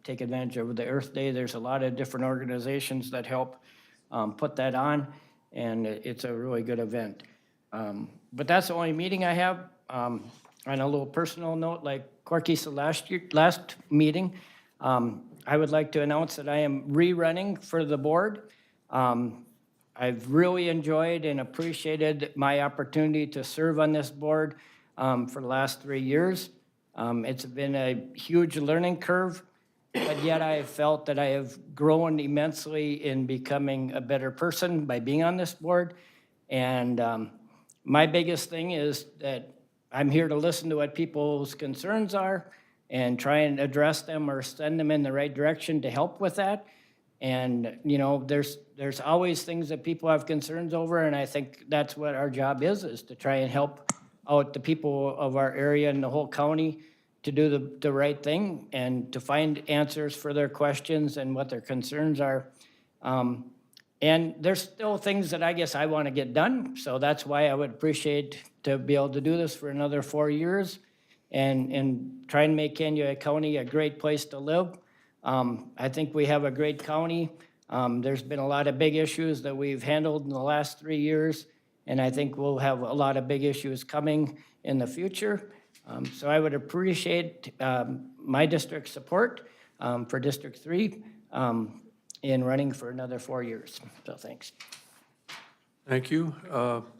take advantage of the Earth Day. There's a lot of different organizations that help put that on, and it's a really good event. But that's the only meeting I have. On a little personal note, like Corky said last meeting, I would like to announce that I am rerunning for the board. I've really enjoyed and appreciated my opportunity to serve on this board for the last 3 years. It's been a huge learning curve, but yet I have felt that I have grown immensely in becoming a better person by being on this board. And my biggest thing is that I'm here to listen to what people's concerns are and try and address them or send them in the right direction to help with that. And, you know, there's always things that people have concerns over, and I think that's what our job is to try and help out the people of our area and the whole county to do the right thing and to find answers for their questions and what their concerns are. And there's still things that I guess I want to get done, so that's why I would appreciate to be able to do this for another 4 years and try and make Kennewick County a great place to live. I think we have a great county. There's been a lot of big issues that we've handled in the last 3 years, and I think we'll have a lot of big issues coming in the future. So I would appreciate my district's support for District 3 in running for another 4 years. So thanks. Thank you.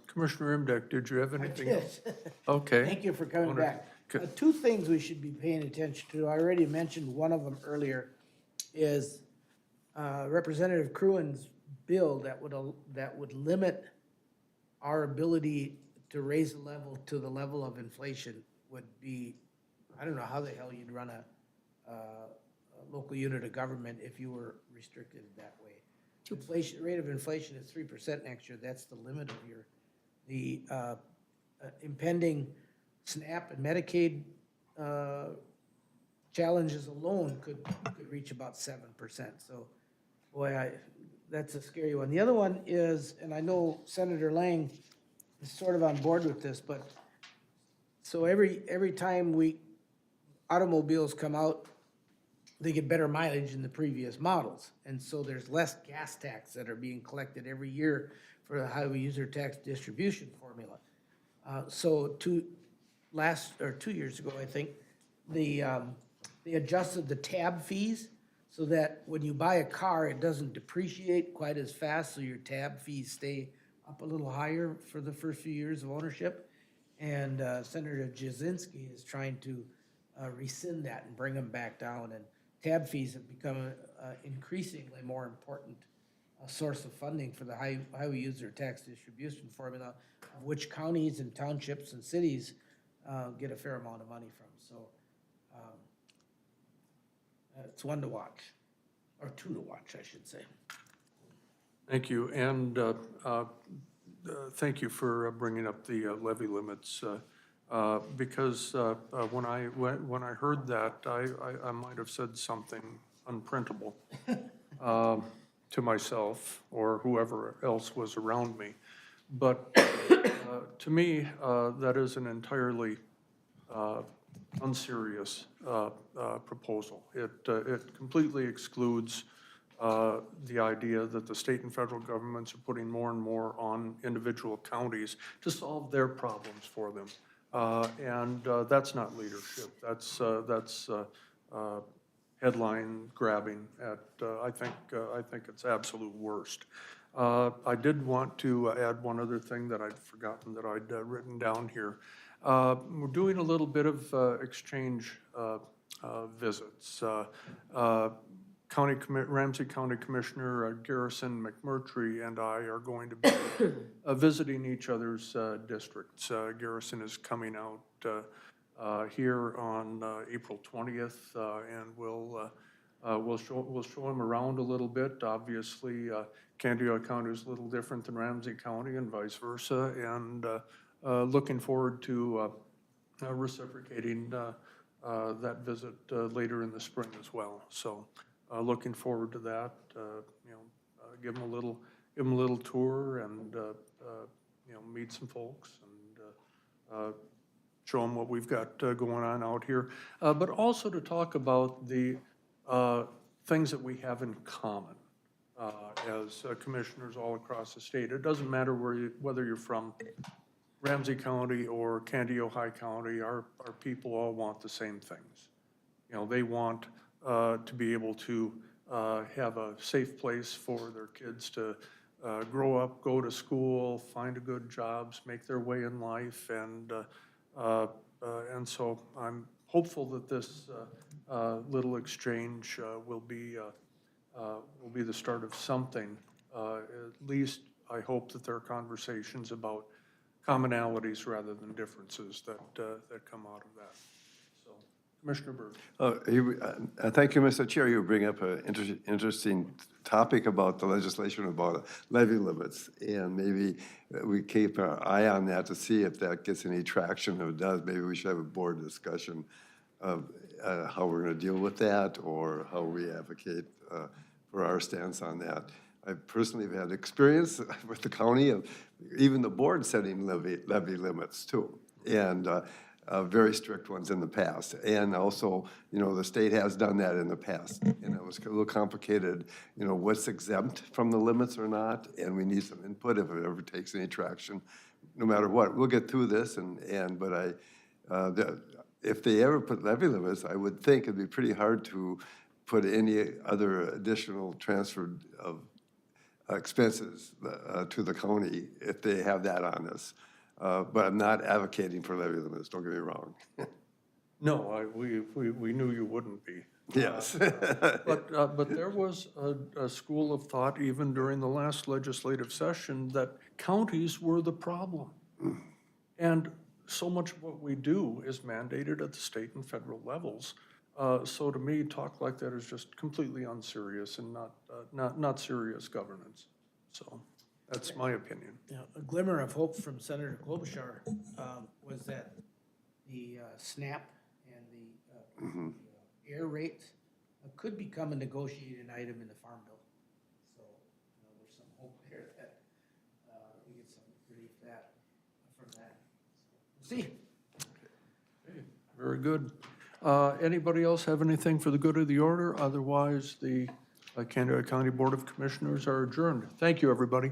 Commissioner Imdek, did you have anything else? Yes. Okay. Thank you for coming Wonder- back. Two things we should be paying attention to. I already mentioned one of them earlier, is Representative Cruin's bill that would limit our ability to raise the level to the level of inflation would be, I don't know how the hell you'd run a local unit of government if you were restricted that way. Rate of inflation is 3% next year. That's the limit of the impending SNAP and Medicaid challenges alone could reach about 7%. So, boy, that's a scary one. The other one is, and I know Senator Lang is sort of on board with this, but so every time automobiles come out they get better mileage than the previous models. And so there's less gas tax that are being collected every year for the highway user tax distribution formula. So 2 years ago, I think, they adjusted the tab fees so that when you buy a car, it doesn't depreciate quite as fast, so your tab fees stay up a little higher for the first few years of ownership. And Senator Jasinski is trying to rescind that and bring them back down. And tab fees have become an increasingly more important source of funding for the highway user tax distribution formula, of which counties and townships and cities get a fair amount of money from. So it's one to watch, or two to watch, I should say. Thank you, and thank you for bringing up the levy limits, because when I heard that, I might have said something unprintable to myself or whoever else was around me. But to me, that is an entirely unserious proposal. It completely excludes the idea that the state and federal governments are putting more and more on individual counties to solve their problems for them. And that's not leadership. That's headline grabbing at, I think it's absolute worst. I did want to add one other thing that I'd forgotten that I'd written down here. We're doing a little bit of exchange visits. Ramsey County Commissioner Garrison McMurtry and I are going to be visiting each other's districts. Garrison is coming out here on April 20th, and we'll show him around a little bit. Obviously, Candiota County is a little different than Ramsey County and vice versa, and looking forward to reciprocating that visit later in the spring as well. So looking forward to that. Give them a little tour and meet some folks and show them what we've got going on out here, but also to talk about the things that we have in common as commissioners all across the state. It doesn't matter whether you're from Ramsey County or Candiota County, our people all want the same things. They want to be able to have a safe place for their kids to grow up, go to school, find a good jobs, make their way in life, and so I'm hopeful that this little exchange will be the start of something. At least I hope that there are conversations about commonalities rather than differences that come out of that. So, Commissioner Berg. Thank you, Mr. Chair. You bring up an interesting topic about the legislation about levy limits, and maybe we keep our eye on that to see if that gets any traction. If it does, maybe we should have a board discussion of how we're going to deal with that or how we advocate for our stance on that. I personally have had experience with the county of even the board setting levy limits too, and very strict ones in the past. And also, the state has done that in the past, and it was a little complicated, what's exempt from the limits or not, and we need some input if it ever takes any traction, no matter what. We'll get through this, but if they ever put levy limits, I would think it'd be pretty hard to put any other additional transfer of expenses to the county if they have that on us. But I'm not advocating for levy limits, don't get me wrong. No, we knew you wouldn't be. Yes. But there was a school of thought even during the last legislative session that counties were the problem. And so much of what we do is mandated at the state and federal levels. So to me, talk like that is just completely unserious and not serious governance. So that's my opinion. A glimmer of hope from Senator Klobuchar was that the SNAP and the air rates could become a negotiated item in the Farm Bill. So there's some hope there that we get some relief from that. We'll see. Very good. Anybody else have anything for the good of the order? Otherwise, the Candida County Board of Commissioners are adjourned. Thank you, everybody.